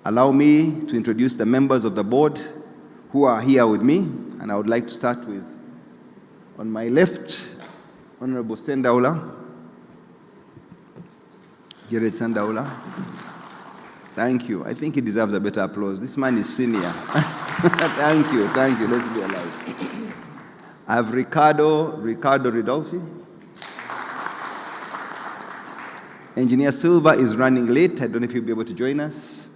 allow me to introduce the members of the board who are here with me, and I would like to start with, on my left, Honorable Sendaula, Jared Sandaula. Thank you. I think he deserves a better applause. This man is senior. Thank you, let's be alive. I have Ricardo Ridolfi. Engineer Silva is running late. I don't know if he'll be able to join us.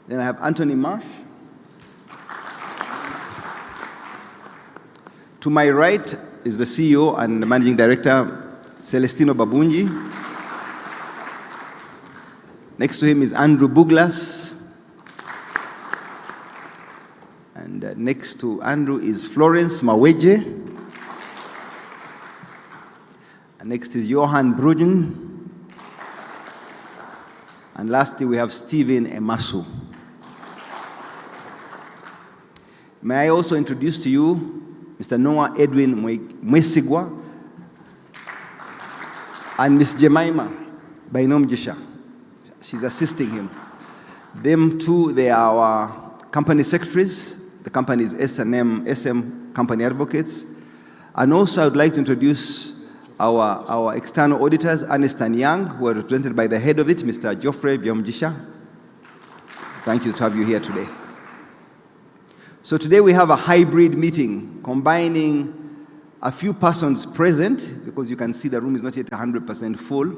Then I have Anthony Marsh. To my right is the CEO and the Managing Director, Celestino Babunji. Next to him is Andrew Buglas. And next to Andrew is Florence Maweje. And next is Johan Bruggen. And lastly, we have Stephen Emasu. May I also introduce to you Mr. Noah Edwin Mwesigwa and Ms. Jemima Benon Jisha. She's assisting him. Them two, they are our company secretaries. The company is SM Company Advocates. And also I would like to introduce our external auditors, Ernst & Young, who are represented by the head of it, Mr. Geoffrey Biomjisha. Thank you to have you here today. So today we have a hybrid meeting combining a few persons present, because you can see the room is not yet 100% full,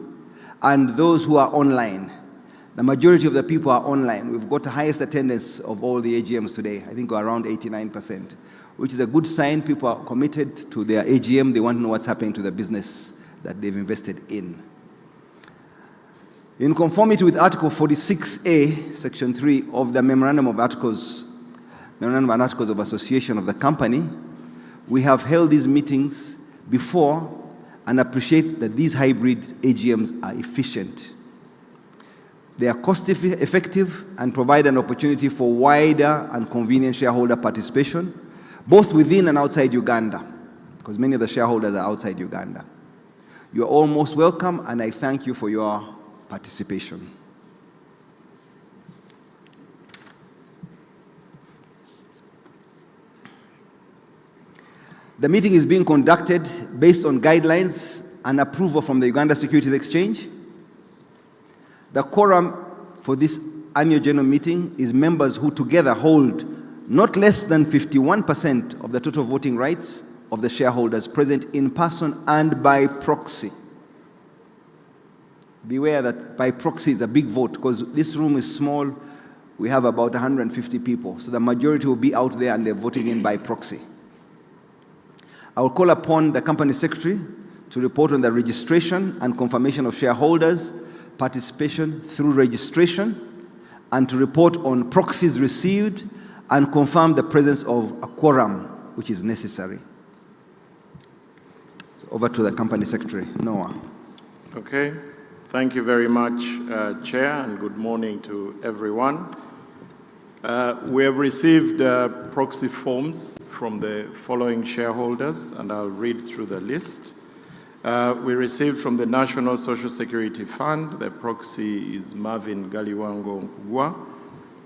and those who are online. The majority of the people are online. We've got the highest attendance of all the AGMs today. I think we're around 89%, which is a good sign. People are committed to their AGM. They want to know what's happening to the business that they've invested in. In conformity with Article 46A, Section 3 of the Memorandum of Articles of Association of the company, we have held these meetings before and appreciate that these hybrid AGMs are efficient. They are cost-effective and provide an opportunity for wider and convenient shareholder participation, both within and outside Uganda, because many of the shareholders are outside Uganda. You are all most welcome, and I thank you for your participation. The meeting is being conducted based on guidelines and approval from the Uganda Securities Exchange. The quorum for this annual general meeting is members who together hold not less than 51% of the total voting rights of the shareholders present in person and by proxy. Beware that by proxy is a big vote, because this room is small. We have about 150 people, so the majority will be out there and they're voting in by proxy. I will call upon the company secretary to report on the registration and confirmation of shareholders' participation through registration, and to report on proxies received and confirm the presence of a quorum, which is necessary. So over to the company secretary, Noah. Okay, thank you very much, Chair, and good morning to everyone. We have received proxy forms from the following shareholders, and I'll read through the list. We received from the National Social Security Fund. The proxy is Marvin Galiwango Nkugwa.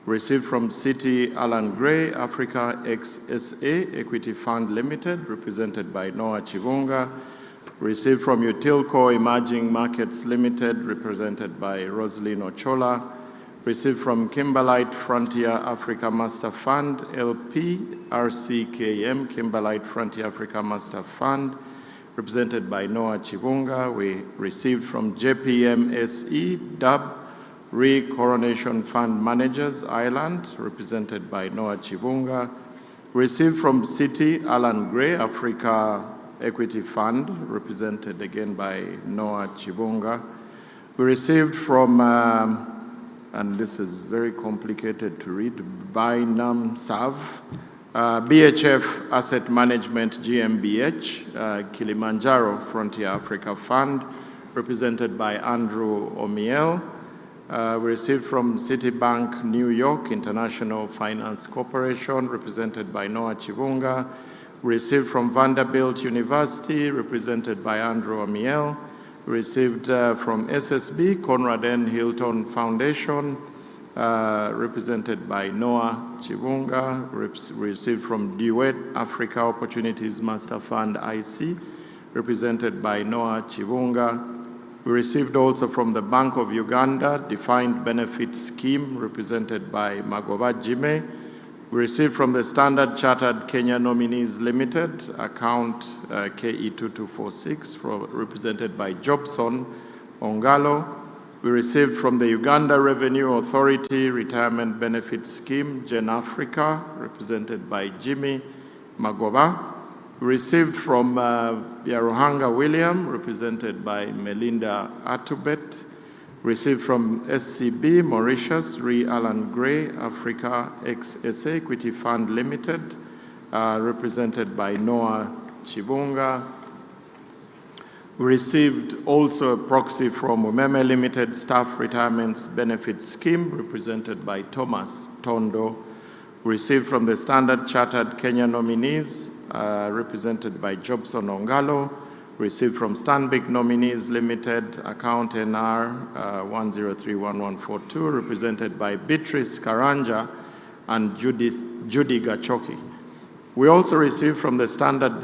Received from Citi Alan Gray, Africa XSA Equity Fund Limited, represented by Noah Chivonga. Received from Utilco Emerging Markets Limited, represented by Rosalyn Ochola. Received from Kimberlite Frontier Africa Master Fund, LP, RCKM, Kimberlite Frontier Africa Master Fund, represented by Noah Chivonga. We received from JPMSE, DUB, Re-Coronation Fund Managers, Ireland, represented by Noah Chivonga. Received from Citi Alan Gray, Africa Equity Fund, represented again by Noah Chivonga. We received from, and this is very complicated to read, Benon BHF Asset Management GmbH, Kilimanjaro Frontier Africa Fund, represented by Andrew Omiel. We received from Citibank New York International Finance Corporation, represented by Noah Chivonga. We received from Vanderbilt University, represented by Andrew Omiel. We received from SSB, Conrad N. Hilton Foundation, represented by Noah Chibunga. Received from Duet Africa Opportunities Master Fund IC, represented by Noah Chibunga. We received also from the Bank of Uganda Defined Benefit Scheme, represented by Magoba Jime. We received from the Standard Chartered Kenya Nominees Limited, account KE2246, represented by Jobson Ongalo. We received from the Uganda Revenue Authority Retirement Benefit Scheme, Gen Africa, represented by Jimmy Magoba. We received from Biaruhanga William, represented by Melinda Atubet. Received from SCB Mauritius, Re Alan Gray, Africa XSA Equity Fund Limited, represented by Noah Chibunga. We received also a proxy from Umeme Ltd Staff Retirement Benefit Scheme, represented by Thomas Tondo. We received from the Standard Chartered Kenya Nominees, represented by Jobson Ongalo. Received from Stanbic Nominees Limited, account NR 1031142, represented by Beatrice Karanja and Judy Gachoki. We also received from the Standard,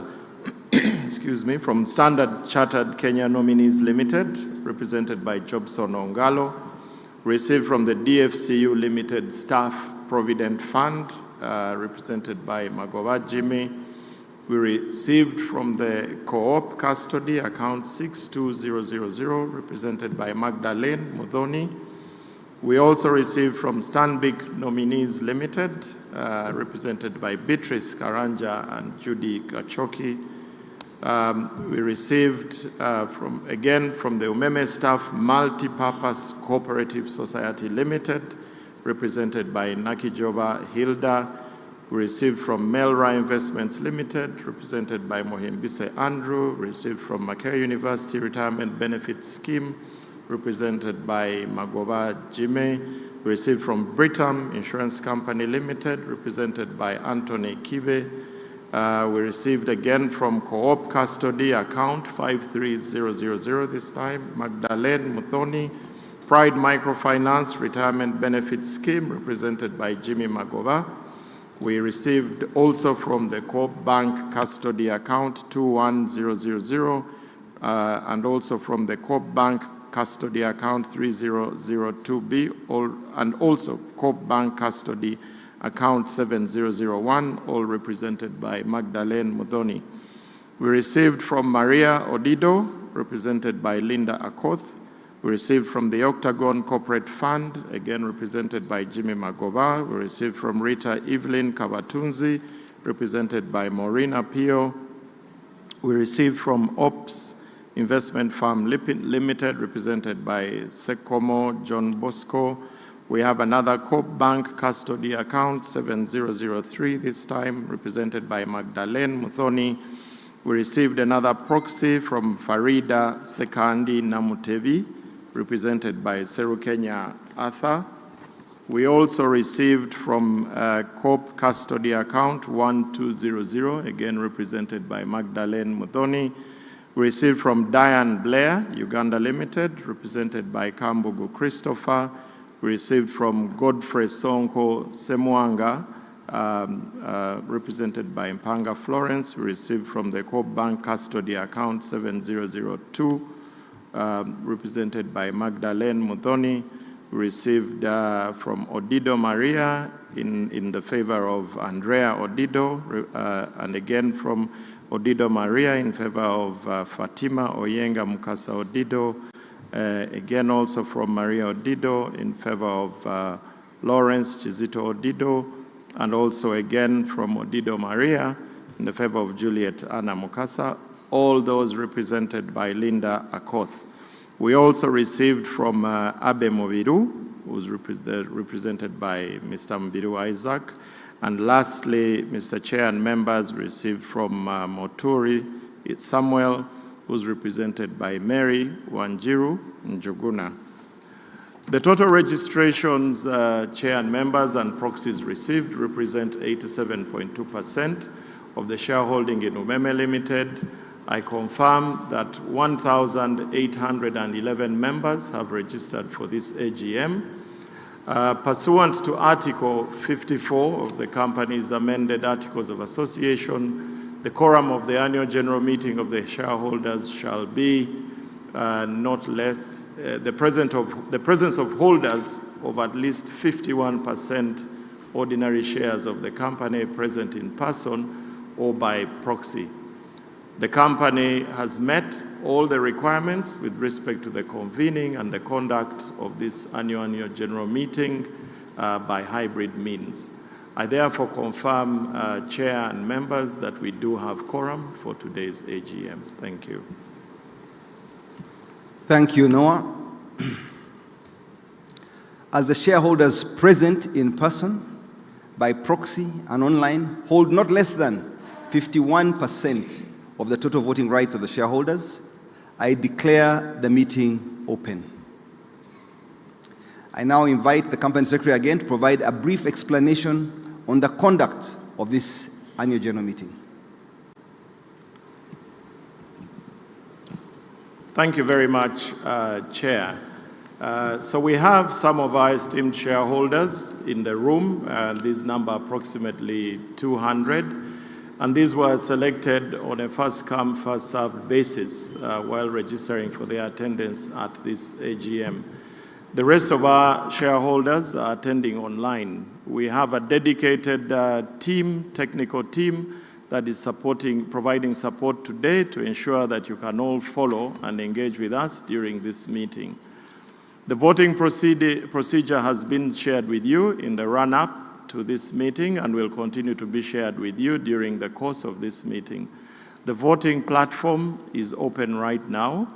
from Standard Chartered Kenya Nominees Limited, represented by Jobson Ongalo. Received from the DFCU Limited Staff Provident Fund, represented by Magoba Jimmy. We received from the Co-op Custody, account 62000, represented by Magdalene Mudhoni. We also received from Stanbic Nominees Limited, represented by Beatrice Karanja and Judy Gachoki. We received from the Umeme Staff Multi-Purpose Cooperative Society Limited, represented by Nakijoba Hilda. We received from Melra Investments Limited, represented by Mohimbise Andrew. We received from Makerere University Retirement Benefit Scheme, represented by Magoba Jime. We received from Britam Insurance Company Limited, represented by Anthony Kibe. We received again from Co-op Custody, account 53000 this time, Magdalene Muthoni. Pride Microfinance Retirement Benefit Scheme, represented by Jimmy Magoba. We received also from the Co-op Bank Custody account 21000 and also from the Co-op Bank Custody account 3002B and also Co-op Bank Custody account 7001, all represented by Magdalene Mudhoni. We received from Maria Odido, represented by Linda Akoth. We received from the Octagon Corporate Fund, again represented by Jimmy Magoba. We received from Rita Evelyn Kabatunzi, represented by Maureen Apio. We received from Ops Investment Firm Limited, represented by Sekomo John Bosco. We have another Co-op Bank Custody account, 7003 this time, represented by Magdalene Muthoni. We received another proxy from Farida Sekandi Namutebi, represented by Serukenya Arthur. We also received from Co-op Custody account 1200, again represented by Magdalene Muthoni. We received from Diane Blair, Uganda Limited, represented by Kambugu Christopher. We received from Godfrey Sonko Semwanga, represented by Mpanga Florence. We received from the Co-op Bank Custody account 7002, represented by Magdalene Muthoni. We received from Odido Maria in the favor of Andrea Odido, and again from Odido Maria in favor of Fatima Oyenga Mukasa Odido. Again also from Maria Odido in favor of Lawrence Chizito Odido, and also again from Odido Maria in the favor of Juliet Anna Mukasa, all those represented by Linda Akoth. We also received from Abe Mobiru, who's represented by Mr. Mbiru Isaac. And lastly, Mr. Chair and members received from Moturi Samuel, who's represented by Mary Wanjiru Njuguna. The total registrations, Chair and members and proxies received represent 87.2% of the shareholding in Umeme Limited. I confirm that 1,811 members have registered for this AGM, Pursuant to Article 54 of the company's amended Articles of Association, the quorum of the annual general meeting of the shareholders shall be not less, the presence of holders of at least 51% ordinary shares of the company present in person or by proxy. The company has met all the requirements with respect to the convening and the conduct of this annual general meeting by hybrid means. I therefore confirm, Chair and members, that we do have quorum for today's AGM. Thank you. Thank you, Noah. As the shareholders present in person, by proxy and online hold not less than 51% of the total voting rights of the shareholders, I declare the meeting open. I now invite the Company Secretary again to provide a brief explanation on the conduct of this annual general meeting. Thank you very much, Chair. So we have some of our esteemed shareholders in the room. These number approximately 200. And these were selected on a first-come, first-served basis while registering for their attendance at this AGM. The rest of our shareholders are attending online. We have a dedicated technical team that is providing support today to ensure that you can all follow and engage with us during this meeting. The voting procedure has been shared with you in the run-up to this meeting and will continue to be shared with you during the course of this meeting. The voting platform is open right now,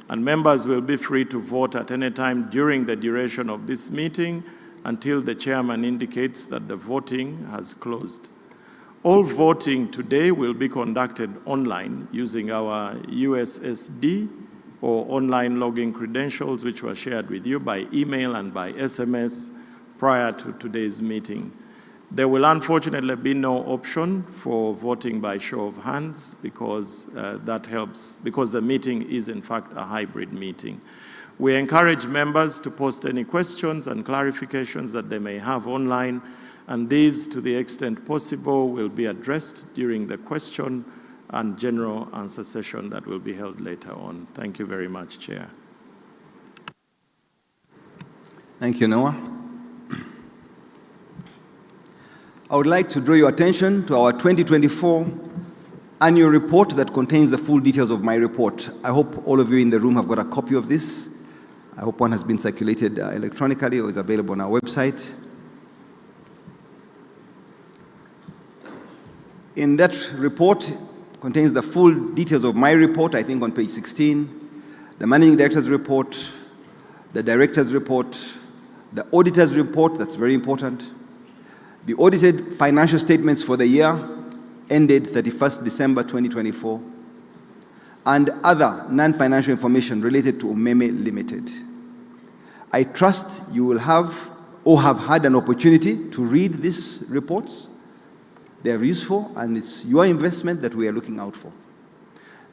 and members will be free to vote at any time during the duration of this meeting until the chairman indicates that the voting has closed. All voting today will be conducted online using our USSD or online login credentials, which were shared with you by email and by SMS prior to today's meeting. There will unfortunately be no option for voting by show of hands because that helps, because the meeting is in fact a hybrid meeting. We encourage members to post any questions and clarifications that they may have online, and these, to the extent possible, will be addressed during the question and general answer session that will be held later on. Thank you very much, Chair. Thank you, Noah. I would like to draw your attention to our 2024 annual report that contains the full details of my report. I hope all of you in the room have got a copy of this. I hope one has been circulated electronically or is available on our website. In that report contains the full details of my report, I think on page 16, the Managing Director's report, the Director's report, the Auditor's report, that's very important, the audited financial statements for the year ended 31st December 2024, and other non-financial information related to Umeme Ltd. I trust you will have or have had an opportunity to read these reports. They are useful, and it's your investment that we are looking out for.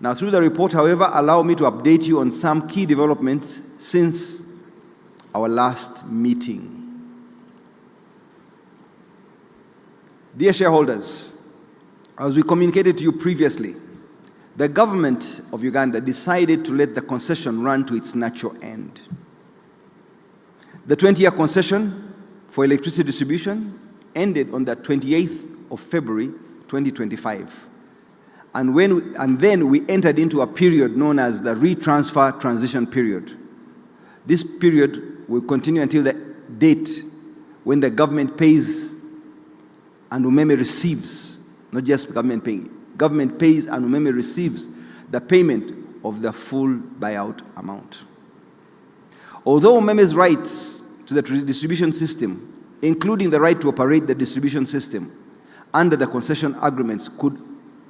Now, through the report, however, allow me to update you on some key developments since our last meeting. Dear shareholders, as we communicated to you previously, the government of Uganda decided to let the concession run to its natural end. The 20-year concession for electricity distribution ended on the 28th of February 2025. And then we entered into a period known as the retransfer transition period. This period will continue until the date when the government pays and Umeme receives, not just government paying, government pays and Umeme receives the payment of the full buyout amount. Although Umeme's rights to the distribution system, including the right to operate the distribution system under the concession agreements, could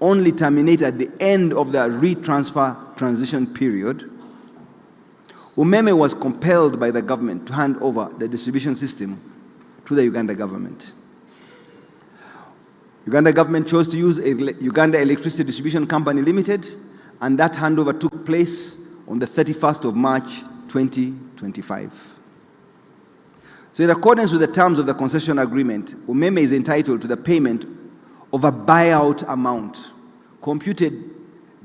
only terminate at the end of the retransfer transition period, Umeme was compelled by the government to hand over the distribution system to the Uganda government. Uganda government chose to use Uganda Electricity Distribution Company Limited, and that handover took place on the 31st of March 2025. So in accordance with the terms of the concession agreement, UMEME is entitled to the payment of a buyout amount computed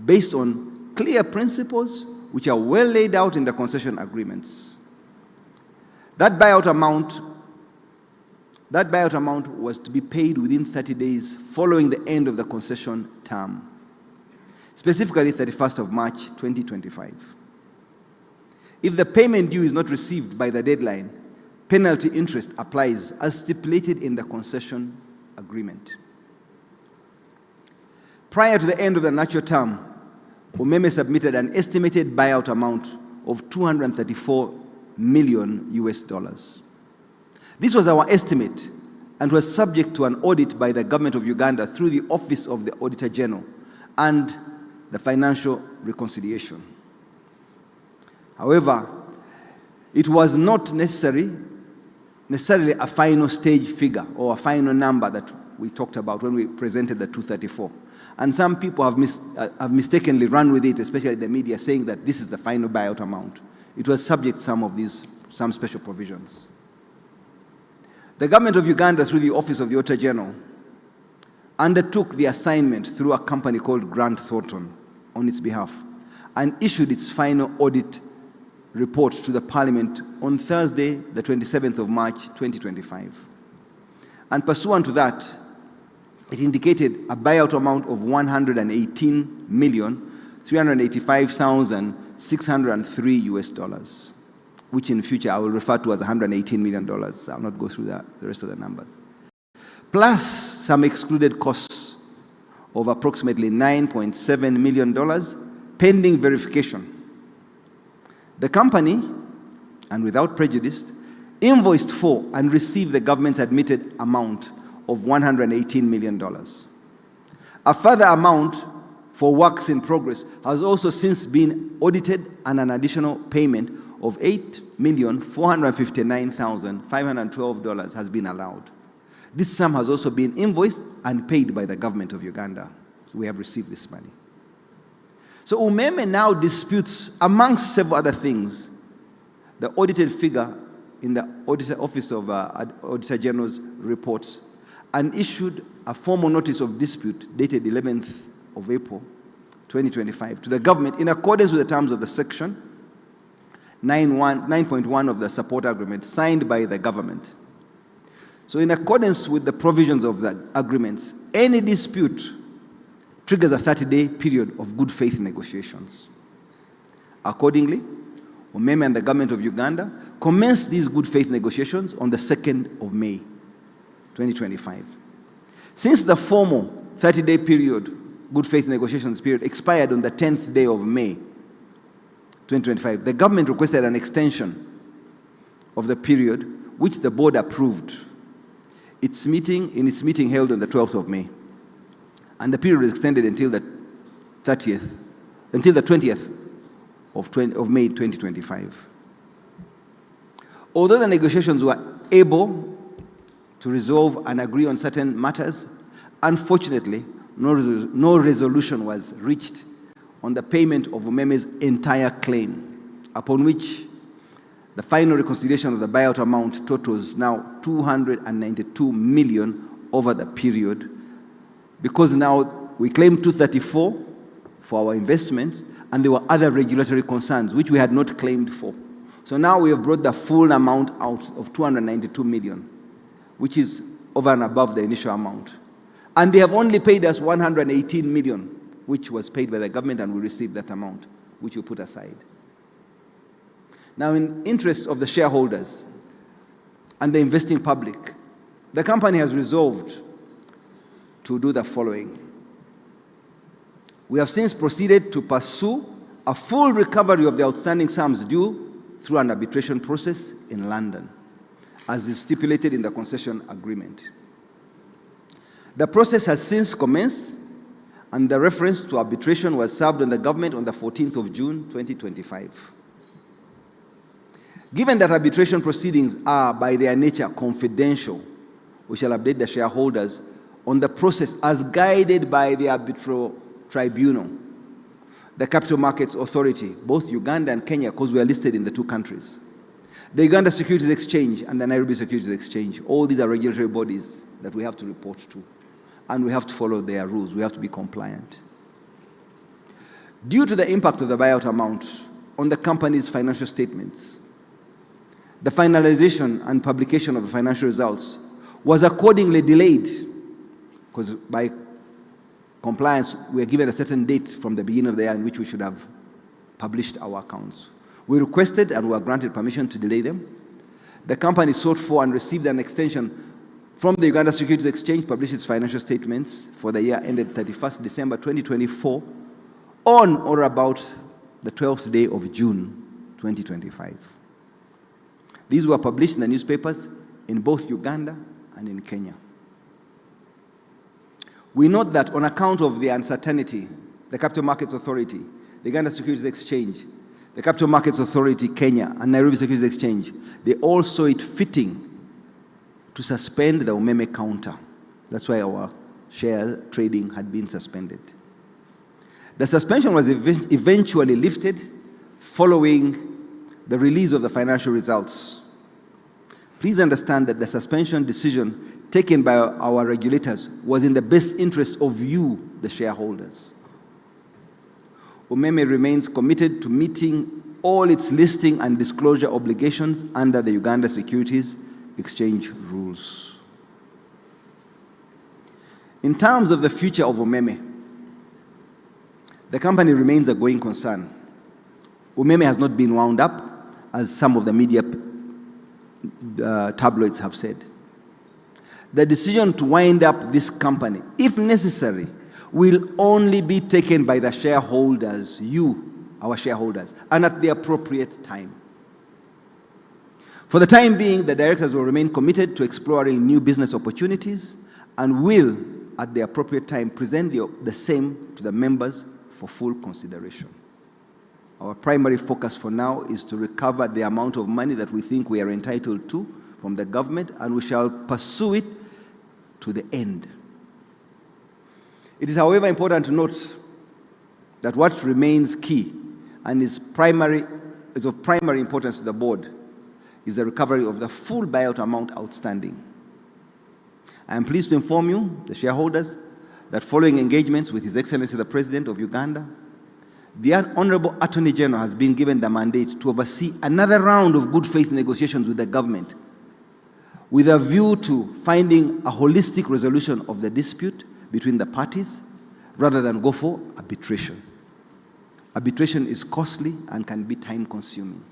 based on clear principles which are well laid out in the concession agreements. That buyout amount was to be paid within 30 days following the end of the concession term, specifically 31st of March 2025. If the payment due is not received by the deadline, penalty interest applies as stipulated in the concession agreement. Prior to the end of the natural term, UMEME submitted an estimated buyout amount of $234 million US. This was our estimate and was subject to an audit by the government of Uganda through the Office of the Auditor General and the Financial Reconciliation. However, it was not necessarily a final stage figure or a final number that we talked about when we presented the 234. And some people have mistakenly run with it, especially the media, saying that this is the final buyout amount. It was subject to some special provisions. The government of Uganda, through the Office of the Auditor General, undertook the assignment through a company called Grant Thornton on its behalf and issued its final audit report to the Parliament on Thursday, the 27th of March, 2025. And pursuant to that, it indicated a buyout amount of $118,385,603 US, which in future I will refer to as $118 million. I'll not go through the rest of the numbers. Plus some excluded costs of approximately $9.7 million pending verification. The company, and without prejudice, invoiced for and received the government's admitted amount of $118 million. A further amount for works in progress has also since been audited, and an additional payment of $8,459,512 has been allowed. This sum has also been invoiced and paid by the government of Uganda. So we have received this money. So UMEME now disputes, amongst several other things, the audited figure in the Office of Auditor General's reports, and issued a formal notice of dispute dated 11th of April 2025 to the government in accordance with the terms of the section 9.1 of the support agreement signed by the government. So in accordance with the provisions of the agreements, any dispute triggers a 30-day period of good faith negotiations. Accordingly, UMEME and the government of Uganda commenced these good faith negotiations on the 2nd of May 2025. Since the formal 30-day period, good faith negotiations period, expired on the 10th day of May 2025, the government requested an extension of the period, which the board approved in its meeting held on the 12th of May. And the period was extended until the 20th of May 2025. Although the negotiations were able to resolve and agree on certain matters, unfortunately, no resolution was reached on the payment of UMEME's entire claim, upon which the final reconciliation of the buyout amount totals now $292 million over the period, because now we claimed 234 for our investments, and there were other regulatory concerns which we had not claimed for. So now we have brought the full amount out of $292 million, which is over and above the initial amount. And they have only paid us $118 million, which was paid by the government, and we received that amount, which we put aside. Now, in interest of the shareholders and the investing public, the company has resolved to do the following. We have since proceeded to pursue a full recovery of the outstanding sums due through an arbitration process in London, as is stipulated in the concession agreement. The process has since commenced, and the reference to arbitration was served on the government on the 14th of June 2025. Given that arbitration proceedings are by their nature confidential, we shall update the shareholders on the process as guided by the arbitral tribunal, the Capital Markets Authority, both Uganda and Kenya, because we are listed in the two countries, The Uganda Securities Exchange and the Nairobi Securities Exchange, all these are regulatory bodies that we have to report to, and we have to follow their rules. We have to be compliant. Due to the impact of the buyout amount on the company's financial statements, the finalization and publication of the financial results was accordingly delayed, because by compliance, we are given a certain date from the beginning of the year in which we should have published our accounts. We requested and were granted permission to delay them. The company sought for and received an extension from the Uganda Securities Exchange to publish its financial statements for the year ended 31st December 2024 on or about the 12th day of June 2025. These were published in the newspapers in both Uganda and in Kenya. We note that on account of the uncertainty, the Capital Markets Authority, the Uganda Securities Exchange, the Capital Markets Authority, Kenya, and Nairobi Securities Exchange, they all saw it fitting to suspend the Umeme counter. That's why our share trading had been suspended. The suspension was eventually lifted following the release of the financial results. Please understand that the suspension decision taken by our regulators was in the best interest of you, the shareholders. Umeme remains committed to meeting all its listing and disclosure obligations under the Uganda Securities Exchange rules. In terms of the future of Umeme, the company remains a going concern. Umeme has not been wound up, as some of the media tabloids have said. The decision to wind up this company, if necessary, will only be taken by the shareholders, you, our shareholders, and at the appropriate time. For the time being, the directors will remain committed to exploring new business opportunities and will, at the appropriate time, present the same to the members for full consideration. Our primary focus for now is to recover the amount of money that we think we are entitled to from the government, and we shall pursue it to the end. It is, however, important to note that what remains key and is of primary importance to the board is the recovery of the full buyout amount outstanding. I am pleased to inform you, the shareholders, that following engagements with His Excellency the President of Uganda, the Honorable Attorney General has been given the mandate to oversee another round of good faith negotiations with the government with a view to finding a holistic resolution of the dispute between the parties rather than go for arbitration. Arbitration is costly and can be time-consuming.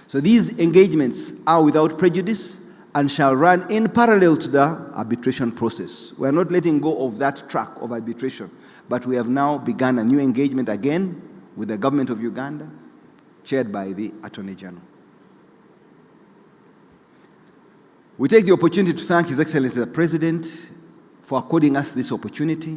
So these engagements are without prejudice and shall run in parallel to the arbitration process. We are not letting go of that track of arbitration, but we have now begun a new engagement again with the government of Uganda, chaired by the Attorney General. We take the opportunity to thank His Excellency the President for according us this opportunity.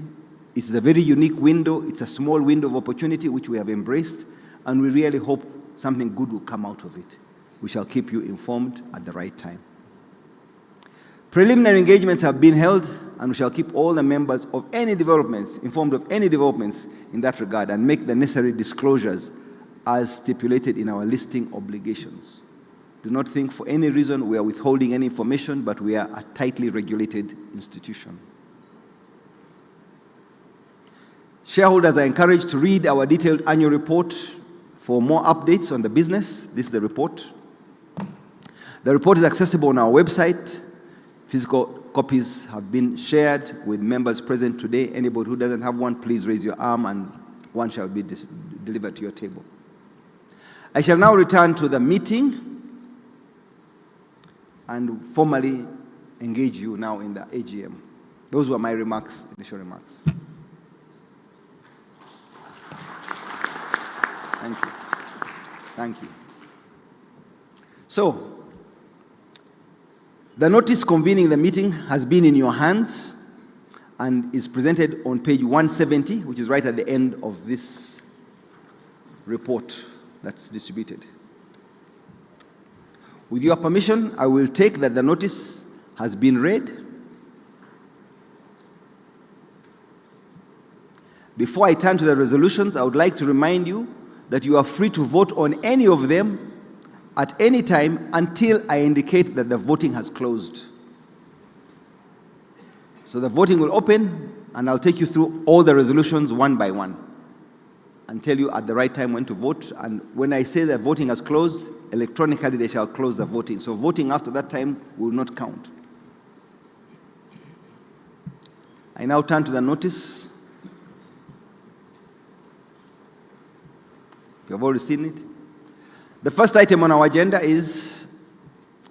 It is a very unique window. It's a small window of opportunity which we have embraced, and we really hope something good will come out of it. We shall keep you informed at the right time. Preliminary engagements have been held, and we shall keep all the members of any developments informed of any developments in that regard and make the necessary disclosures as stipulated in our listing obligations. Do not think for any reason we are withholding any information, but we are a tightly regulated institution. Shareholders are encouraged to read our detailed annual report for more updates on the business. This is the report. The report is accessible on our website. Physical copies have been shared with members present today. Anybody who doesn't have one, please raise your arm and one shall be delivered to your table. I shall now return to the meeting and formally engage you now in the AGM. Those were my remarks, initial remarks. Thank you. Thank you. So, the notice convening the meeting has been in your hands and is presented on page 170, which is right at the end of this report that's distributed. With your permission, I will take that the notice has been read. Before I turn to the resolutions, I would like to remind you that you are free to vote on any of them at any time until I indicate that the voting has closed. So the voting will open, and I'll take you through all the resolutions one by one and tell you at the right time when to vote. And when I say that voting has closed, electronically they shall close the voting. So voting after that time will not count. I now turn to the notice. You have already seen it. The first item on our agenda is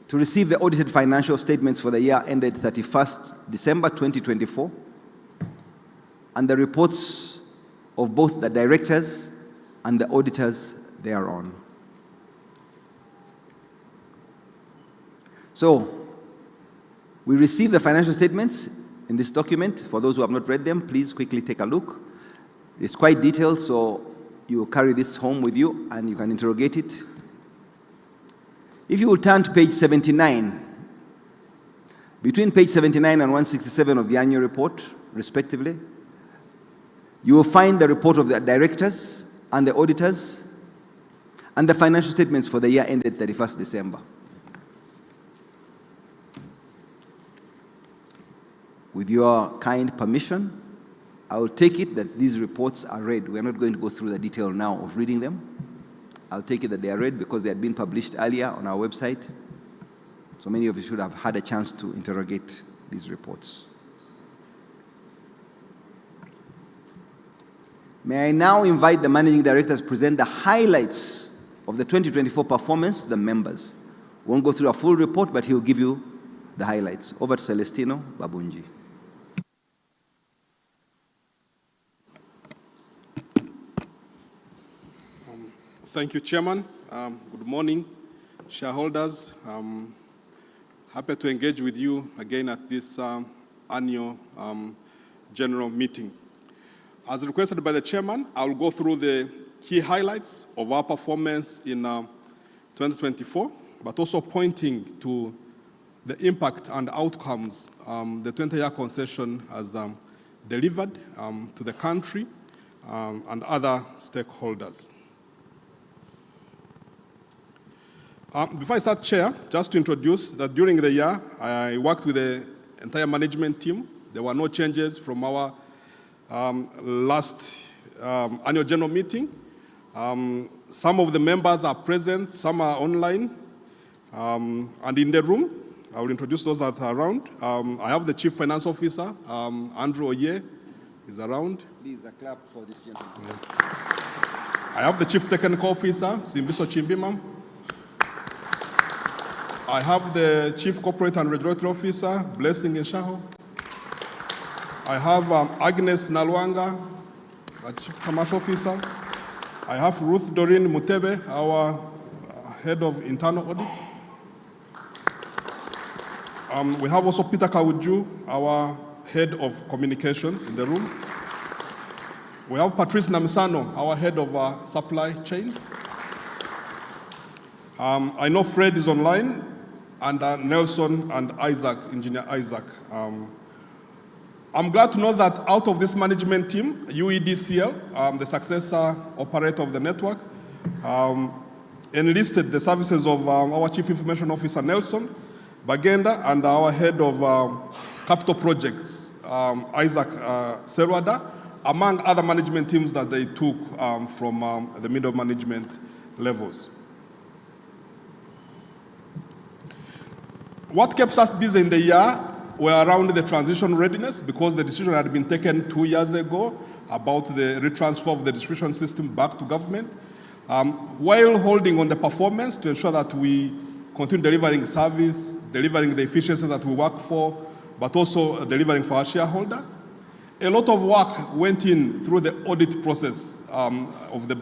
to receive the audited financial statements for the year ended 31st December 2024 and the reports of both the directors and the auditors thereon. So, we received the financial statements in this document. For those who have not read them, please quickly take a look. It's quite detailed, so you will carry this home with you and you can interrogate it. If you will turn to page 79, between page 79 and 167 of the annual report, respectively, you will find the report of the directors and the auditors and the financial statements for the year ended 31st December. With your kind permission, I will take it that these reports are read. We are not going to go through the detail now of reading them. I'll take it that they are read because they had been published earlier on our website. So many of you should have had a chance to interrogate these reports. May I now invite the Managing Director to present the highlights of the 2024 performance to the members. We won't go through a full report, but he'll give you the highlights. Over to Celestino Babunji. Thank you, Chairman. Good morning, shareholders. Happy to engage with you again at this annual general meeting. As requested by the Chairman, I will go through the key highlights of our performance in 2024, but also pointing to the impact and outcomes the 20-year concession has delivered to the country and other stakeholders. Before I start, Chair, just to introduce that during the year, I worked with the entire management team. There were no changes from our last annual general meeting. Some of the members are present, some are online, and in the room. I will introduce those that are around. I have the Chief Finance Officer, Andrew Oye, is around. Please, a clap for this gentleman. I have the Chief Technical Officer, Simbiso Chimbima. I have the Chief Corporate and Regulatory Officer, Blessing Nshaho. I have Agnes Nalwanga, our Chief Commercial Officer. I have Ruth Doreen Mutebe, our Head of Internal Audit. We have also Peter Kawuju, our Head of Communications in the room. We have Patrice Namisano, our Head of Supply Chain. I know Fred is online, and Nelson and Isaac, Engineer Isaac. I'm glad to know that out of this management team, UEDCL, the successor operator of the network, enlisted the services of our Chief Information Officer, Nelson Bagenda, and our Head of Capital Projects, Isaac Serwada, among other management teams that they took from the middle management levels. What kept us busy in the year were around the transition readiness, because the decision had been taken 2 years ago about the retransfer of the distribution system back to government, while holding on the performance to ensure that we continue delivering service, delivering the efficiency that we work for, but also delivering for our shareholders. A lot of work went in through the audit process of the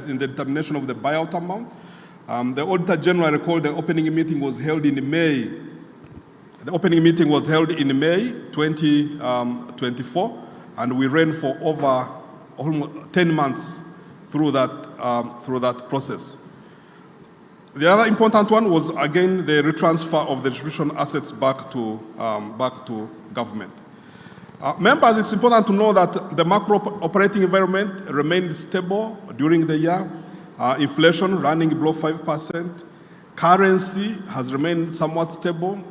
in the determination of the buyout amount. The Auditor General, I recall the opening meeting was held in May. The opening meeting was held in May 2024, and we ran for over almost 10 months through that process. The other important one was, again, the retransfer of the distribution assets back to government. Members, it's important to know that the macro operating environment remained stable during the year. Inflation running below 5%, Currency has remained somewhat stable.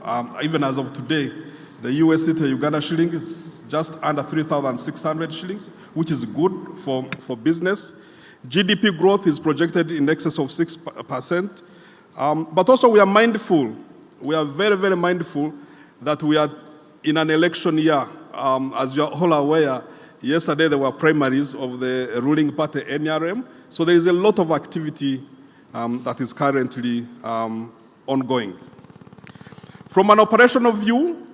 Even as of today, the USD to Uganda shilling is just under 3,600 shillings, which is good for business. GDP growth is projected in excess of 6%. But also we are mindful, we are very, very mindful that we are in an election year. As you are all aware, yesterday there were primaries of the ruling party, NRM. So there is a lot of activity that is currently ongoing. From an operational view,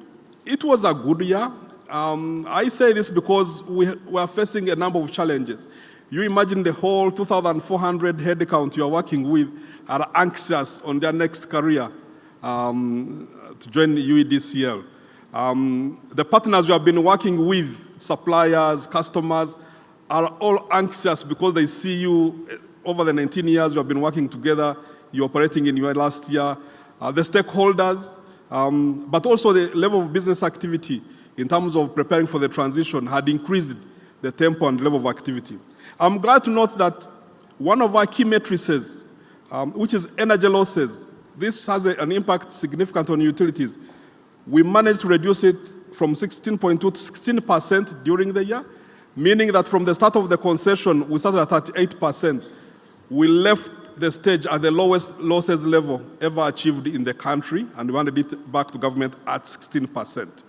it was a good year. I say this because we are facing a number of challenges. You imagine the whole 2,400 headcount you are working with are anxious on their next career to join UEDCL. The partners you have been working with, suppliers, customers, are all anxious because they see you over the 19 years you have been working together, you're operating in your last year. The stakeholders, but also the level of business activity in terms of preparing for the transition had increased the tempo and level of activity. I'm glad to note that one of our key matrices, which is energy losses, this has an impact significant on utilities. We managed to reduce it from 16.2 to 16% during the year, meaning that from the start of the concession, we started at 38%. We left the stage at the lowest losses level ever achieved in the country, and we handed it back to government at 16%.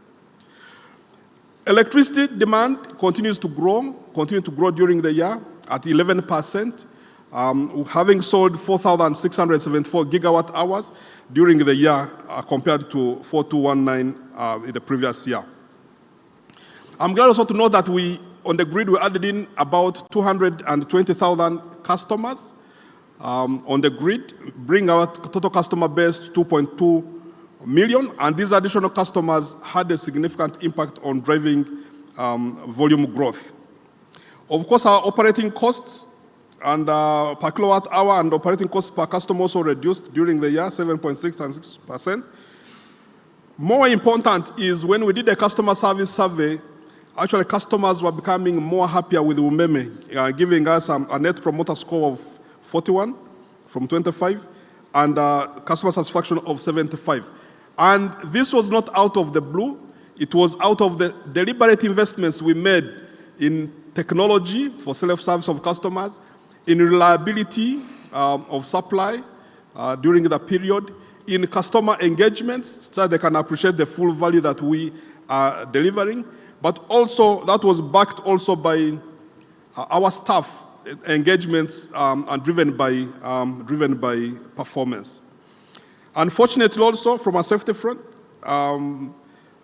Electricity demand continued to grow during the year at 11%, having sold 4,674 gigawatt hours during the year compared to 4,219 in the previous year. I'm glad also to know that on the grid, we added in about 220,000 customers on the grid, bring our total customer base to 2.2 million, and these additional customers had a significant impact on driving volume growth. Of course, our operating costs and per kilowatt hour and operating costs per customer also reduced during the year, 7.6% and 6%. More important is when we did a customer service survey, actually customers were becoming more happier with UMEME, giving us a net promoter score of 41 from 25 and customer satisfaction of 75. And this was not out of the blue. It was out of the deliberate investments we made in technology for self-service of customers, in reliability of supply during the period, in customer engagements so they can appreciate the full value that we are delivering. But also that was backed also by our staff engagements and driven by performance. Unfortunately also, from a safety front,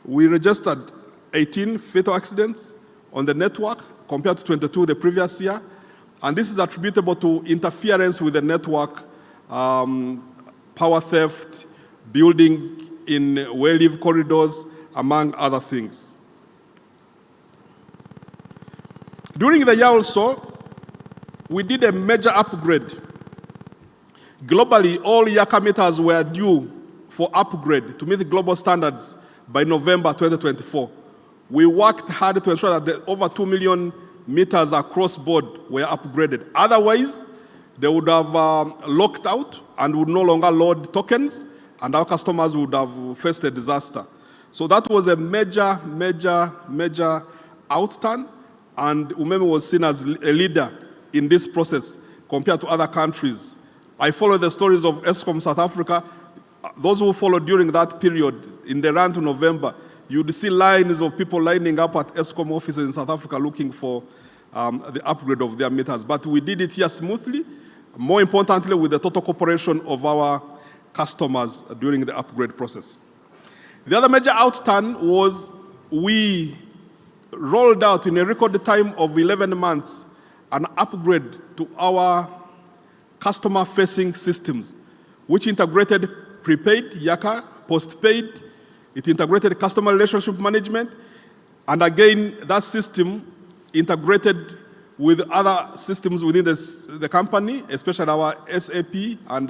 we registered 18 fatal accidents on the network compared to 22 the previous year. And this is attributable to interference with the network, power theft, building in well-lived corridors, among other things. During the year also, we did a major upgrade. Globally, all Yaka meters were due for upgrade to meet the global standards by November 2024. We worked hard to ensure that the over 2 million meters across board were upgraded. Otherwise, they would have locked out and would no longer load tokens, and our customers would have faced a disaster. So that was a major outturn, and UMEME was seen as a leader in this process compared to other countries. I follow the stories of ESCOM South Africa. Those who followed during that period, in the run to November, you'd see lines of people lining up at ESCOM offices in South Africa looking for the upgrade of their meters. But we did it here smoothly, more importantly with the total cooperation of our customers during the upgrade process. The other major outturn was we rolled out in a record time of 11 months an upgrade to our customer-facing systems, which integrated prepaid, Yaka, postpaid. It integrated customer relationship management. And again, that system integrated with other systems within the company, especially our SAP and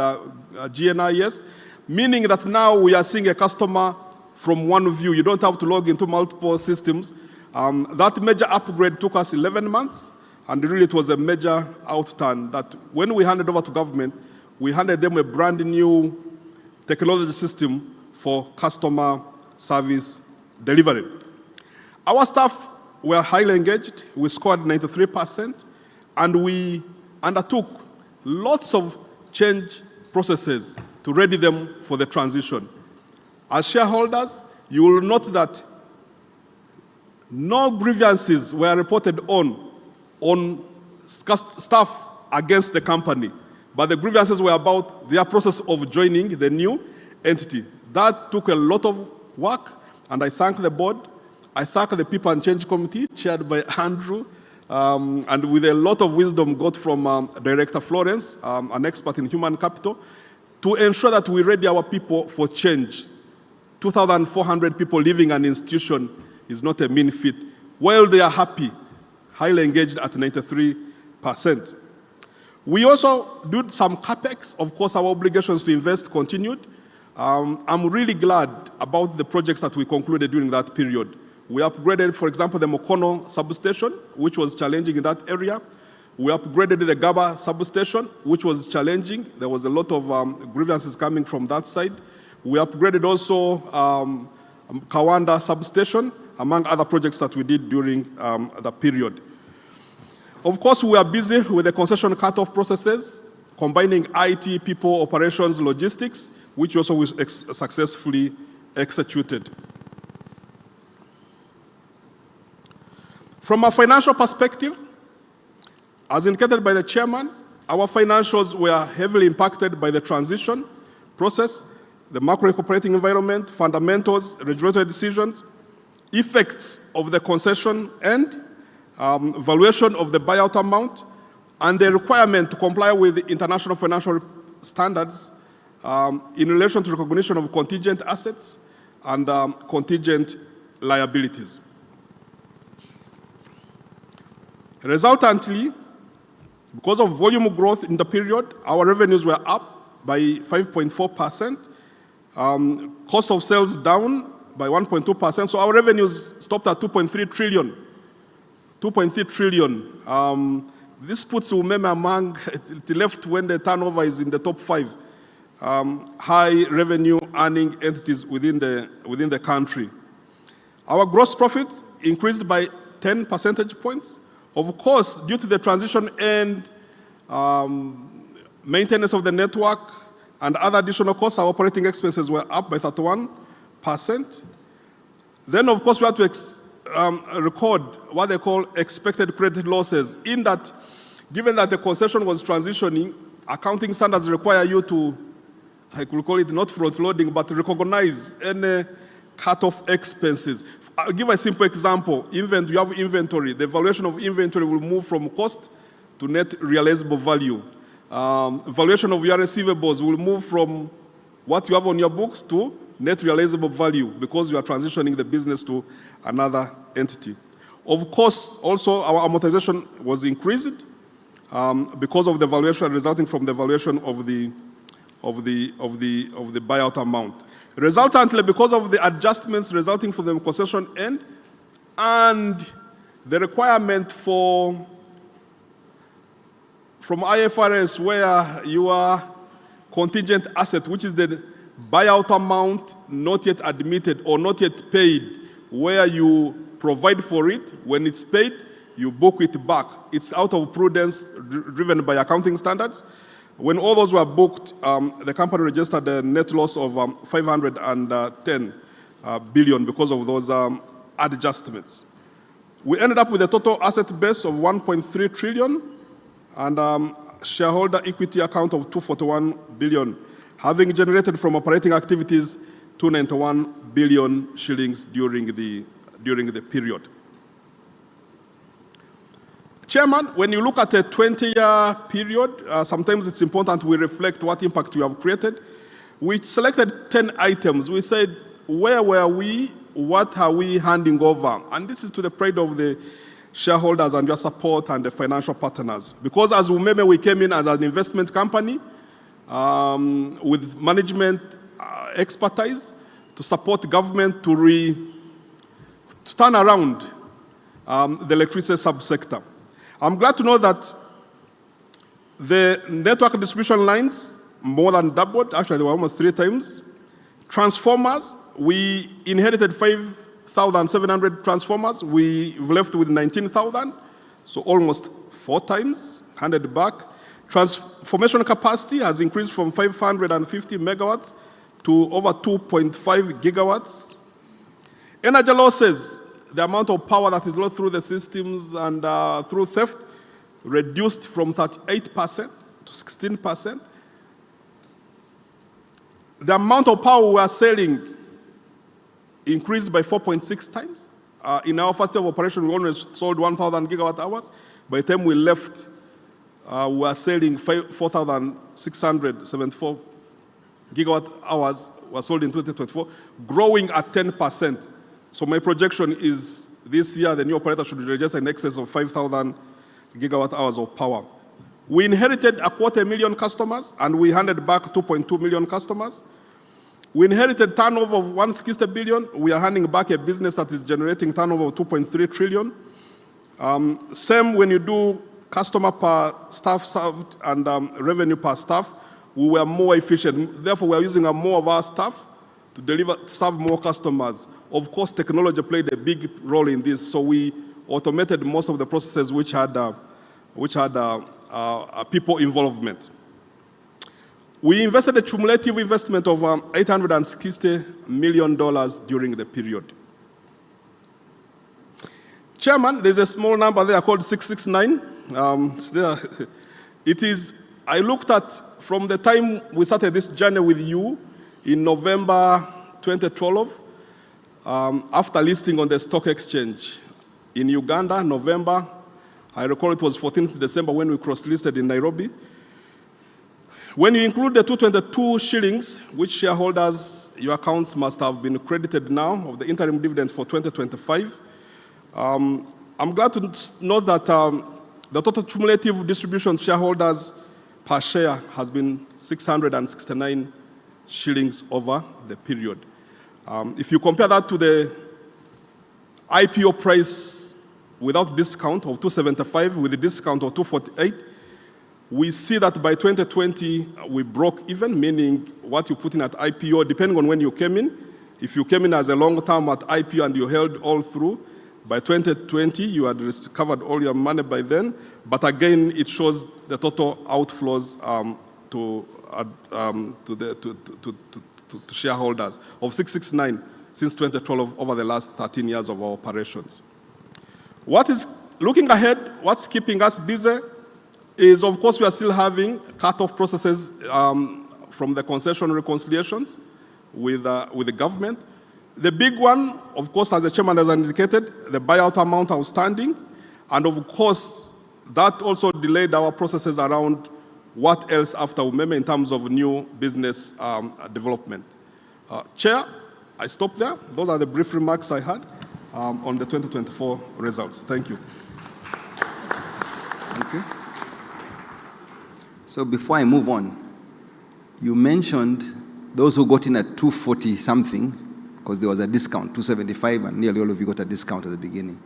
GNIS, meaning that now we are seeing a customer from one view. You don't have to log into multiple systems. That major upgrade took us 11 months. And really, it was a major outturn that when we handed over to government, we handed them a brand new technology system for customer service delivery. Our staff were highly engaged. We scored 93%, and we undertook lots of change processes to ready them for the transition. As shareholders, you will note that no grievances were reported on staff against the company, but the grievances were about their process of joining the new entity. That took a lot of work, and I thank the board. I thank the People and Change Committee, chaired by Andrew, and with a lot of wisdom got from Director Florence, an expert in human capital, to ensure that we ready our people for change. 2,400 people leaving an institution is not a mean feat. While they are happy, highly engaged at 93%. We also did some capex. Of course, our obligations to invest continued. I'm really glad about the projects that we concluded during that period. We upgraded, for example, the Mokono substation, which was challenging in that area. We upgraded the Gaba substation, which was challenging. There was a lot of grievances coming from that side. We upgraded also Kawanda substation, among other projects that we did during the period. Of course, we are busy with the concession cut-off processes, combining IT, people, operations, logistics, which also was successfully executed. From a financial perspective, as indicated by the chairman, our financials were heavily impacted by the transition process, the macroeconomic operating environment, fundamentals, regulatory decisions, effects of the concession end, valuation of the buyout amount, and the requirement to comply with international financial standards in relation to recognition of contingent assets and contingent liabilities. Resultantly, because of volume growth in the period, our revenues were up by 5.4%, cost of sales down by 1.2%, so our revenues stopped at 2.3 trillion. 2.3 trillion. This puts UMEME among the left when the turnover is in the top 5 high revenue earning entities within the country. Our gross profit increased by 10 percentage points. Of course, due to the transition and maintenance of the network and other additional costs, our operating expenses were up by 31%. Then, of course, we had to record what they call expected credit losses, in that, given that the concession was transitioning, accounting standards require you to, I could call it not front-loading, but recognize any cut-off expenses. I'll give a simple example. You have inventory. The valuation of inventory will move from cost to net realizable value. Valuation of your receivables will move from what you have on your books to net realizable value, because you are transitioning the business to another entity. Of course, also our amortization was increased because of the valuation resulting from the valuation of the buyout amount. Resultantly, because of the adjustments resulting from the concession end and the requirement from IFRS, where your contingent asset, which is the buyout amount not yet admitted or not yet paid, where you provide for it, when it's paid, you book it back. It's out of prudence driven by accounting standards. When all those were booked, the company registered a net loss of 510 billion because of those adjustments. We ended up with a total asset base of 1.3 trillion and shareholder equity account of 241 billion, having generated from operating activities 291 billion shillings during the period. Chairman, when you look at a 20-year period, sometimes it's important we reflect what impact we have created. We selected 10 items. We said, where were we? What are we handing over? And this is to the pride of the shareholders and your support and the financial partners. Because as UMEME, we came in as an investment company with management expertise to support government to turn around the electricity subsector. I'm glad to know that the network distribution lines more than doubled. Actually, they were almost 3 times. Transformers, we inherited 5,700 transformers. We've left with 19,000, so almost 4 times, handed back. Transformation capacity has increased from 550 megawatts to over 2.5 gigawatts. Energy losses, the amount of power that is lost through the systems and through theft, reduced from 38% to 16%. The amount of power we are selling increased by 4.6 times. In our first year of operation, we only sold 1,000 gigawatt hours. By the time we left, we were selling 4,674 gigawatt hours were sold in 2024, growing at 10%. So my projection is this year the new operator should register in excess of 5,000 gigawatt hours of power. We inherited 250,000 customers and we handed back 2.2 million customers. We inherited turnover of 160 billion. We are handing back a business that is generating turnover of 2.3 trillion. Same when you do customer per staff served and revenue per staff, we were more efficient. Therefore, we are using more of our staff to serve more customers. Of course, technology played a big role in this, so we automated most of the processes which had people involvement. We invested a cumulative investment of $860 million during the period. Chairman, there's a small number there called 669. I looked at from the time we started this journey with you in November 2012, after listing on the stock exchange in Uganda, November, I recall it was 14th December when we cross-listed in Nairobi. When you include the 222 shillings, which shareholders, your accounts must have been credited now, of the interim dividend for 2025, I'm glad to note that the total cumulative distribution to shareholders per share has been 669 shillings over the period. If you compare that to the IPO price without discount of 275, with a discount of 248, we see that by 2020, we broke even, meaning what you put in at IPO, depending on when you came in. If you came in as a long term at IPO and you held all through, by 2020, you had recovered all your money by then. But again, it shows the total outflows to shareholders of 669 since 2012 over the last 13 years of our operations. Looking ahead, what's keeping us busy is, of course, we are still having cut-off processes from the concession reconciliations with the government. The big one, of course, as the chairman has indicated, the buyout amount outstanding, and of course, that also delayed our processes around what else after UMEME in terms of new business development. Chair, I stop there. Those are the brief remarks I had on the 2024 results. Thank you. Thank you. So before I move on, you mentioned those who got in at 240 something, because there was a discount, 275, and nearly all of you got a discount at the beginning,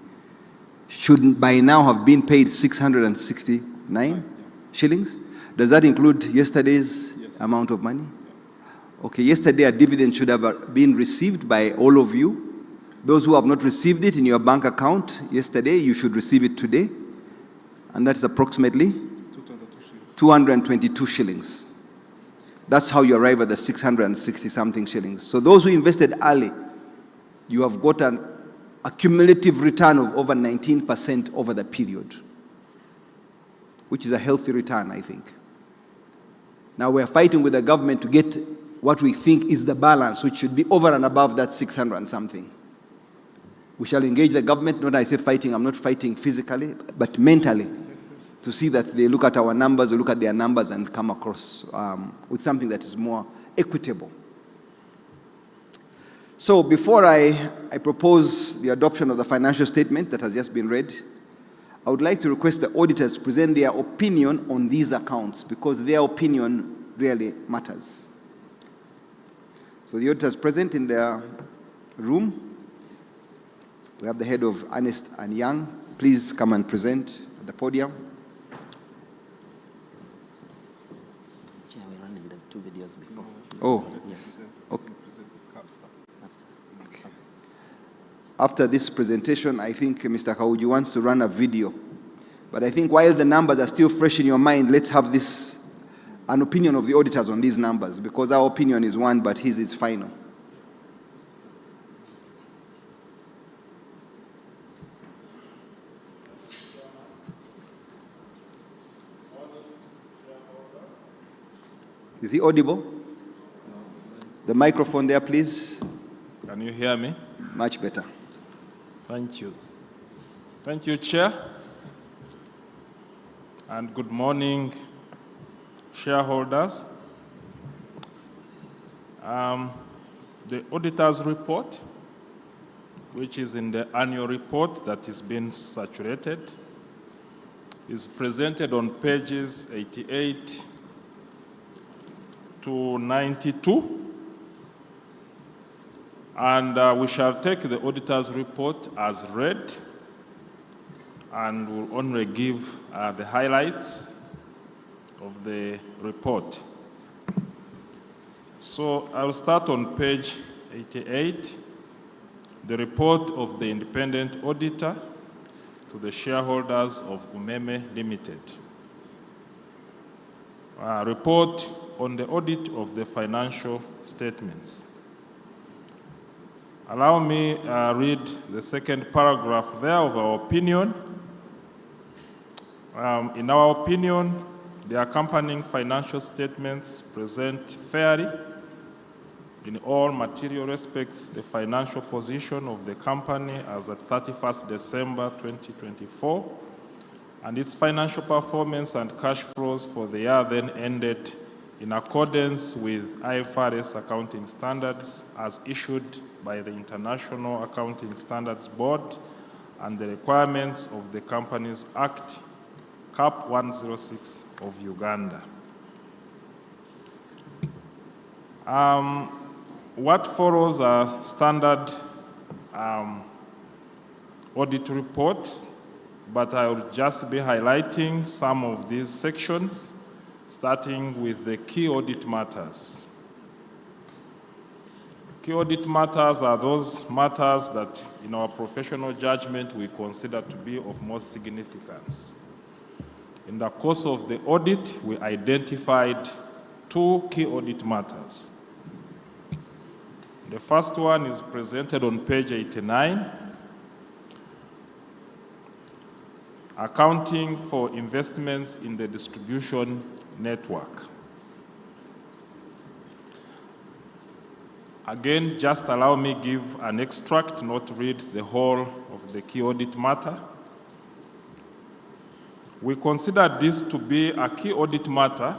should by now have been paid 669 shillings. Does that include yesterday's amount of money? Okay, yesterday a dividend should have been received by all of you. Those who have not received it in your bank account yesterday, you should receive it today. And that's approximately 222 shillings. That's how you arrive at the 660 something shillings. So those who invested early, you have got a cumulative return of over 19% over the period, which is a healthy return, I think. Now we're fighting with the government to get what we think is the balance, which should be over and above that 600 and something. We shall engage the government, not I say fighting, I'm not fighting physically, but mentally, to see that they look at our numbers, or look at their numbers and come across with something that is more equitable. So before I propose the adoption of the financial statement that has just been read, I would like to request the auditors to present their opinion on these accounts, because their opinion really matters. So the auditors present in their room. We have the head of Ernst & Young. Please come and present at the podium. Chair, we're running them videos before. Oh, Yes. okay. After this presentation, I think Mr. Kauji wants to run a video. But I think while the numbers are still fresh in your mind, let's have an opinion of the auditors on these numbers, because our opinion is one, but his is final. Is he audible? The microphone there, please. Can you hear me? Much better. Thank you. Thank you, Chair. And good morning, shareholders. The auditor's report, which is in the annual report that is being saturated, is presented on pages 88 to 92. And we shall take the auditor's report as read, and will only give the highlights of the report. So I'll start on page 88, the report of the independent auditor to the shareholders of Umeme Ltd. Report on the audit of the financial statements. Allow me read the second paragraph there of our opinion. In our opinion, the accompanying financial statements present fairly, in all material respects, the financial position of the company as at 31st December 2024, and its financial performance and cash flows for the year then ended in accordance with IFRS accounting standards as issued by the International Accounting Standards Board and the requirements of the Companies Act, CAP 106 of Uganda. What follows are standard audit reports, but I will just be highlighting some of these sections, starting with the key audit matters. Key audit matters are those matters that, in our professional judgment, we consider to be of most significance. In the course of the audit, we identified 2 key audit matters. The first one is presented on page 89, accounting for investments in the distribution network. Again, just allow me give an extract, not read the whole of the key audit matter. We consider this to be a key audit matter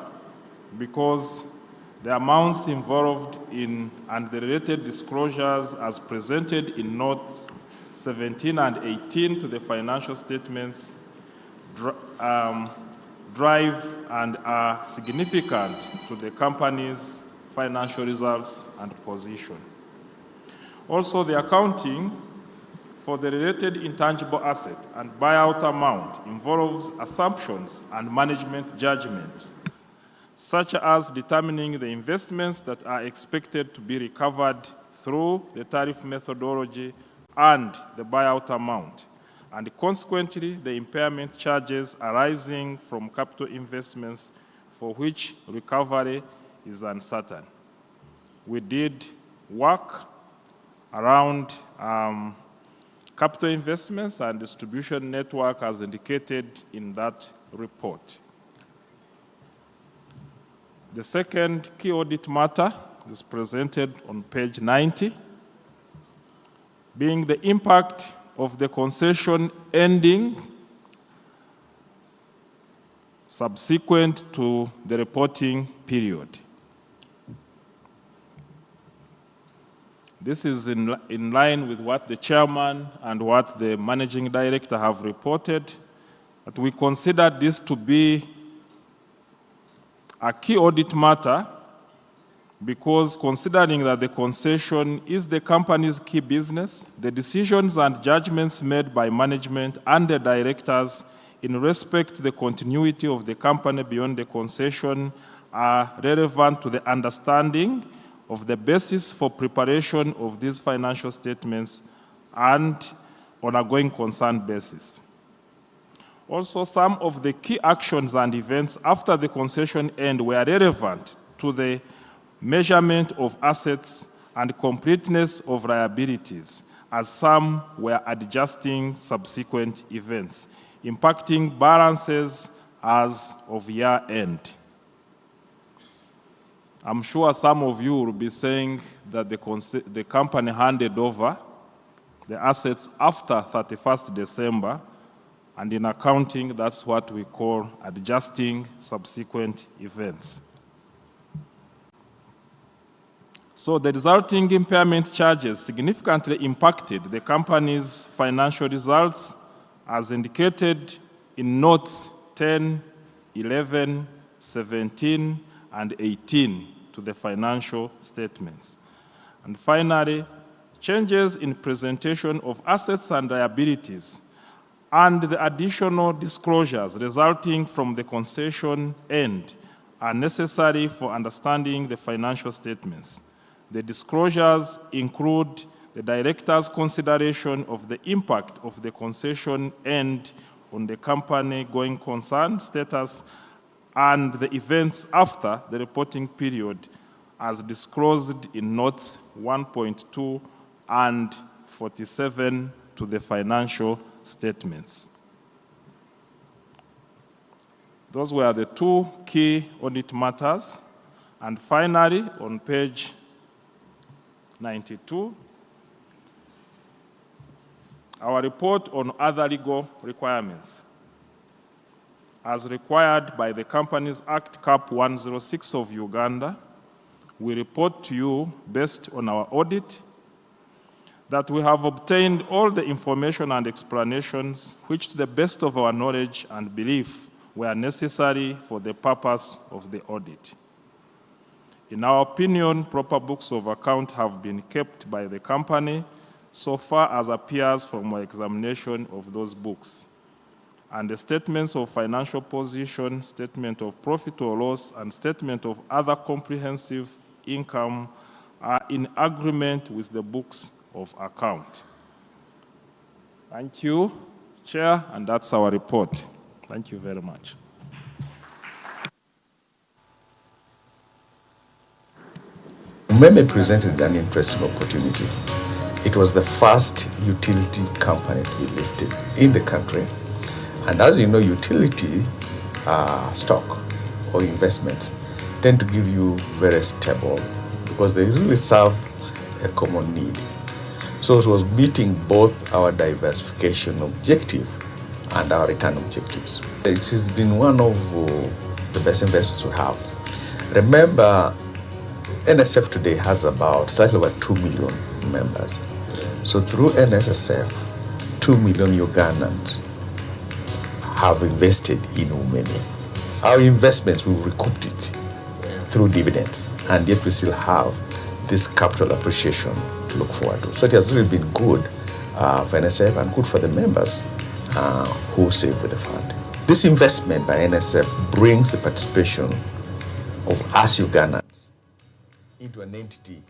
because the amounts involved in and the related disclosures as presented in notes 17 and 18 to the financial statements drive and are significant to the company's financial results and position. Also, the accounting for the related intangible asset and buyout amount involves assumptions and management judgment, such as determining the investments that are expected to be recovered through the tariff methodology and the buyout amount, and consequently the impairment charges arising from capital investments for which recovery is uncertain. We did work around capital investments and distribution network as indicated in that report. The second key audit matter is presented on page 90, being the impact of the concession ending subsequent to the reporting period. This is in line with what the chairman and what the managing director have reported, but we consider this to be a key audit matter because considering that the concession is the company's key business, the decisions and judgments made by management and the directors in respect to the continuity of the company beyond the concession are relevant to the understanding of the basis for preparation of these financial statements and on a going concern basis. Also, some of the key actions and events after the concession end were relevant to the measurement of assets and completeness of liabilities, as some were adjusting subsequent events, impacting balances as of year end. I'm sure some of you will be saying that the company handed over the assets after 31st December, and in accounting, that's what we call adjusting subsequent events. So the resulting impairment charges significantly impacted the company's financial results as indicated in notes 10, 11, 17, and 18 to the financial statements. And finally, changes in presentation of assets and liabilities and the additional disclosures resulting from the concession end are necessary for understanding the financial statements. The disclosures include the director's consideration of the impact of the concession end on the company going concern status and the events after the reporting period as disclosed in notes 1.2 and 47 to the financial statements. Those were the two key audit matters. And finally, on page 92, our report on other legal requirements. As required by the Companies Act Cap 106 of Uganda, we report to you based on our audit that we have obtained all the information and explanations which to the best of our knowledge and belief were necessary for the purpose of the audit. In our opinion, proper books of account have been kept by the company so far as appears from our examination of those books. And the statements of financial position, statement of profit or loss, and statement of other comprehensive income are in agreement with the books of account. Thank you, Chair, and that's our report. Thank you very much. UMEME presented an interesting opportunity. It was the first utility company to be listed in the country. And as you know, utility stock or investments tend to give you very stable because they really serve a common need. So it was meeting both our diversification objective and our return objectives. It has been one of the best investments we have. Remember, NSF today has about slightly over 2 million members. So through NSSF, 2 million Ugandans have invested in UMEME. Our investments, we've recouped it through dividends, and yet we still have this capital appreciation to look forward to. So it has really been good for NSF and good for the members who save with the fund. This investment by NSF brings the participation of us Ugandans into an entity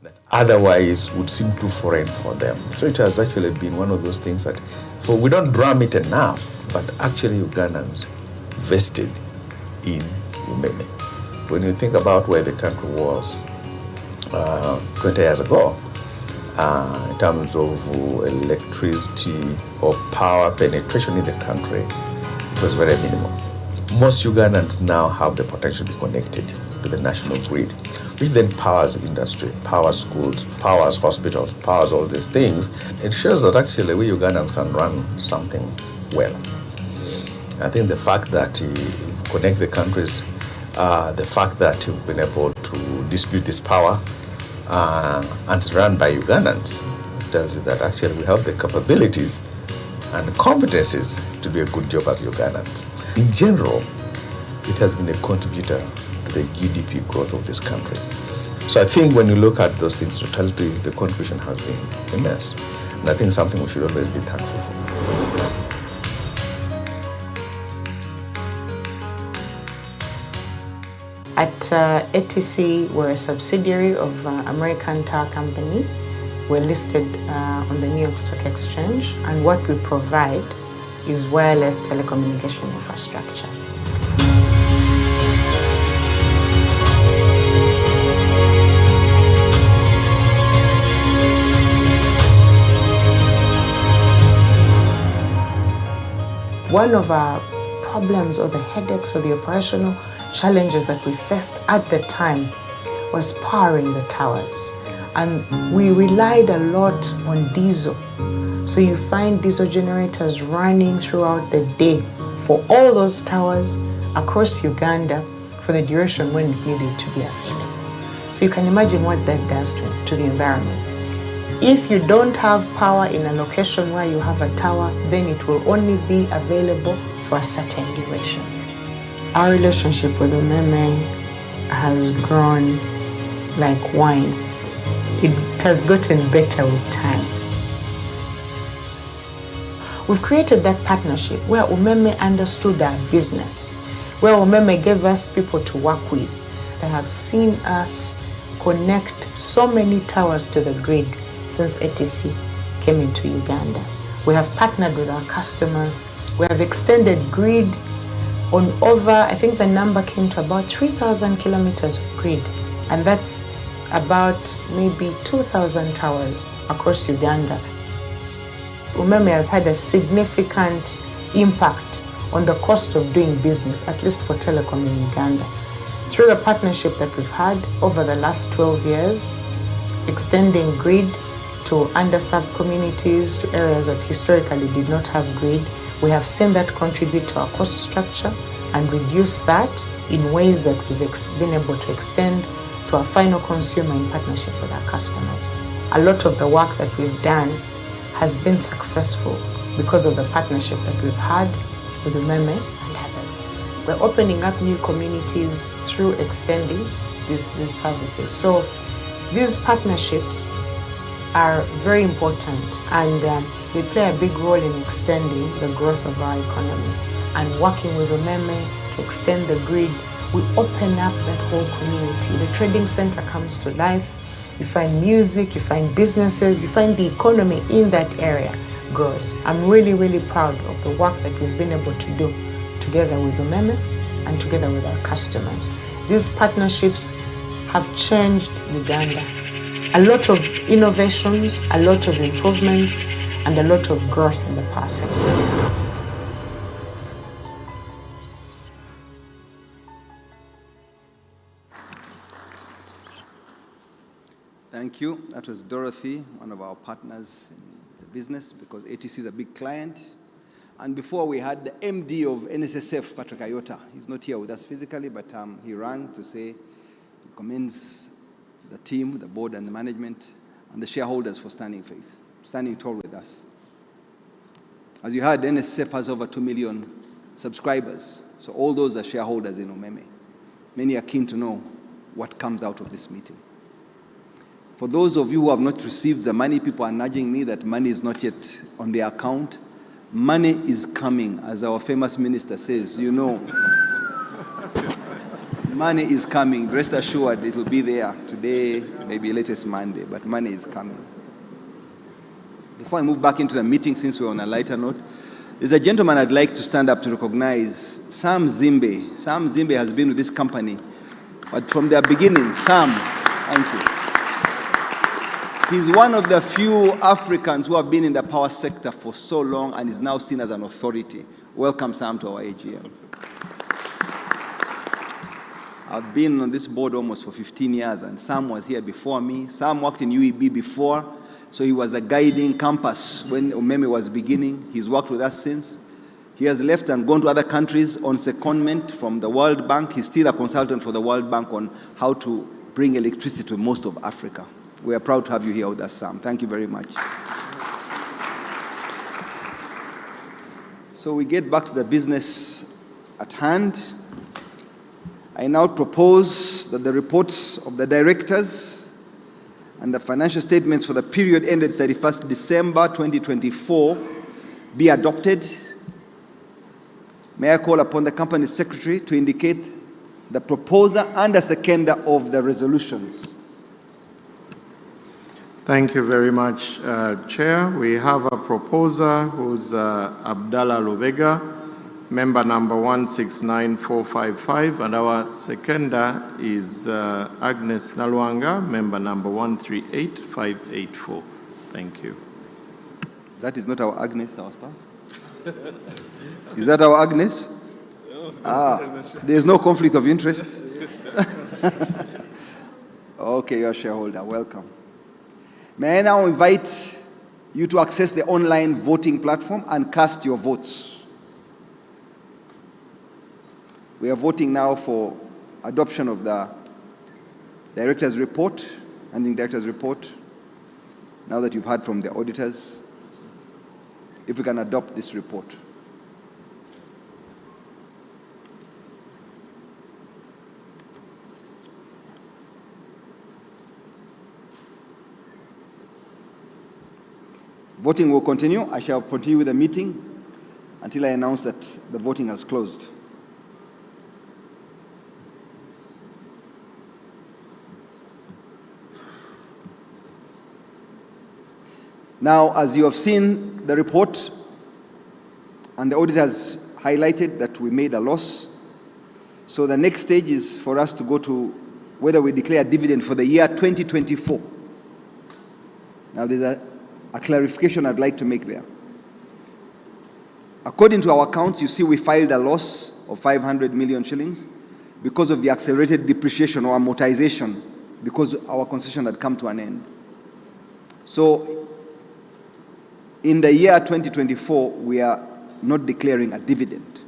that otherwise would seem too foreign for them. So it has actually been one of those things that, we don't drum it enough, but actually Ugandans vested in UMEME. When you think about where the country was 20 years ago, in terms of electricity or power penetration in the country, it was very minimal. Most Ugandans now have the potential to be connected to the national grid, which then powers industry, powers schools, powers hospitals, powers all these things. It shows that actually we Ugandans can run something well. I think the fact that you connect the countries, the fact that you've been able to distribute this power and it's run by Ugandans tells you that actually we have the capabilities and competencies to do a good job as Ugandans. In general, it has been a contributor to the GDP growth of this country. So I think when you look at those things in totality, the contribution has been immense. And I think something we should always be thankful for. At ATC, we're a subsidiary of American Tower Company. We're listed on the New York Stock Exchange, and what we provide is wireless telecommunication infrastructure. One of our problems or the headaches or the operational challenges that we faced at the time was powering the towers. And we relied a lot on diesel. So you find diesel generators running throughout the day for all those towers across Uganda for the duration when it needed to be available. So you can imagine what that does to the environment. If you don't have power in a location where you have a tower, then it will only be available for a certain duration. Our relationship with Umeme has grown like wine. It has gotten better with time. We've created that partnership where Umeme understood our business, where Umeme gave us people to work with that have seen us connect so many towers to the grid since ATC came into Uganda. We have partnered with our customers. We have extended grid on over, I think the number came to about 3,000 kilometers of grid, and that's about maybe 2,000 towers across Uganda. Umeme has had a significant impact on the cost of doing business, at least for telecom in Uganda. Through the partnership that we've had over the last 12 years, extending grid to underserved communities, to areas that historically did not have grid, we have seen that contribute to our cost structure and reduce that in ways that we've been able to extend to our final consumer in partnership with our customers. A lot of the work that we've done has been successful because of the partnership that we've had with Umeme and others. We're opening up new communities through extending these services. So these partnerships are very important, and they play a big role in extending the growth of our economy. And working with Umeme to extend the grid, we open up that whole community. The trading center comes to life. You find music, you find businesses, you find the economy in that area grows. I'm really, really proud of the work that we've been able to do together with Umeme and together with our customers. These partnerships have changed Uganda. A lot of innovations, a lot of improvements, and a lot of growth in the power sector. Thank you. That was Dorothy, one of our partners in the business, because ATC is a big client. And before we had the MD of NSSF, Patrick Ayota. He's not here with us physically, but he rang to say he commends the team, the board and the management, and the shareholders for standing tall with us. As you heard, NSSF has over 2 million subscribers. So all those are shareholders in Umeme. Many are keen to know what comes out of this meeting. For those of you who have not received the money, people are nudging me that money is not yet on their account. Money is coming, as our famous minister says, you know. Money is coming. Rest assured, it will be there today, maybe latest Monday, but money is coming. Before I move back into the meeting, since we're on a lighter note, there's a gentleman I'd like to stand up to recognize, Sam Zimbe. Sam Zimbe has been with this company, but from the beginning, Sam, thank you. He's one of the few Africans who have been in the power sector for so long and is now seen as an authority. Welcome, Sam, to our AGM. I've been on this board almost for 15 years, and Sam was here before me. Sam worked in UEB before, so he was a guiding compass when Umeme was beginning. He's worked with us since. He has left and gone to other countries on secondment from the World Bank. He's still a consultant for the World Bank on how to bring electricity to most of Africa. We are proud to have you here with us, Sam. Thank you very much. So we get back to the business at hand. I now propose that the reports of the directors and the financial statements for the period ended 31st December 2024 be adopted. May I call upon the company secretary to indicate the proposer and the seconder of the resolutions. Thank you very much, Chair. We have a proposer who's Abdallah Lubega, member number 169455, and our seconder is Agnes Nalwanga, member number 138584. Thank you. That is not our Agnes, our staff. Is that our Agnes? There's no conflict of interest. Okay, you're a shareholder. Welcome. May I now invite you to access the online voting platform and cast your votes. We are voting now for adoption of the director's report, managing director's report, now that you've heard from the auditors, if we can adopt this report. Voting will continue. I shall continue with the meeting until I announce that the voting has closed. Now, as you have seen the report, and the audit has highlighted that we made a loss, so the next stage is for us to go to whether we declare a dividend for the year 2024. Now, there's a clarification I'd like to make there. According to our accounts, you see we filed a loss of 500 million shillings because of the accelerated depreciation or amortization because our concession had come to an end. So, in the year 2024, we are not declaring a dividend.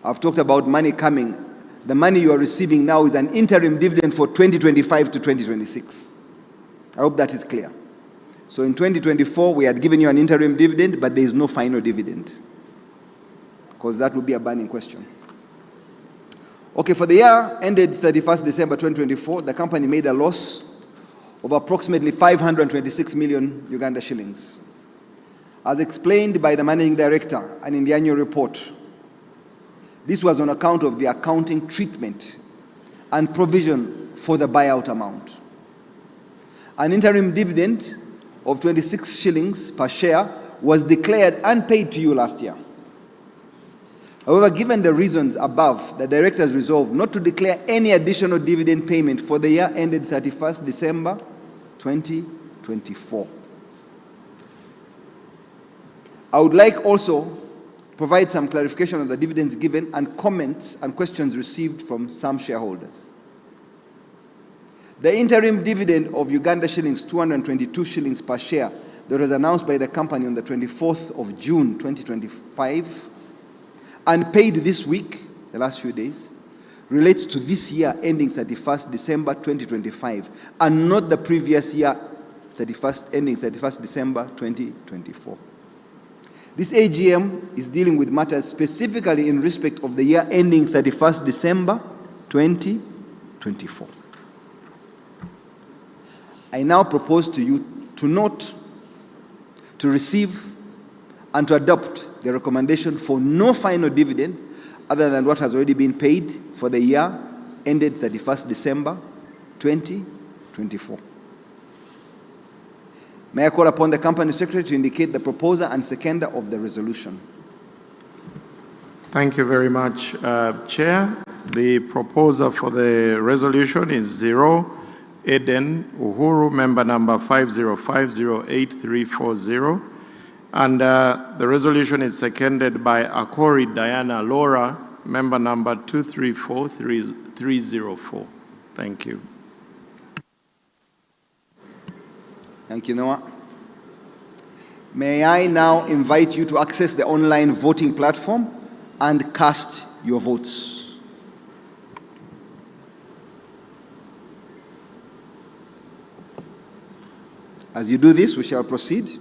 I've talked about money coming. The money you are receiving now is an interim dividend for 2025 to 2026. I hope that is clear. So in 2024, we had given you an interim dividend, but there is no final dividend, because that would be a burning question. Okay, for the year ended 31st December 2024, the company made a loss of approximately 526 million Uganda shillings. As explained by the managing director and in the annual report, this was on account of the accounting treatment and provision for the buyout amount. An interim dividend of 26 shillings per share was declared and paid to you last year. However, given the reasons above, the directors resolved not to declare any additional dividend payment for the year ended 31st December 2024. I would like also to provide some clarification on the dividends given and comments and questions received from some shareholders. The interim dividend of Uganda shillings 222 shillings per share that was announced by the company on the 24th of June 2025 and paid this week, the last few days, relates to this year ending 31st December 2025 and not the previous year ending 31st December 2024. This AGM is dealing with matters specifically in respect of the year ending 31st December 2024. I now propose to you to note, to receive, and to adopt the recommendation for no final dividend other than what has already been paid for the year ended 31st December 2024. May I call upon the company secretary to indicate the proposer and seconder of the resolution. Thank you very much, Chair. The proposer for the resolution is 0 Eden Uhuru, member number 50508340. And the resolution is seconded by Akori Diana Laura, member number 234304. Thank you. Thank you, Noah. May I now invite you to access the online voting platform and cast your votes. As you do this, we shall proceed.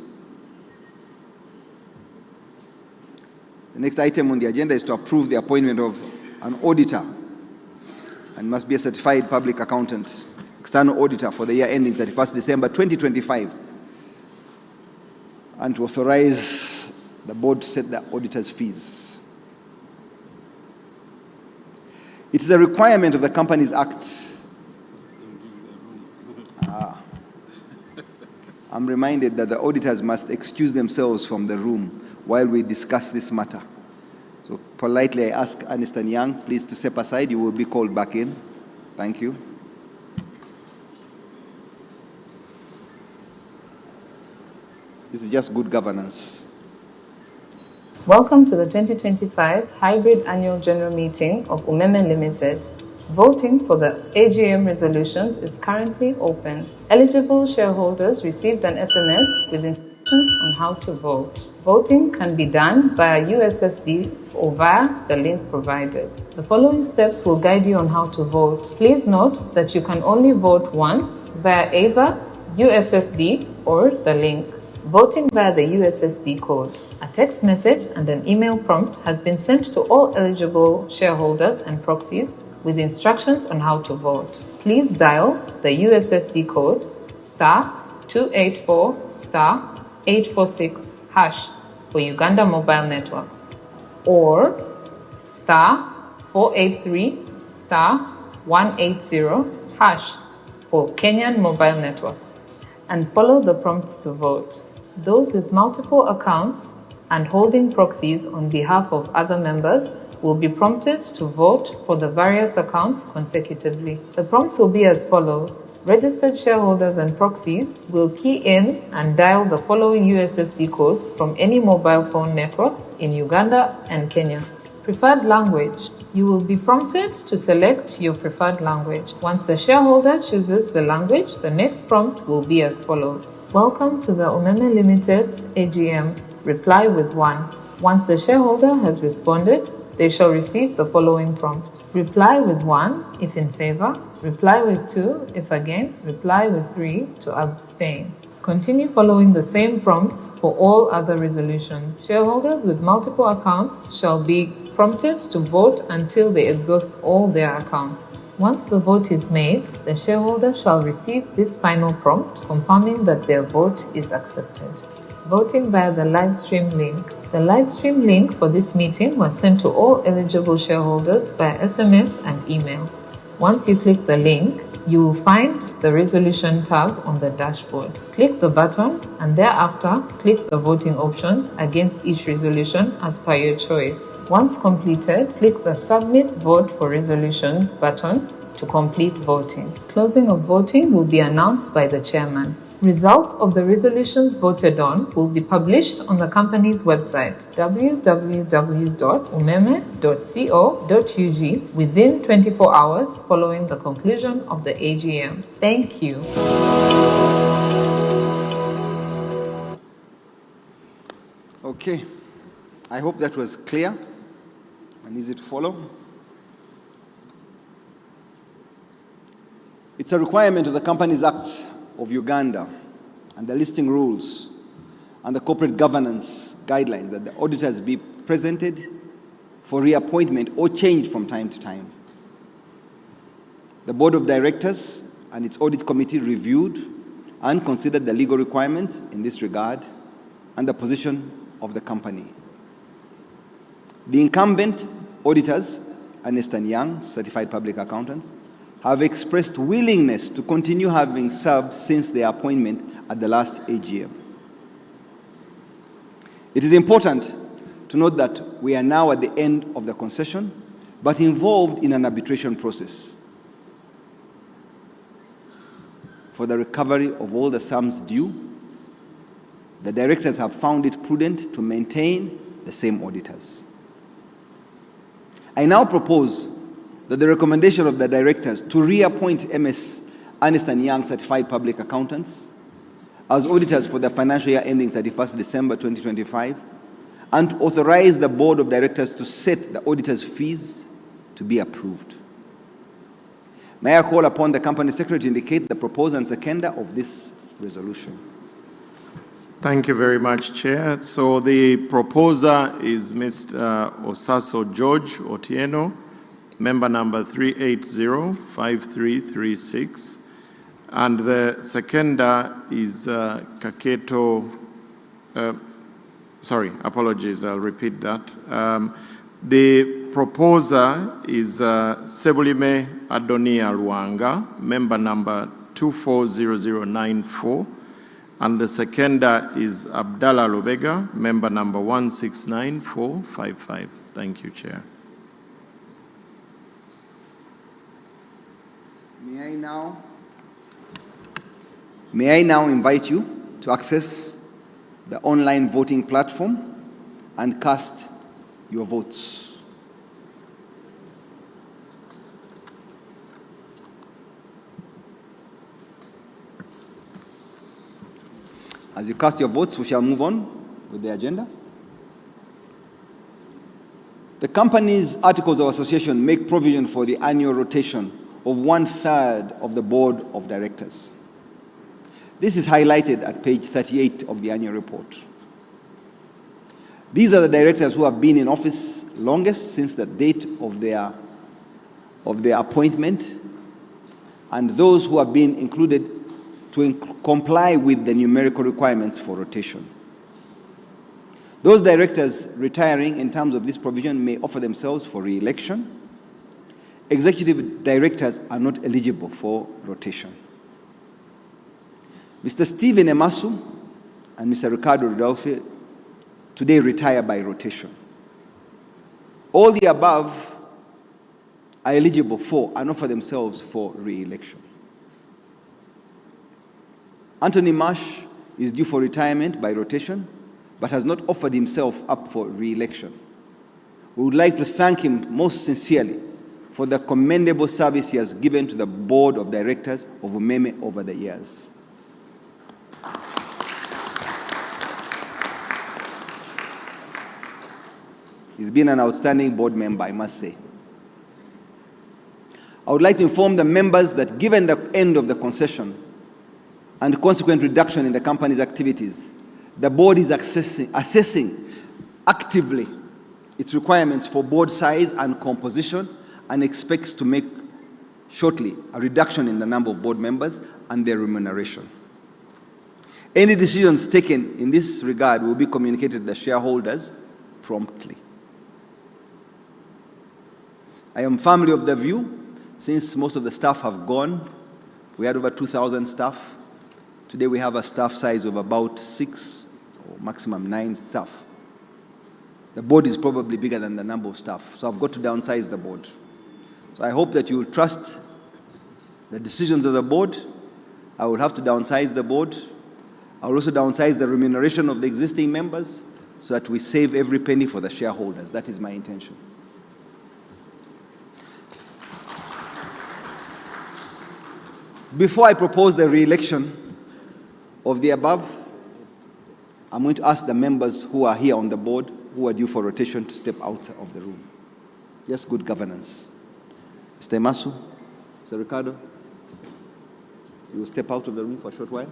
The next item on the agenda is to approve the appointment of an auditor, and must be a certified public accountant, external auditor for the year ending 31st December 2025, and to authorize the board to set the auditor's fees. It is a requirement of the Companies Act. I'm reminded that the auditors must excuse themselves from the room while we discuss this matter. So politely I ask Ernst & Young, please to step aside. You will be called back in. Thank you. This is just good governance. Welcome to the 2025 Hybrid Annual General Meeting of Umeme Ltd. Voting for the AGM resolutions is currently open. Eligible shareholders received an SMS with instructions on how to vote. Voting can be done via USSD or via the link provided. The following steps will guide you on how to vote. Please note that you can only vote once via either USSD or the link. Voting via the USSD code. A text message and an email prompt has been sent to all eligible shareholders and proxies with instructions on how to vote. Please dial the USSD code *284*846# for Uganda mobile networks or *483*180# for Kenyan mobile networks and follow the prompts to vote. Those with multiple accounts and holding proxies on behalf of other members will be prompted to vote for the various accounts consecutively. The prompts will be as follows. Registered shareholders and proxies will key in and dial the following USSD codes from any mobile phone networks in Uganda and Kenya. Preferred language. You will be prompted to select your preferred language. Once the shareholder chooses the language, the next prompt will be as follows. Welcome to the Umeme Ltd AGM. Reply with 1. Once the shareholder has responded, they shall receive the following prompt. Reply with 1 if in favor, reply with 2 if against, reply with 3 to abstain. Continue following the same prompts for all other resolutions. Shareholders with multiple accounts shall be prompted to vote until they exhaust all their accounts. Once the vote is made, the shareholder shall receive this final prompt confirming that their vote is accepted. Voting via the live stream link. The live stream link for this meeting was sent to all eligible shareholders via SMS and email. Once you click the link, you will find the resolution tab on the dashboard. Click the button and thereafter click the voting options against each resolution as per your choice. Once completed, click the Submit Vote for Resolutions button to complete voting. Closing of voting will be announced by the chairman. Results of the resolutions voted on will be published on the company's website www.umeme.co.ug within 24 hours following the conclusion of the AGM. Thank you. Okay, I hope that was clear and easy to follow. It's a requirement of the Companies Act of Uganda and the listing rules and the corporate governance guidelines that the auditors be presented for reappointment or changed from time to time. The Board of Directors and its Audit Committee reviewed and considered the legal requirements in this regard and the position of the company. The incumbent auditors, Ernst & Young, Certified Public Accountants, have expressed willingness to continue having served since their appointment at the last AGM. It is important to note that we are now at the end of the concession, but involved in an arbitration process for the recovery of all the sums due. The directors have found it prudent to maintain the same auditors. I now propose that the recommendation of the directors to reappoint Ernst & Young Certified Public Accountants as auditors for the financial year ending 31st December 2025 and to authorize the Board of Directors to set the auditors' fees to be approved. May I call upon the Company Secretary to indicate the proposer and seconder of this resolution. Thank you very much, Chair. So the proposer is Mr. Osaso George Otieno, member number 3805336, and the seconder is Kaketo, sorry, apologies, I'll repeat that. The proposer is Sebulime Adonia Luanga, member number 240094, and the seconder is Abdallah Lobega, member number 169455. Thank you, Chair. May I now invite you to access the online voting platform and cast your votes. As you cast your votes, we shall move on with the agenda. The company's articles of association make provision for the annual rotation of 1/3 of the board of directors. This is highlighted at page 38 of the annual report. These are the directors who have been in office longest since the date of their appointment, and those who have been included to comply with the numerical requirements for rotation. Those directors retiring in terms of this provision may offer themselves for re-election. Executive directors are not eligible for rotation. Mr. Stephen Emasu and Mr. Ricardo Rodolfo today retire by rotation. All the above are eligible for and offer themselves for re-election. Anthony Marsh is due for retirement by rotation, but has not offered himself up for re-election. We would like to thank him most sincerely for the commendable service he has given to the board of directors of UMEME over the years. He's been an outstanding board member, I must say. I would like to inform the members that given the end of the concession and consequent reduction in the company's activities, the board is assessing actively its requirements for board size and composition and expects to make shortly a reduction in the number of board members and their remuneration. Any decisions taken in this regard will be communicated to the shareholders promptly. I am firmly of the view, since most of the staff have gone, we had over 2,000 staff. Today we have a staff size of about 6 or maximum 9 staff. The board is probably bigger than the number of staff, so I've got to downsize the board. So I hope that you will trust the decisions of the board. I will have to downsize the board. I will also downsize the remuneration of the existing members so that we save every penny for the shareholders. That is my intention. Before I propose the re-election of the above, I'm going to ask the members who are here on the board, who are due for rotation, to step out of the room. Just good governance. Mr. Emasu, Mr. Ricardo, you will step out of the room for a short while.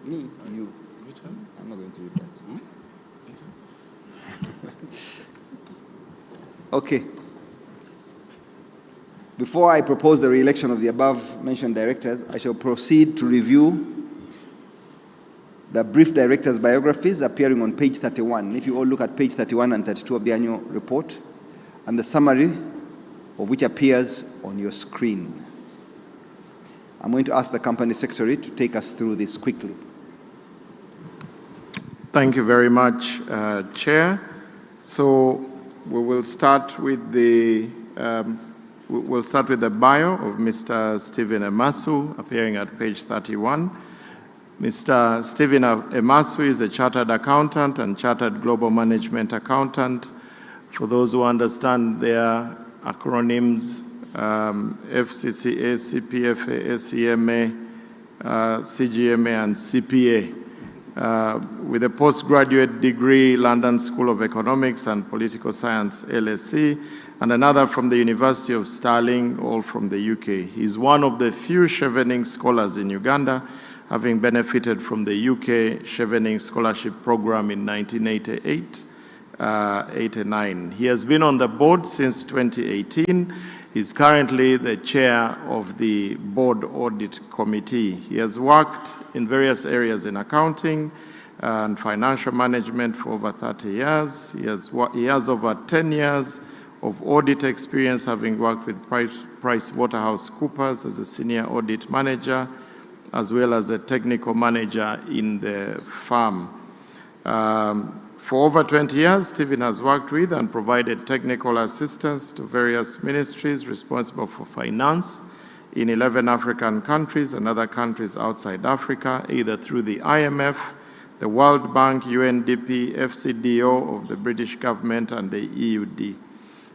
Me or you? Which one? I'm not going to read that. Okay. Before I propose the re-election of the above-mentioned directors, I shall proceed to review the brief directors' biographies appearing on page 31. If you all look at page 31 and 32 of the annual report, and the summary of which appears on your screen. I'm going to ask the company secretary to take us through this quickly. Thank you very much, Chair. So we will start with the bio of Mr. Stephen Emasu, appearing at page 31. Mr. Stephen Emasu is a chartered accountant and chartered global management accountant. For those who understand their acronyms, FCCA, CPFA, SEMA, CGMA, and CPA. With a postgraduate degree, London School of Economics and Political Science, LSE, and another from the University of Stirling, all from the UK. He's one of the few Chevening scholars in Uganda, having benefited from the UK Chevening Scholarship Program in 1988-89. He has been on the board since 2018. He's currently the chair of the Board Audit Committee. He has worked in various areas in accounting and financial management for over 30 years. He has over 10 years of audit experience, having worked with PricewaterhouseCoopers as a senior audit manager, as well as a technical manager in the firm. For over 20 years, Stephen has worked with and provided technical assistance to various ministries responsible for finance in 11 African countries and other countries outside Africa, either through the IMF, the World Bank, UNDP, FCDO of the British government, and the EUD.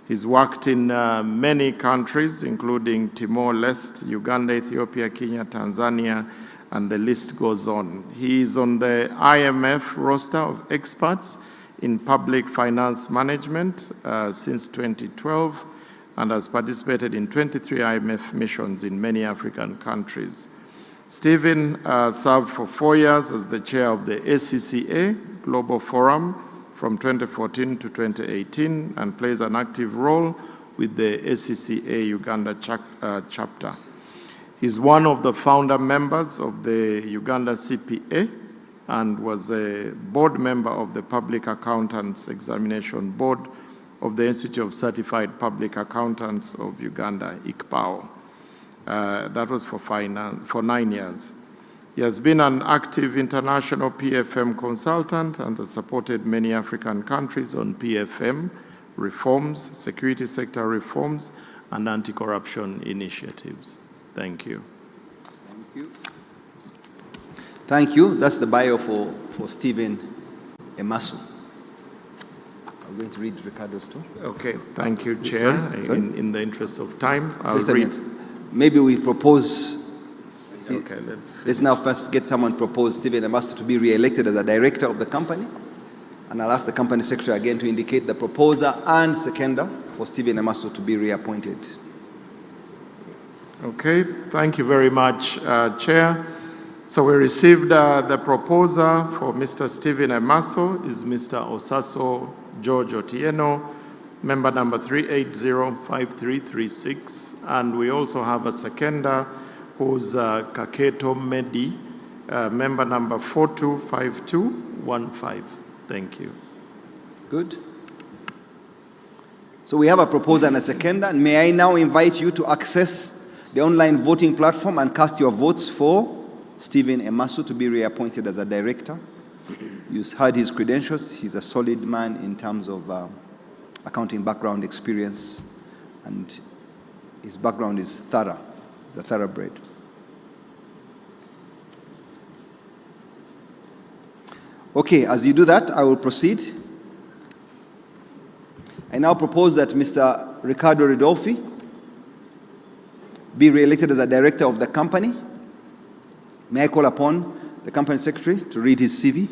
He's worked in many countries, including Timor-Leste, Uganda, Ethiopia, Kenya, Tanzania, and the list goes on. He is on the IMF roster of experts in public finance management since 2012 and has participated in 23 IMF missions in many African countries. Stephen served for 4 years as the chair of the ACCA Global Forum from 2014 to 2018 and plays an active role with the ACCA Uganda chapter. He's one of the founder members of the Uganda CPA and was a board member of the Public Accountants Examination Board of the Institute of Certified Public Accountants of Uganda, ICPAO. That was for 9 years. He has been an active international PFM consultant and has supported many African countries on PFM reforms, security sector reforms, and anti-corruption initiatives. Thank you. Thank you. Thank you. That's the bio for Stephen Emasu. I'm going to read Ricardo's too. Okay, thank you, Chair. Sorry? In the interest of time, I'll Just a read. minute. Maybe we propose. Okay, Let's now first get someone propose Stephen Emasu to be re-elected as a director of the company. And I'll ask the company secretary again to indicate the proposer and seconder for Stephen Emasu to be reappointed. Okay, thank you very much, Chair. So we received the proposer for Mr. Stephen Emasu is Mr. Osaso George Otieno, member number 3805336, and we also have a seconder who's Kaketo Medi, member number 425215. Thank you. Good. So we have a proposer and a seconder. And may I now invite you to access the online voting platform and cast your votes for Stephen Emasu to be reappointed as a director. You've heard his credentials. He's a solid man in terms of accounting background experience, and his background is thorough. He's a thoroughbred. Okay, as you do that, I will proceed. I now propose that Mr. Ricardo Ridolfi be re-elected as a director of the company. May I call upon the company secretary to read his CV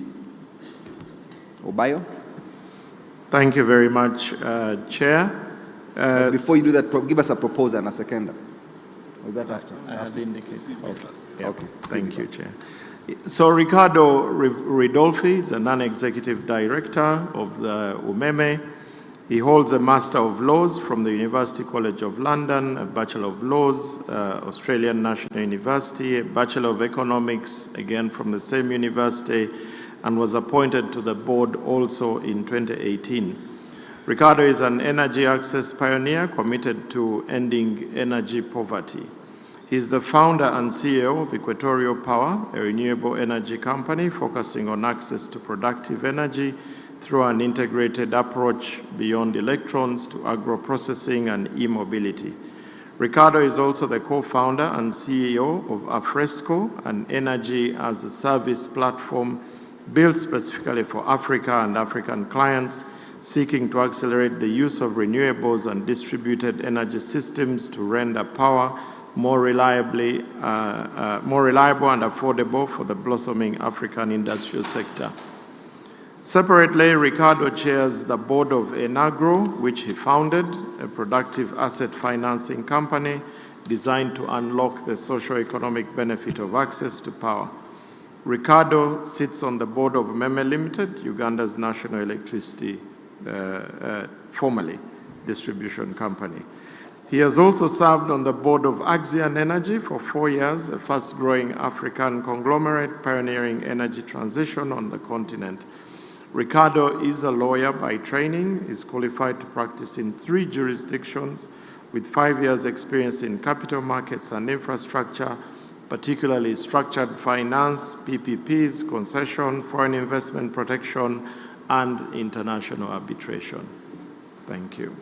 or bio? Thank you very much, Chair. Before you do that, give us a proposer and a seconder. Or is that after? I have indicated. Okay. Yeah. Okay. Thank you, Chair. So Ricardo Ridolfi is a non-executive director of the UMEME. He holds a Master of Laws from the University College of London, a Bachelor of Laws, Australian National University, a Bachelor of Economics, again from the same university, and was appointed to the board also in 2018. Ricardo is an energy access pioneer committed to ending energy poverty. He is the founder and CEO of Equatorial Power, a renewable energy company focusing on access to productive energy through an integrated approach beyond electrons to agro-processing and e-mobility. Ricardo is also the co-founder and CEO of Afresco, an energy-as-a-service platform built specifically for Africa and African clients, seeking to accelerate the use of renewables and distributed energy systems to render power more reliable and affordable for the blossoming African industrial sector. Separately, Ricardo chairs the board of Enagro, which he founded, a productive asset financing company designed to unlock the socio-economic benefit of access to power. Ricardo sits on the board of Umeme Ltd, Uganda's national electricity, formerly distribution company. He has also served on the board of Axian Energy for 4 years, a fast-growing African conglomerate pioneering energy transition on the continent. Ricardo is a lawyer by training, is qualified to practice in 3 jurisdictions with 5 years experience in capital markets and infrastructure, particularly structured finance, PPPs, concession, foreign investment protection, and international arbitration. Thank you.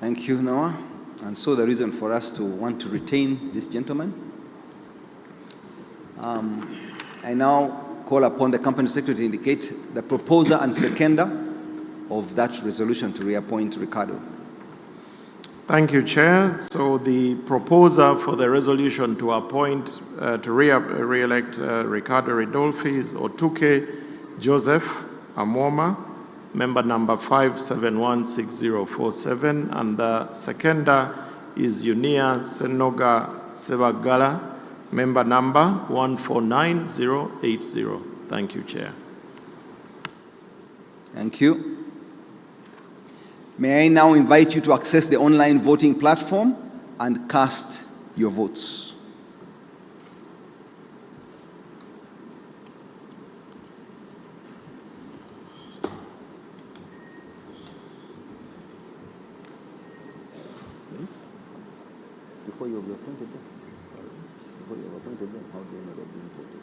Thank you, Noah. And so the reason for us to want to retain this gentleman. I now call upon the company secretary to indicate the proposer and seconder of that resolution to reappoint Ricardo. Thank you, Chair. So the proposer for the resolution to appoint, to re-elect Ricardo Ridolfi is Otuke Joseph Amwoma, member number 5716047, and the seconder is Unia Senoga Sebagala, member number 149080. Thank you, Chair. Thank you. May I now invite you to access the online voting platform and cast your votes. Before you have appointed them? Before you have appointed them, how do you know they're being voted?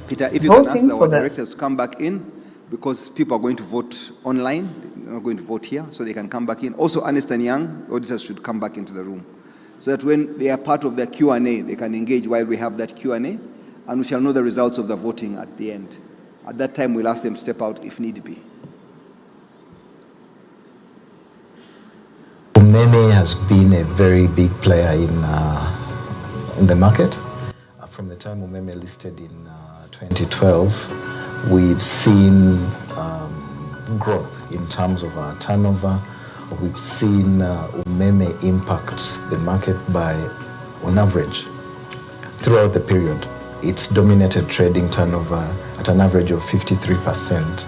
Peter, if you can ask our directors to come back in, because people are going to vote online, they're not going to vote here, so they can come back in. Also, Ernst & Young auditors should come back into the room, so that when they are part of the Q&A, they can engage while we have that Q&A, and we shall know the results of the voting at the end. At that time, we'll ask them to step out if need be. UMEME has been a very big player in the market. From the time UMEME listed in 2012, we've seen growth in terms of our turnover. We've seen UMEME impact the market by, on average, throughout the period. It's dominated trading turnover at an average of 53%.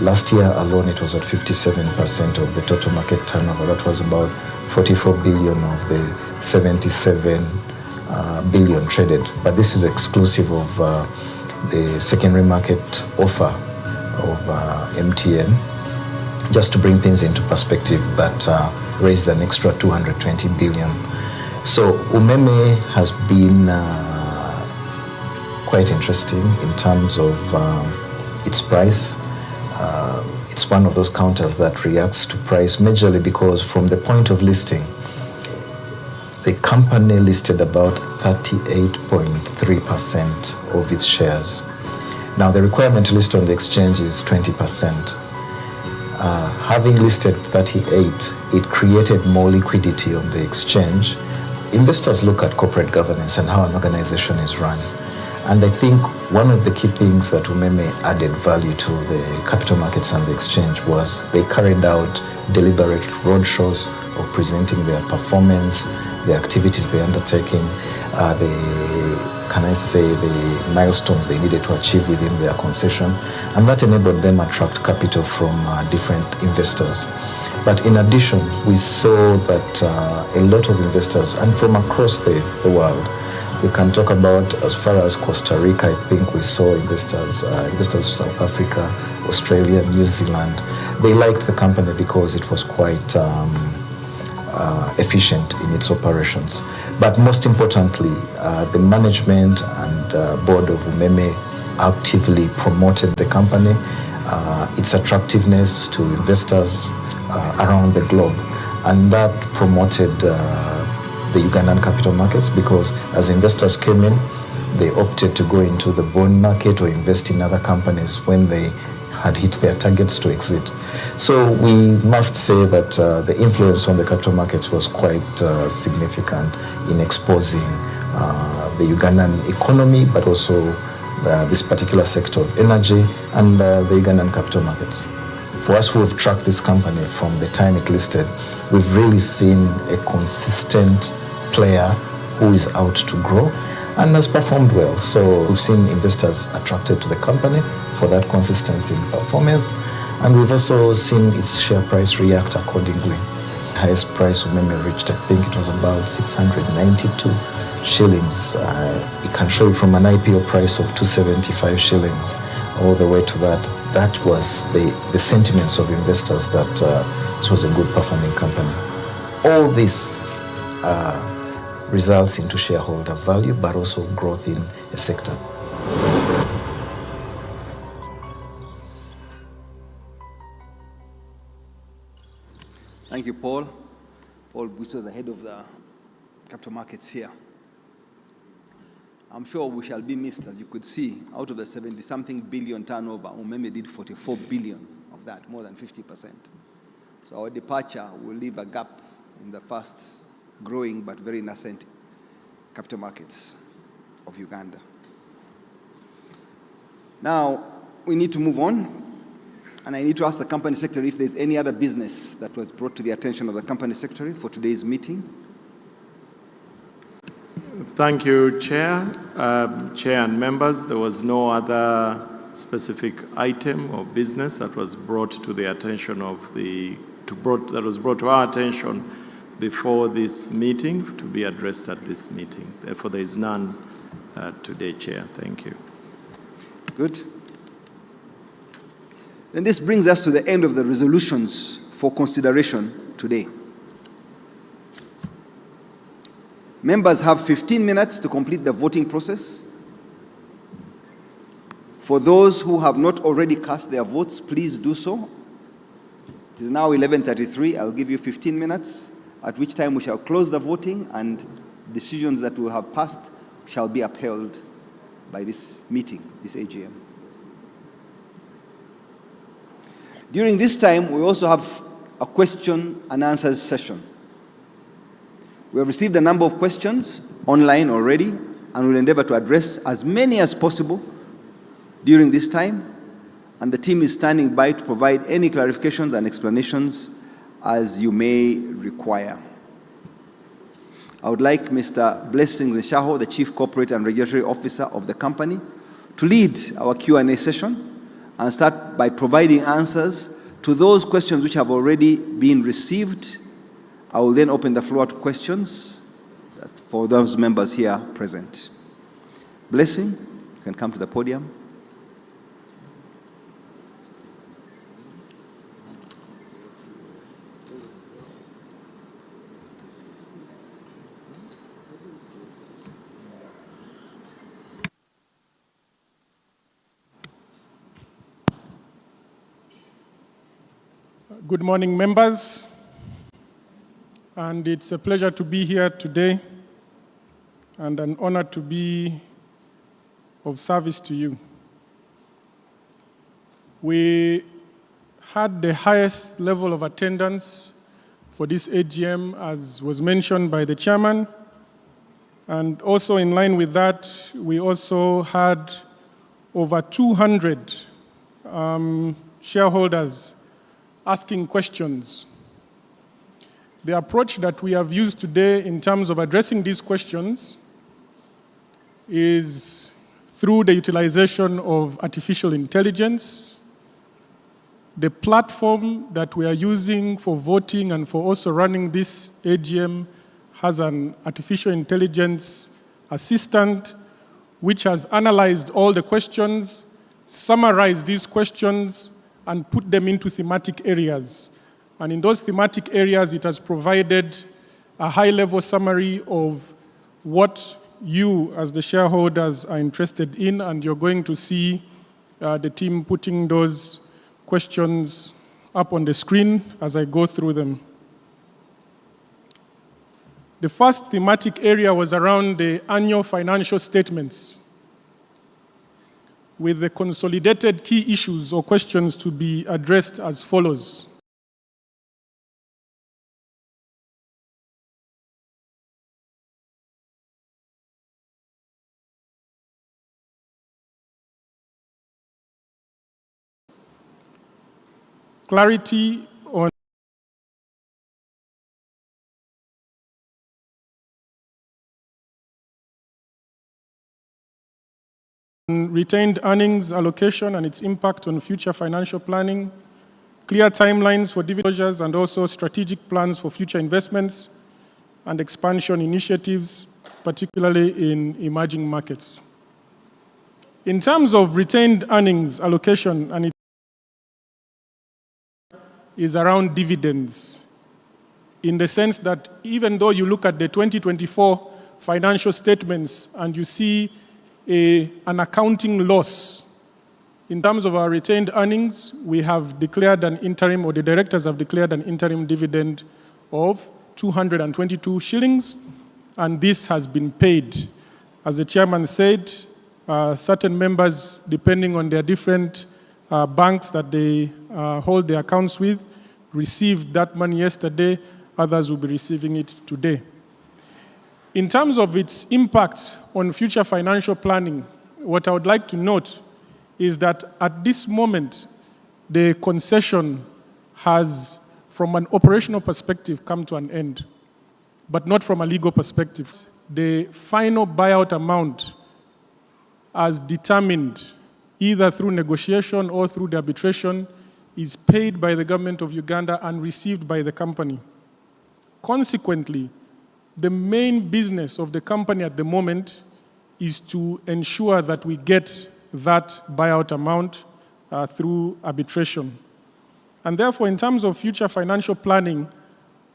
Last year alone, it was at 57% of the total market turnover. That was about 44 billion of the 77 billion traded. But this is exclusive of the secondary market offer of MTN. Just to bring things into perspective, that raised an extra 220 billion. So UMEME has been quite interesting in terms of its price. It's one of those counters that reacts to price majorly because from the point of listing, the company listed about 38.3% of its shares. Now the requirement to list on the exchange is 20%. Having listed 38, it created more liquidity on the exchange. Investors look at corporate governance and how an organization is run. And I think one of the key things that UMEME added value to the capital markets and the exchange was they carried out deliberate roadshows of presenting their performance, the activities they're undertaking, the milestones they needed to achieve within their concession, and that enabled them attract capital from different investors. But in addition, we saw that a lot of investors, and from across the world, we can talk about as far as Costa Rica, I think we saw investors South Africa, Australia, New Zealand. They liked the company because it was quite efficient in its operations. But most importantly, the management and board of UMEME actively promoted the company, its attractiveness to investors around the globe. And that promoted the Ugandan capital markets because as investors came in, They opted to go into the bond market or invest in other companies when they had hit their targets to exit. So we must say that the influence on the capital markets was quite significant in exposing the Ugandan economy, but also this particular sector of energy and the Ugandan capital markets. For us who have tracked this company from the time it listed, we've really seen a consistent player who is out to grow and has performed well. So we've seen investors attracted to the company for that consistency in performance, and we've also seen its share price react accordingly. Highest price Umeme reached, I think it was about 692 shillings. It can show you from an IPO price of 275 shillings all the way to that. That was the sentiments of investors that this was a good performing company. All this results into shareholder value, but also growth in a sector. Thank you, Paul. Paul Buso, the head of the capital markets here. I'm sure we shall be missed. As you could see, out of the 70-something billion turnover, Umeme did 44 billion of that, more than 50%. So our departure will leave a gap in the fast growing but very nascent capital markets of Uganda. Now, we need to move on, and I need to ask the company secretary if there's any other business that was brought to the attention of the company secretary for today's meeting. Thank you, Chair. Chair and members, there was no other specific item or business that was brought to the attention of that was brought to our attention before this meeting to be addressed at this meeting. Therefore, there is none today, Chair. Thank you. Good. Then this brings us to the end of the resolutions for consideration today. Members have 15 minutes to complete the voting process. For those who have not already cast their votes, please do so. It is now 11:33. I'll give you 15 minutes, at which time we shall close the voting, and decisions that we have passed shall be upheld by this meeting, this AGM. During this time, we also have a question and answers session. We have received a number of questions online already, and we'll endeavor to address as many as possible during this time, and the team is standing by to provide any clarifications and explanations as you may require. I would like Mr. Blessings Nshaho, the Chief Corporate and Regulatory Officer of the company, to lead our Q&A session and start by providing answers to those questions which have already been received. I will then open the floor to questions for those members here present. Blessing, you can come to the podium. Good morning, members. And it's a pleasure to be here today and an honor to be of service to you. We had the highest level of attendance for this AGM, as was mentioned by the chairman. And also in line with that, we also had over 200 shareholders asking questions. The approach that we have used today in terms of addressing these questions is through the utilization of artificial intelligence. The platform that we are using for voting and for also running this AGM has an artificial intelligence assistant which has analyzed all the questions, summarized these questions, and put them into thematic areas. And in those thematic areas, it has provided a high-level summary of what you, as the shareholders, are interested in, and you're going to see the team putting those questions up on the screen as I go through them. The first thematic area was around the annual financial statements. with the consolidated key issues or questions to be addressed as follows. Clarity on retained earnings allocation and its impact on future financial planning, clear timelines for dividend closures, and also strategic plans for future investments and expansion initiatives, particularly in emerging markets. In terms of retained earnings allocation, and it is around dividends, in the sense that even though you look at the 2024 financial statements and you see an accounting loss, in terms of our retained earnings, we have declared an interim, or the directors have declared an interim dividend of 222 shillings, and this has been paid. As the chairman said, certain members, depending on their different banks that they hold their accounts with, received that money yesterday, others will be receiving it today. In terms of its impact on future financial planning, what I would like to note is that at this moment, the concession has, from an operational perspective, come to an end, but not from a legal perspective. The final buyout amount, as determined either through negotiation or through the arbitration, is paid by the government of Uganda and received by the company. Consequently, the main business of the company at the moment is to ensure that we get that buyout amount through arbitration. And therefore, in terms of future financial planning,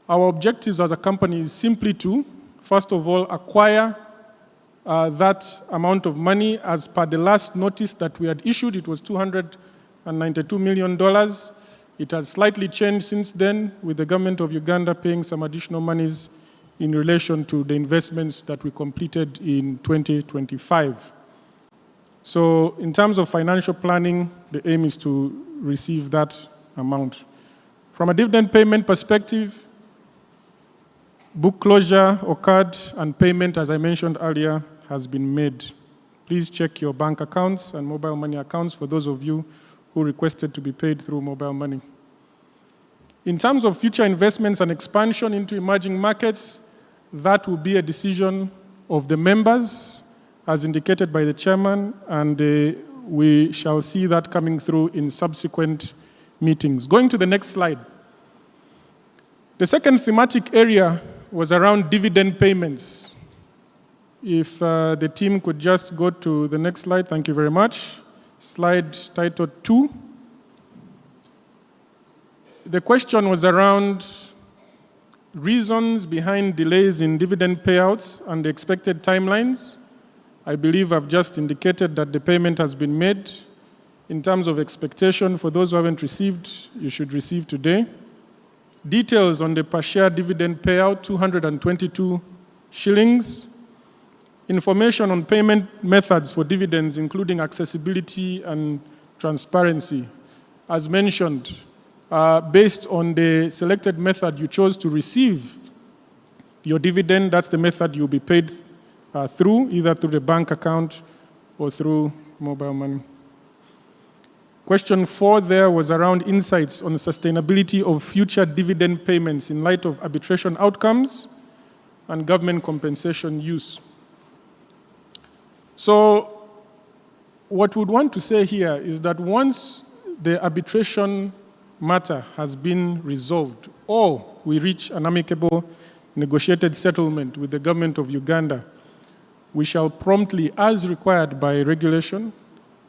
our objectives as a company is simply to, first of all, acquire that amount of money. As per the last notice that we had issued, it was $292 million. It has slightly changed since then, with the government of Uganda paying some additional monies in relation to the investments that we completed in 2025. So in terms of financial planning, the aim is to receive that amount. From a dividend payment perspective, book closure occurred and payment, as I mentioned earlier, has been made. Please check your bank accounts and mobile money accounts for those of you who requested to be paid through mobile money. In terms of future investments and expansion into emerging markets, that will be a decision of the members, as indicated by the chairman, and we shall see that coming through in subsequent meetings. Going to the next slide. The second thematic area was around dividend payments. If the team could just go to the next slide, thank you very much. Slide titled 2. The question was around reasons behind delays in dividend payouts and the expected timelines. I believe I've just indicated that the payment has been made. In terms of expectation, for those who haven't received, you should receive today. Details on the per share dividend payout, 222 shillings. Information on payment methods for dividends, including accessibility and transparency. As mentioned, based on the selected method you chose to receive your dividend, that's the method you'll be paid through, either through the bank account or through mobile money. Question 4 there was around insights on the sustainability of future dividend payments in light of arbitration outcomes and government compensation use. So what we'd want to say here is that once the arbitration matter has been resolved or we reach an amicable negotiated settlement with the government of Uganda, we shall promptly, as required by regulation,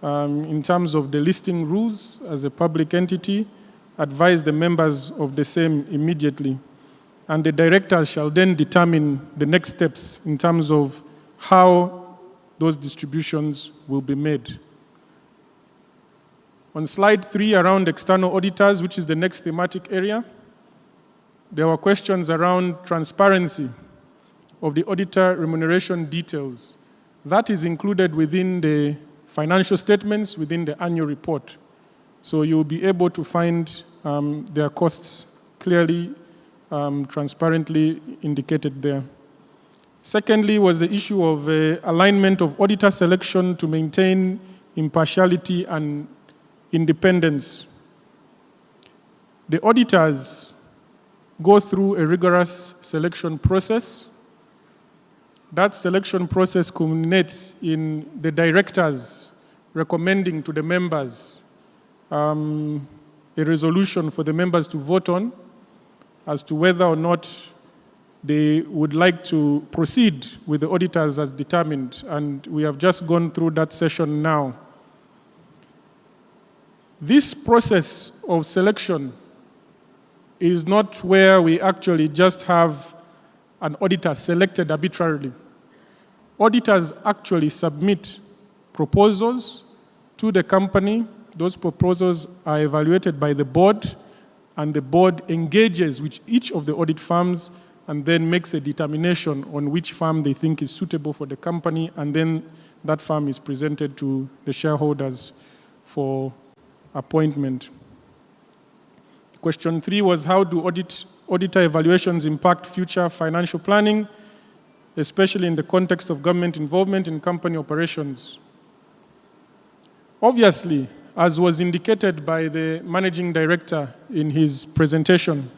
in terms of the listing rules as a public entity, advise the members of the same immediately. And the directors shall then determine the next steps in terms of how those distributions will be made. On slide 3, around external auditors, which is the next thematic area, there were questions around transparency of the auditor remuneration details. That is included within the financial statements within the annual report. So you'll be able to find their costs clearly, transparently indicated there. Secondly was the issue of alignment of auditor selection to maintain impartiality and independence. The auditors go through a rigorous selection process. That selection process culminates in the directors recommending to the members a resolution for the members to vote on as to whether or not they would like to proceed with the auditors as determined, and we have just gone through that session now. This process of selection is not where we actually just have an auditor selected arbitrarily. Auditors actually submit proposals to the company. Those proposals are evaluated by the board, and the board engages with each of the audit firms and then makes a determination on which firm they think is suitable for the company, and then that firm is presented to the shareholders for appointment. Question 3 was, how do auditor evaluations impact future financial planning, especially in the context of government involvement in company operations? Obviously, as was indicated by the managing director in his presentation,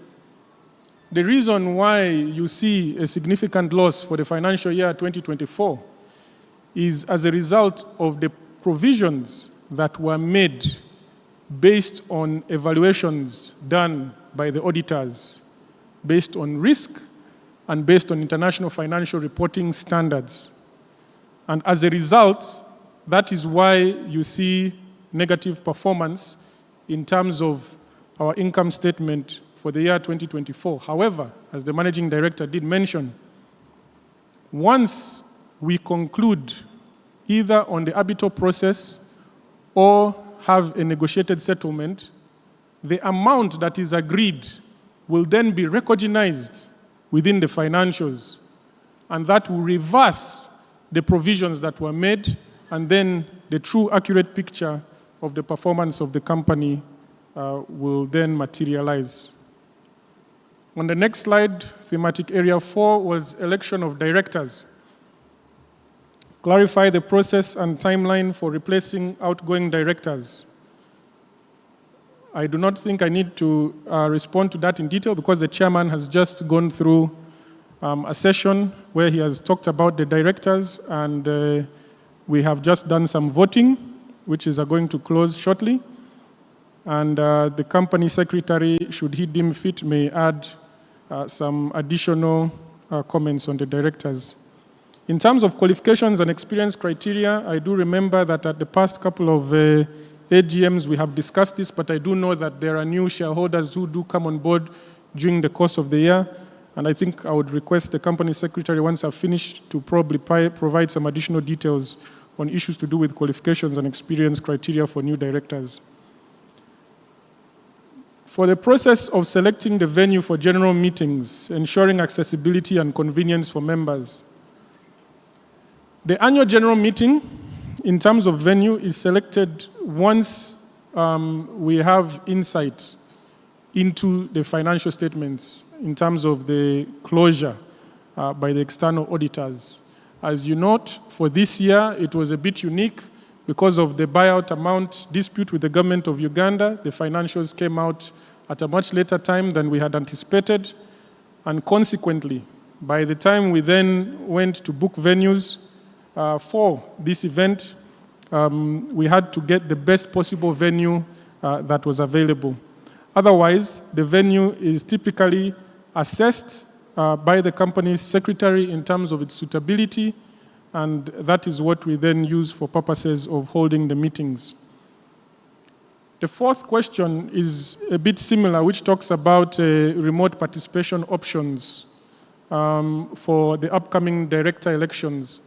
the reason why you see a significant loss for the financial year 2024 is as a result of the provisions that were made based on evaluations done by the auditors, based on risk and based on international financial reporting standards. And as a result, that is why you see negative performance in terms of our income statement for the year 2024. However, as the managing director did mention, once we conclude either on the arbitral process or have a negotiated settlement, the amount that is agreed will then be recognized within the financials, and that will reverse the provisions that were made, and then the true accurate picture of the performance of the company will then materialize. On the next slide, thematic area 4 was election of directors. Clarify the process and timeline for replacing outgoing directors. I do not think I need to respond to that in detail because the chairman has just gone through a session where he has talked about the directors, and we have just done some voting, which is going to close shortly. And the company secretary, should he deem fit, may add some additional comments on the directors. In terms of qualifications and experience criteria, I do remember that at the past couple of AGMs we have discussed this, but I do know that there are new shareholders who do come on board during the course of the year, and I think I would request the company secretary, once I've finished, to probably provide some additional details on issues to do with qualifications and experience criteria for new directors. For the process of selecting the venue for general meetings, ensuring accessibility and convenience for members, the annual general meeting, in terms of venue, is selected once we have insight into the financial statements in terms of the closure by the external auditors. As you note, for this year, it was a bit unique because of the buyout amount dispute with the government of Uganda. The financials came out at a much later time than we had anticipated, and consequently, by the time we then went to book venues for this event, we had to get the best possible venue that was available. Otherwise, the venue is typically assessed by the company's secretary in terms of its suitability, and that is what we then use for purposes of holding the meetings. The fourth question is a bit similar, which talks about remote participation options for the upcoming director elections.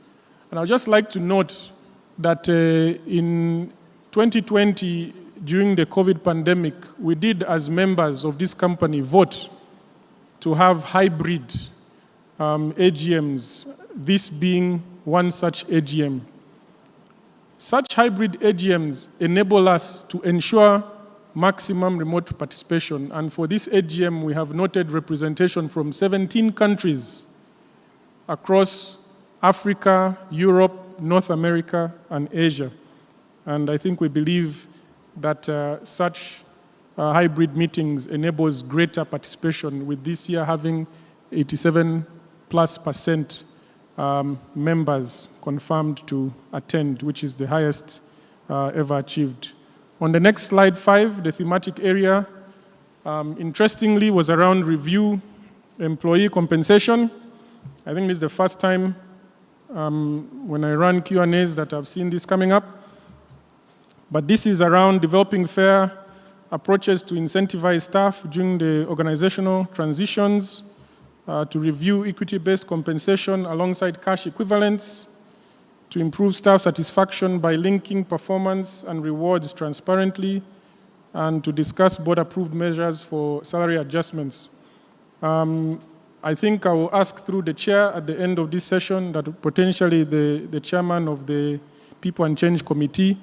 And I'd just like to note that in 2020, during the COVID pandemic, we did, as members of this company, vote to have hybrid AGMs, this being one such AGM. Such hybrid AGMs enable us to ensure maximum remote participation. And for this AGM, we have noted representation from 17 countries across Africa, Europe, North America, and Asia. And I think we believe that such hybrid meetings enables greater participation, with this year having 87+% members confirmed to attend, which is the highest ever achieved. On the next slide 5, the thematic area, interestingly, was around review employee compensation. I think this is the first time when I run Q&As that I've seen this coming up. But this is around developing fair approaches to incentivize staff during the organizational transitions, to review equity-based compensation alongside cash equivalents, to improve staff satisfaction by linking performance and rewards transparently, and to discuss board-approved measures for salary adjustments. I think I will ask through the chair at the end of this session that potentially the chairman of the People and Change Committee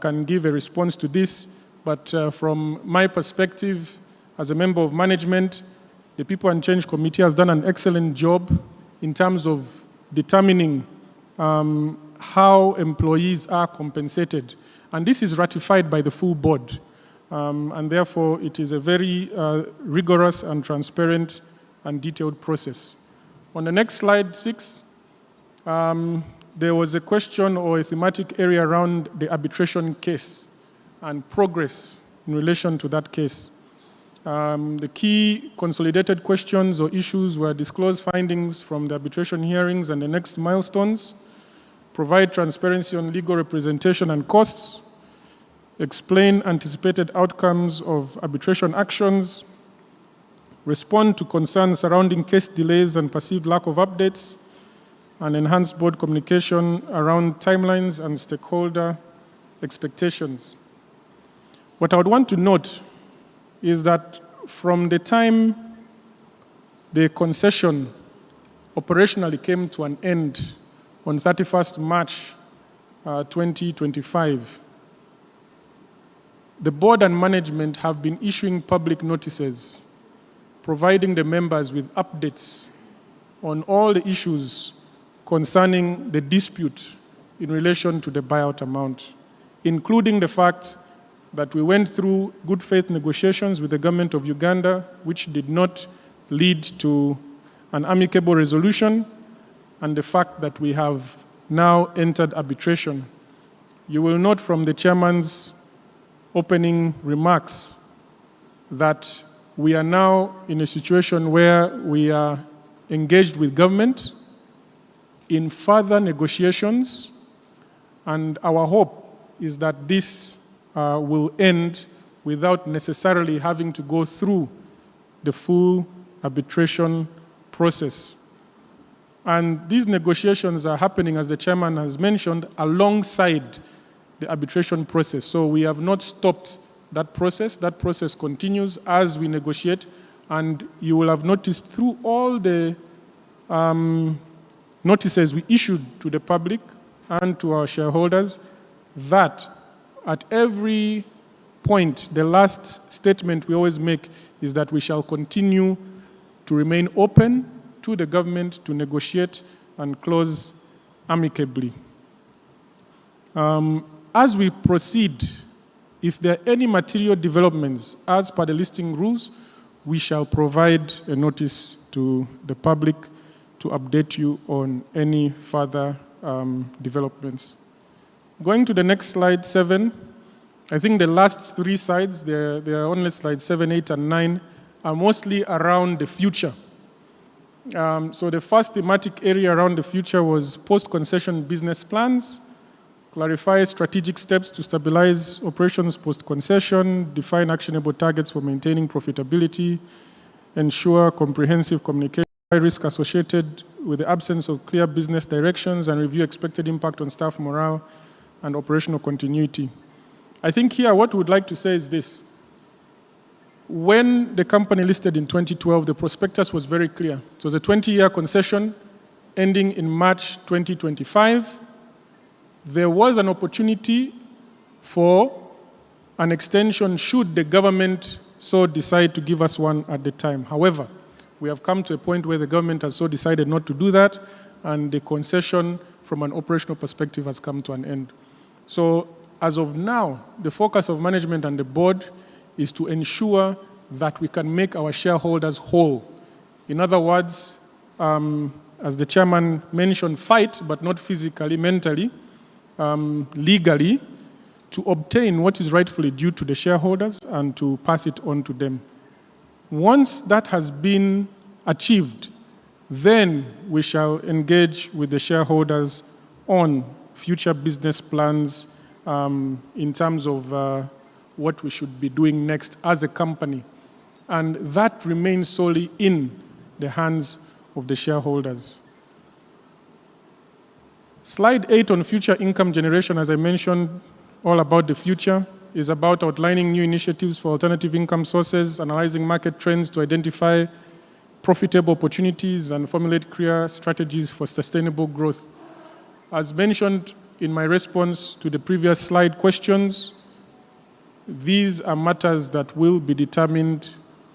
can give a response to this. But from my perspective, as a member of management, the People and Change Committee has done an excellent job in terms of determining how employees are compensated. And this is ratified by the full board. And therefore, it is a very rigorous and transparent and detailed process. On the next slide, 6, there was a question or a thematic area around the arbitration case and progress in relation to that case. The key consolidated questions or issues were disclose findings from the arbitration hearings and the next milestones, provide transparency on legal representation and costs, explain anticipated outcomes of arbitration actions, respond to concerns surrounding case delays and perceived lack of updates, and enhance board communication around timelines and stakeholder expectations. What I would want to note is that from the time the concession operationally came to an end on 31st March 2025, the board and management have been issuing public notices, providing the members with updates on all the issues concerning the dispute in relation to the buyout amount, including the fact that we went through good faith negotiations with the government of Uganda, which did not lead to an amicable resolution, and the fact that we have now entered arbitration. You will note from the chairman's opening remarks that we are now in a situation where we are engaged with government in further negotiations, and our hope is that this will end without necessarily having to go through the full arbitration process. And these negotiations are happening, as the chairman has mentioned, alongside the arbitration process. So we have not stopped that process. That process continues as we negotiate, and you will have noticed through all the notices we issued to the public and to our shareholders that at every point, the last statement we always make is that we shall continue to remain open to the government to negotiate and close amicably. As we proceed, if there are any material developments as per the listing rules, we shall provide a notice to the public to update you on any further developments. Going to the next slide, 7, I think the last 3 slides, there are only slides 7, 8, and 9, are mostly around the future. So the first thematic area around the future was post-concession business plans, clarify strategic steps to stabilize operations post-concession, define actionable targets for maintaining profitability, ensure comprehensive communication, risk associated with the absence of clear business directions, and review expected impact on staff morale and operational continuity. I think here what we would like to say is this. When the company listed in 2012, the prospectus was very clear. It was a 20-year concession ending in March 2025. There was an opportunity for an extension should the government so decide to give us one at the time. However, we have come to a point where the government has so decided not to do that, and the concession from an operational perspective has come to an end. So as of now, the focus of management and the board is to ensure that we can make our shareholders whole. In other words, as the chairman mentioned, fight, but not physically, mentally, legally, to obtain what is rightfully due to the shareholders and to pass it on to them. Once that has been achieved, then we shall engage with the shareholders on future business plans in terms of what we should be doing next as a company. And that remains solely in the hands of the shareholders. Slide 8 on future income generation, as I mentioned, all about the future, is about outlining new initiatives for alternative income sources, analyzing market trends to identify profitable opportunities, and formulate clear strategies for sustainable growth. As mentioned in my response to the previous slide questions, these are matters that will be determined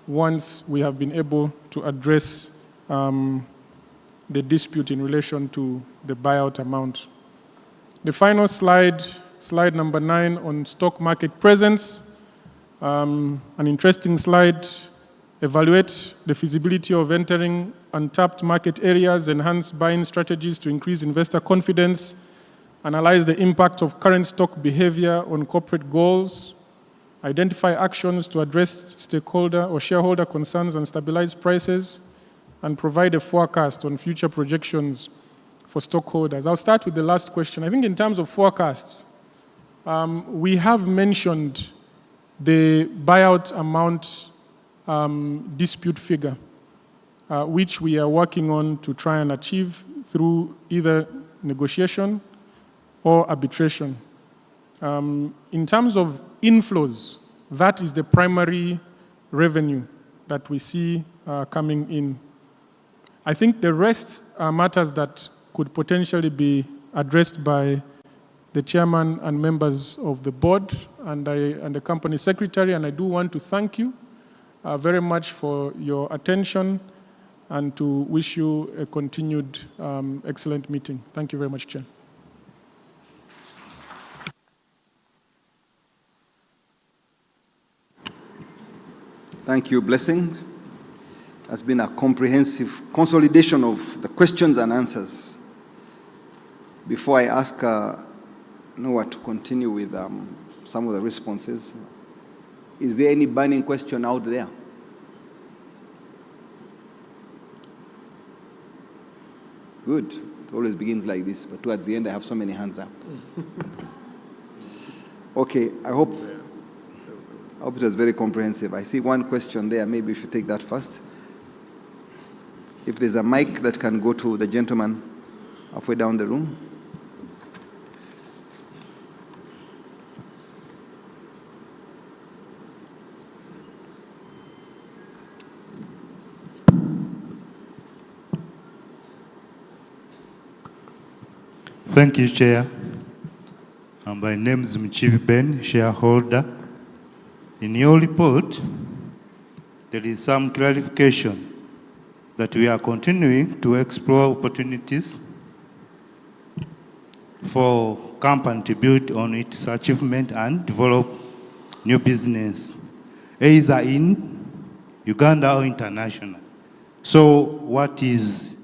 once we have been able to address the dispute in relation to the buyout amount. The final slide, slide number 9 on stock market presence, an interesting slide. Evaluate the feasibility of entering untapped market areas, enhance buying strategies to increase investor confidence, analyze the impact of current stock behavior on corporate goals, identify actions to address stakeholder or shareholder concerns and stabilize prices, and provide a forecast on future projections for stockholders. I'll start with the last question. I think in terms of forecasts, we have mentioned the buyout amount dispute figure, which we are working on to try and achieve through either negotiation or arbitration. In terms of inflows, that is the primary revenue that we see coming in. I think the rest are matters that could potentially be addressed by the chairman and members of the board and the company secretary, and I do want to thank you very much for your attention and to wish you a continued excellent meeting. Thank you very much, Chair. Thank you, Blessing. That's been a comprehensive consolidation of the questions and answers. Before I ask Noah to continue with some of the responses, is there any burning question out there? Good. It always begins like this, but towards the end I have so many hands up. Okay, I hope it was very comprehensive. I see one question there. Maybe we should take that first. If there's a mic that can go to the gentleman halfway down the room. Thank you, Chair. My name is Mchivi Ben, shareholder. In your report, there is some clarification that we are continuing to explore opportunities for company to build on its achievement and develop new business, either in Uganda or international. So what is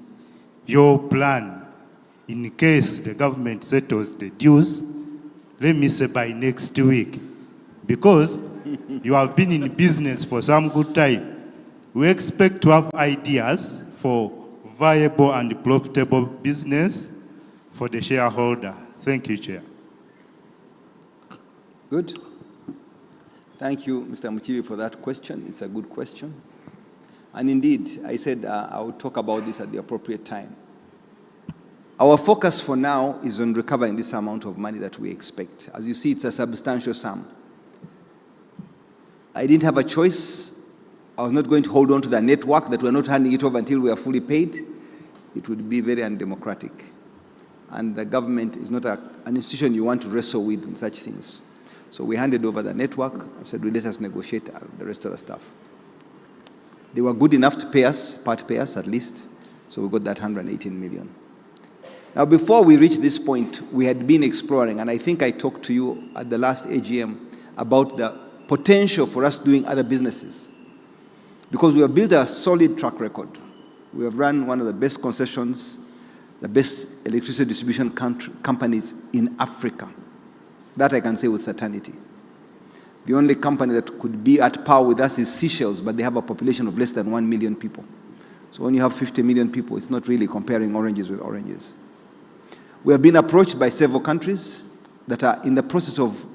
your plan in case the government settles the dues, let me say by next week? Because you have been in business for some good time. We expect to have ideas for viable and profitable business for the shareholder. Thank you, Chair. Good. Thank you, Mr. Muchivi, for that question. It's a good question. And indeed, I said I would talk about this at the appropriate time. Our focus for now is on recovering this amount of money that we expect. As you see, it's a substantial sum. I didn't have a choice. I was not going to hold on to the network that we're not handing it over until we are fully paid. It would be very undemocratic. and the government is not an institution you want to wrestle with in such things. So we handed over the network. I said, well, let us negotiate the rest of the stuff. They were good enough to pay us, part pay us at least, so we got that 118 million. Now, before we reached this point, we had been exploring, and I think I talked to you at the last AGM about the potential for us doing other businesses, because we have built a solid track record. We have run one of the best concessions, the best electricity distribution companies in Africa. That I can say with certainty. The only company that could be at par with us is Seychelles, but they have a population of less than 1 million people. So when you have 50 million people, it's not really comparing oranges with oranges. We have been approached by several countries that are in the process of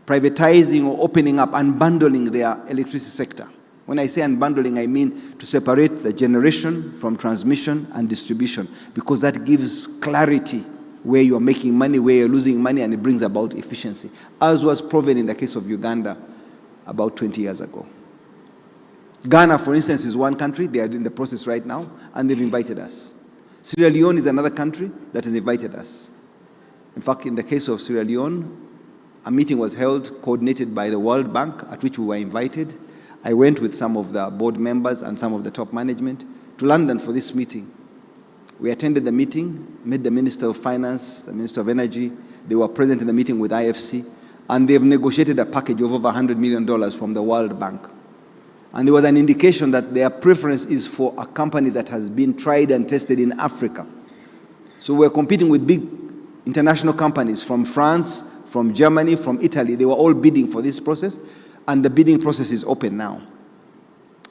privatizing or opening up, unbundling their electricity sector. When I say unbundling, I mean to separate the generation from transmission and distribution, because that gives clarity where you are making money, where you're losing money, and it brings about efficiency, as was proven in the case of Uganda about 20 years ago. Ghana, for instance, is one country. They are in the process right now, and they've invited us. Sierra Leone is another country that has invited us. In fact, in the case of Sierra Leone, a meeting was held, coordinated by the World Bank, at which we were invited. I went with some of the board members and some of the top management to London for this meeting. We attended the meeting, met the Minister of Finance, the Minister of Energy. They were present in the meeting with IFC, and they've negotiated a package of over $100 million from the World Bank. And there was an indication that their preference is for a company that has been tried and tested in Africa. So we're competing with big international companies from France, from Germany, from Italy. They were all bidding for this process, and the bidding process is open now.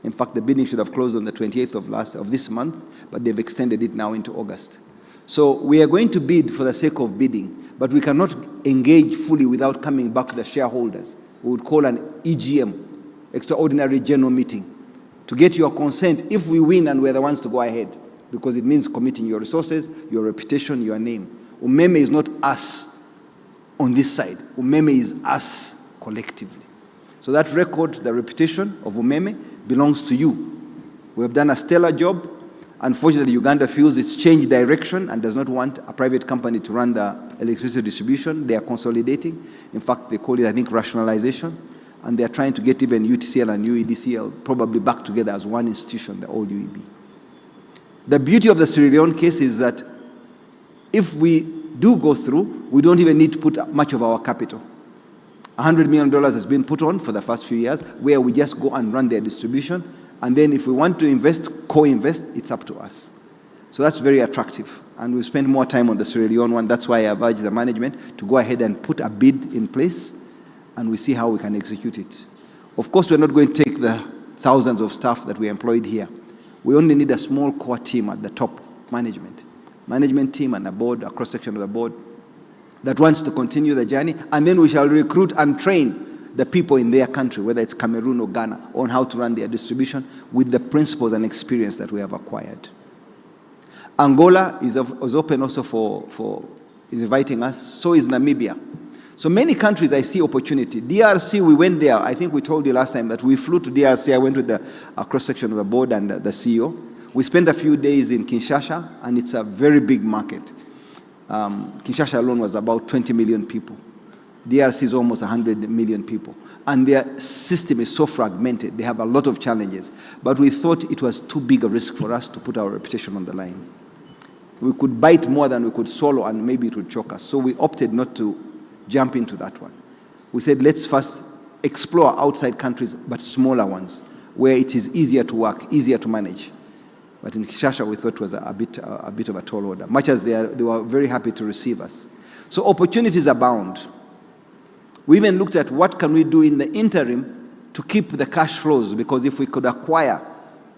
In fact, the bidding should have closed on the 28th of this month, but they've extended it now into August. So we are going to bid for the sake of bidding, but we cannot engage fully without coming back to the shareholders. We would call an EGM, Extraordinary General Meeting, to get your consent if we win and we're the ones to go ahead, because it means committing your resources, your reputation, your name. UMEME is not us on this side. UMEME is us collectively. So that record, the reputation of UMEME, belongs to you. We have done a stellar job. Unfortunately, Uganda feels it's changed direction and does not want a private company to run the electricity distribution. They are consolidating. In fact, they call it, I think, rationalization. And they are trying to get even UTCL and UEDCL probably back together as one institution, the old UEB. The beauty of the Sierra Leone case is that if we do go through, we don't even need to put much of our capital. $100 million has been put on for the first few years, where we just go and run their distribution. And then if we want to invest, co-invest, it's up to us. So that's very attractive. And we spend more time on the Sierra Leone one. That's why I've urged the management to go ahead and put a bid in place, and we see how we can execute it. Of course, we're not going to take the thousands of staff that we employed here. We only need a small core team at the top management team and a board, a cross-section of the board, that wants to continue the journey, and then we shall recruit and train the people in their country, whether it's Cameroon or Ghana, on how to run their distribution with the principles and experience that we have acquired. Angola is open also is inviting us, so is Namibia. So many countries I see opportunity. DRC, we went there. I think we told you last time that we flew to DRC. I went with a cross-section of the board and the CEO. We spent a few days in Kinshasa, and it's a very big market. Kinshasa alone was about 20 million people. DRC is almost 100 million people. And their system is so fragmented. They have a lot of challenges. But we thought it was too big a risk for us to put our reputation on the line. We could bite more than we could swallow, and maybe it would choke us. So we opted not to jump into that one. We said, let's first explore outside countries, but smaller ones, where it is easier to work, easier to manage. But in Kinshasa, we thought it was a bit of a tall order, much as they were very happy to receive us. So opportunities abound. We even looked at what can we do in the interim to keep the cash flows, because if we could acquire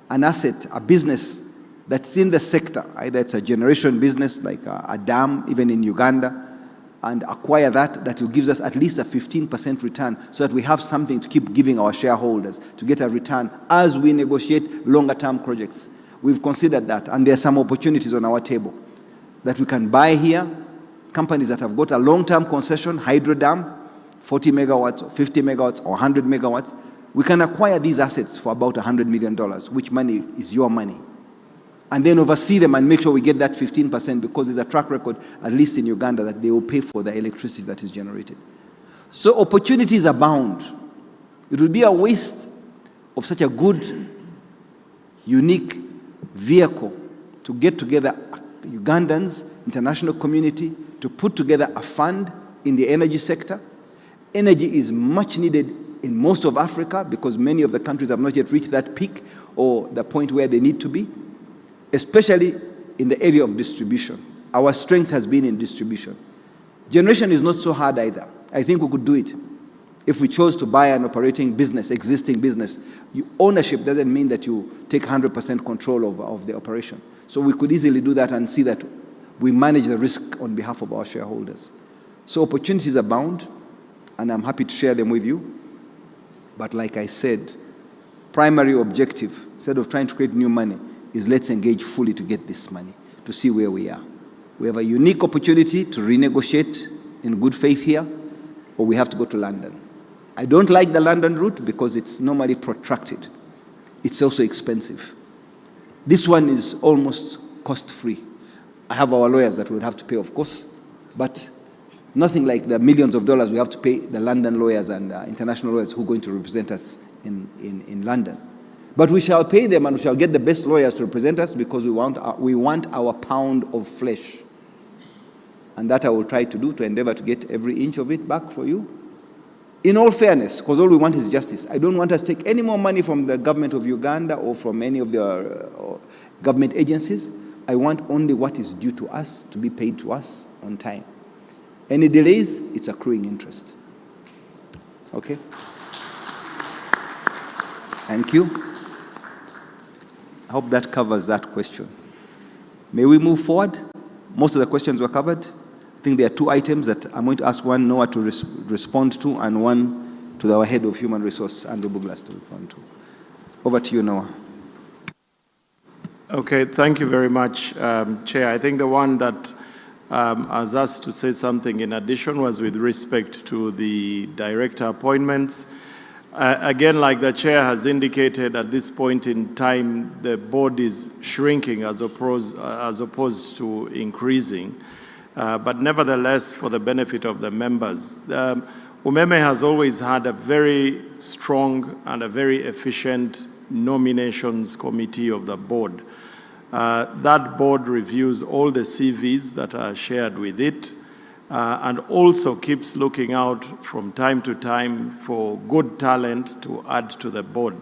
an asset, a business that's in the sector, either it's a generation business like a dam, even in Uganda, and acquire that will give us at least a 15% return, so that we have something to keep giving our shareholders to get a return as we negotiate longer-term projects. We've considered that, and there are some opportunities on our table that we can buy here, companies that have got a long-term concession, hydro dam, 40 megawatts, or 50 megawatts, or 100 megawatts. We can acquire these assets for about $100 million, which money is your money. and then oversee them and make sure we get that 15%, because there's a track record, at least in Uganda, that they will pay for the electricity that is generated. So opportunities abound. It would be a waste of such a good, unique vehicle to get together Ugandans, international community, to put together a fund in the energy sector. Energy is much needed in most of Africa because many of the countries have not yet reached that peak or the point where they need to be, especially in the area of distribution. Our strength has been in distribution. Generation is not so hard either. I think we could do it. If we chose to buy an operating business, existing business, ownership doesn't mean that you take 100% control of the operation. So we could easily do that and see that we manage the risk on behalf of our shareholders. So opportunities abound, and I'm happy to share them with you. But like I said, primary objective, instead of trying to create new money, is let's engage fully to get this money, to see where we are. We have a unique opportunity to renegotiate in good faith here, or we have to go to London. I don't like the London route because it's normally protracted. It's also expensive. This one is almost cost-free. I have our lawyers that we would have to pay, of course, but nothing like the millions of dollars we have to pay the London lawyers and international lawyers who are going to represent us in London. But we shall pay them and we shall get the best lawyers to represent us because we want our pound of flesh. And that I will try to do, to endeavor to get every inch of it back for you. In all fairness, because all we want is justice. I don't want us to take any more money from the government of Uganda or from any of the government agencies. I want only what is due to us to be paid to us on time. Any delays, it's accruing interest. Okay? Thank you. I hope that covers that question. May we move forward? Most of the questions were covered. I think there are two items that I'm going to ask one Noah to respond to and one to our head of human resource, Andrew Douglas, to respond to. Over to you, Noah. Okay, thank you very much, Chair. I think the one that I was asked to say something in addition was with respect to the director appointments. Again, like the Chair has indicated, at this point in time, the board is shrinking as opposed to increasing. But nevertheless, for the benefit of the members, UMEME has always had a very strong and a very efficient nominations committee of the board. That board reviews all the CVs that are shared with it and also keeps looking out from time to time for good talent to add to the board.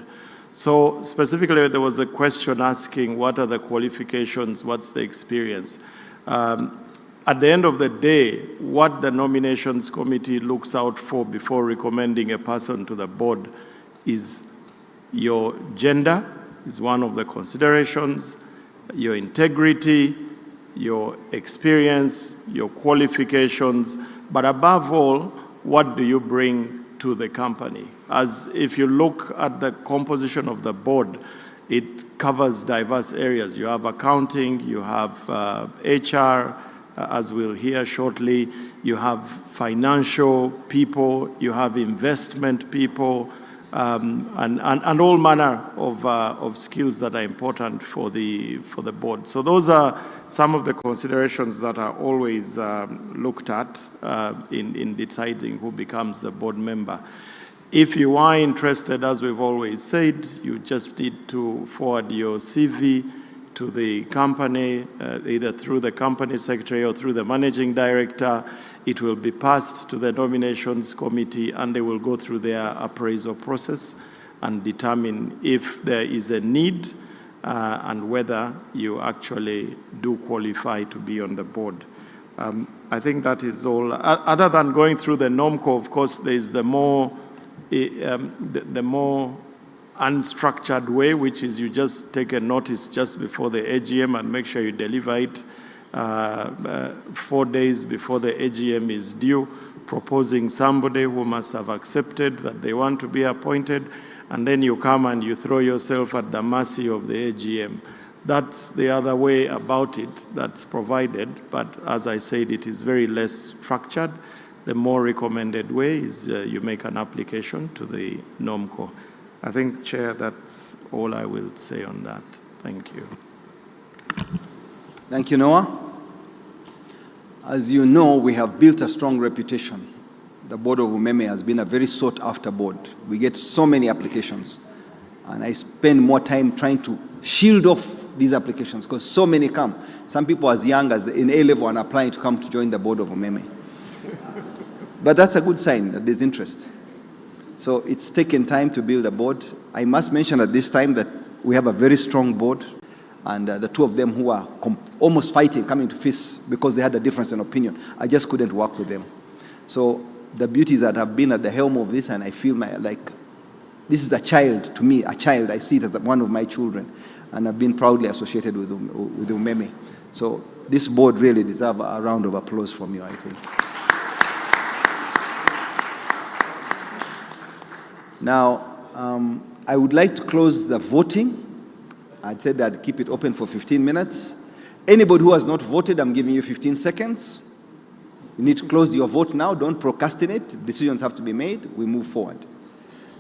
So specifically, there was a question asking what are the qualifications, what's the experience? At the end of the day, what the nominations committee looks out for before recommending a person to the board is your gender is one of the considerations, your integrity, your experience, your qualifications, but above all, what do you bring to the company? As if you look at the composition of the board, it covers diverse areas. You have accounting, you have HR, as we'll hear shortly, you have financial people, you have investment people, and all manner of skills that are important for the board. So those are some of the considerations that are always looked at in deciding who becomes the board member. If you are interested, as we've always said, you just need to forward your CV to the company, either through the company secretary or through the managing director. It will be passed to the nominations committee and they will go through their appraisal process and determine if there is a need and whether you actually do qualify to be on the board. I think that is all. Other than going through the NOMCO, of course, there is the more unstructured way, which is you just take a notice just before the AGM and make sure you deliver it 4 days before the AGM is due, proposing somebody who must have accepted that they want to be appointed, and then you come and you throw yourself at the mercy of the AGM. That's the other way about it that's provided, but as I said, it is very less structured. The more recommended way is you make an application to the NOMCO. I think, Chair, that's all I will say on that. Thank you. Thank you, Noah. As you know, we have built a strong reputation. The board of UMEME has been a very sought-after board. We get so many applications, and I spend more time trying to shield off these applications because so many come. Some people as young as in A-level are applying to come to join the board of UMEME. But that's a good sign that there's interest. So it's taken time to build a board. I must mention at this time that we have a very strong board, and the two of them who are almost fighting, coming to fists because they had a difference in opinion. I just couldn't work with them. So the beauty is that I've been at the helm of this, and I feel like this is a child to me, a child. I see it as one of my children, and I've been proudly associated with UMEME. So this board really deserves a round of applause from you, I think. Now, I would like to close the voting. I said I'd keep it open for 15 minutes. Anybody who has not voted, I'm giving you 15 seconds. You need to close your vote now. Don't procrastinate. Decisions have to be made. We move forward.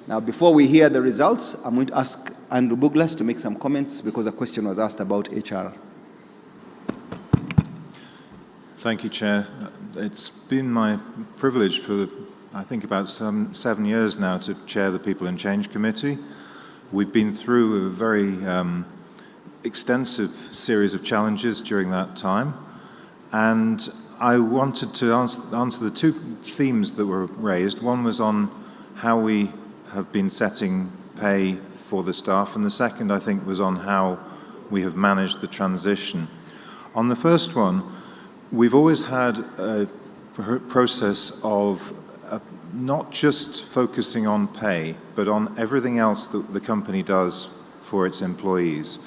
Now, before we hear the results, I'm going to ask Andrew Buglas to make some comments because a question was asked about HR. Thank you, Chair. It's been my privilege for, I think, about 7 years now to chair the People and Change Committee. We've been through a very extensive series of challenges during that time, and I wanted to answer the two themes that were raised. One was on how we have been setting pay for the staff, and the second, I think, was on how we have managed the transition. On the first one, we've always had a process of not just focusing on pay, but on everything else that the company does for its employees.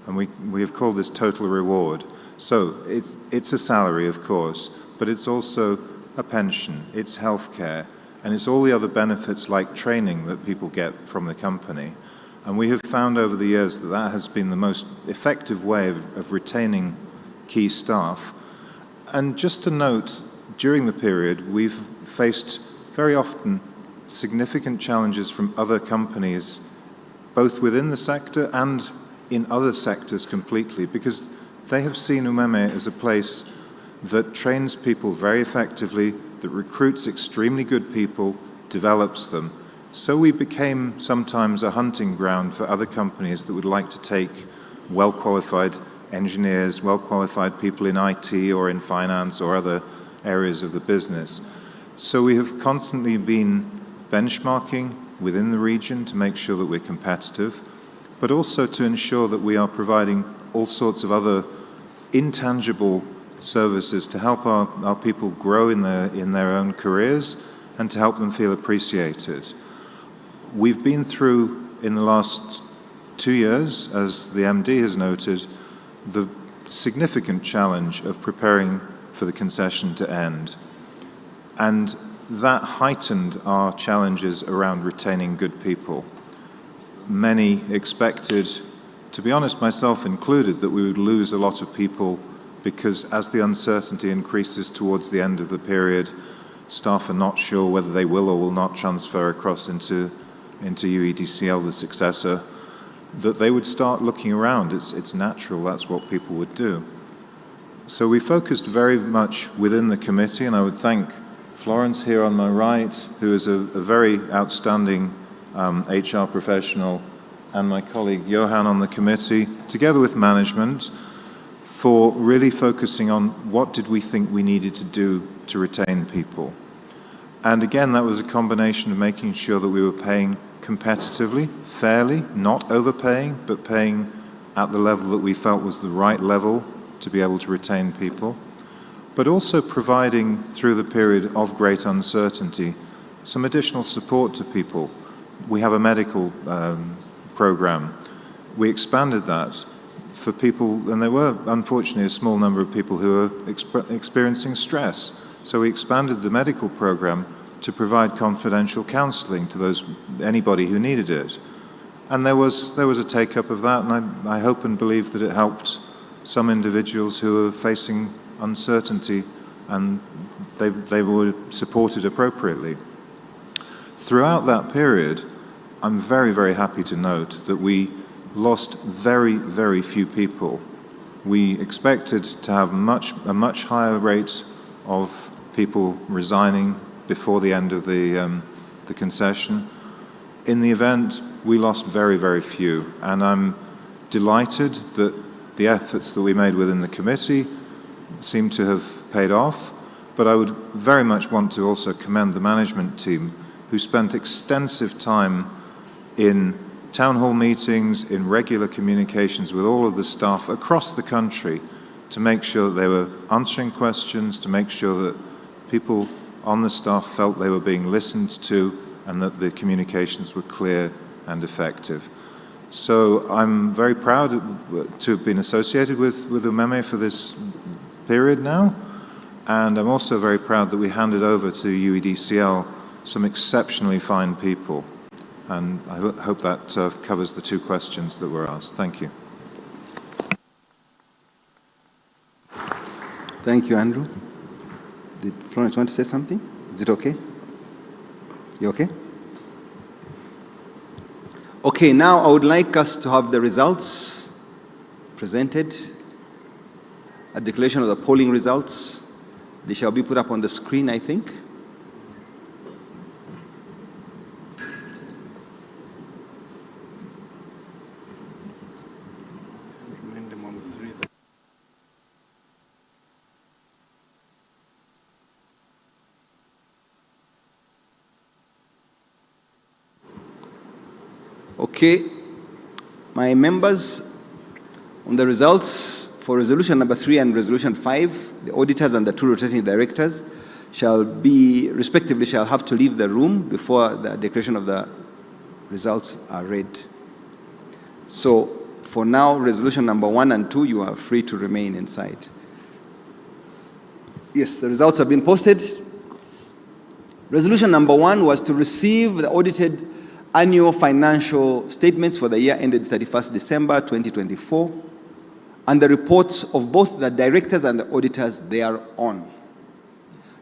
And we have called this total reward. So it's a salary, of course, but it's also a pension, it's healthcare, and it's all the other benefits like training that people get from the company. And we have found over the years that that has been the most effective way of retaining key staff. And just to note, during the period, we've faced very often significant challenges from other companies, both within the sector and in other sectors completely, because they have seen UMEME as a place that trains people very effectively, that recruits extremely good people, develops them. So we became sometimes a hunting ground for other companies that would like to take well-qualified engineers, well-qualified people in IT or in finance or other areas of the business. So we have constantly been benchmarking within the region to make sure that we're competitive, but also to ensure that we are providing all sorts of other intangible services to help our people grow in their own careers and to help them feel appreciated. We've been through, in the last 2 years, as the MD has noted, the significant challenge of preparing for the concession to end. And that heightened our challenges around retaining good people. Many expected, to be honest, myself included, that we would lose a lot of people because as the uncertainty increases towards the end of the period, staff are not sure whether they will or will not transfer across into UEDCL, the successor, that they would start looking around. It's natural, that's what people would do. So we focused very much within the committee, and I would thank Florence here on my right, who is a very outstanding HR professional, and my colleague Johan on the committee, together with management, for really focusing on what did we think we needed to do to retain people. And again, that was a combination of making sure that we were paying competitively, fairly, not overpaying, but paying at the level that we felt was the right level to be able to retain people, but also providing, through the period of great uncertainty, some additional support to people. We have a medical program. We expanded that for people, and there were, unfortunately, a small number of people who were experiencing stress. So we expanded the medical program to provide confidential counseling to anybody who needed it. And there was a take-up of that, and I hope and believe that it helped some individuals who are facing uncertainty, and they were supported appropriately. Throughout that period, I'm very, very happy to note that we lost very, very few people We expected to have a much higher rate of people resigning before the end of the concession. In the event, we lost very, very few, and I'm delighted that the efforts that we made within the committee seem to have paid off, but I would very much want to also commend the management team who spent extensive time in town hall meetings, in regular communications with all of the staff across the country to make sure that they were answering questions, to make sure that people on the staff felt they were being listened to and that the communications were clear and effective. So I'm very proud to have been associated with UMEME for this period now, and I'm also very proud that we handed over to UEDCL some exceptionally fine people. And I hope that covers the two questions that were asked. Thank you. Thank you, Andrew. Did Florence want to say something? Is it okay? You okay? Okay, now I would like us to have the results presented, a declaration of the polling results. They shall be put up on the screen, I think. Okay, my members, on the results for resolution number 3 and resolution 5, the auditors and the 2 rotating directors shall be, respectively, shall have to leave the room before the declaration of the results are read. So, for now, resolution number 1 and 2, you are free to remain inside. Yes, the results have been posted. Resolution number 1 was to receive the audited annual financial statements for the year ended 31st December 2024 and the reports of both the directors and the auditors thereon.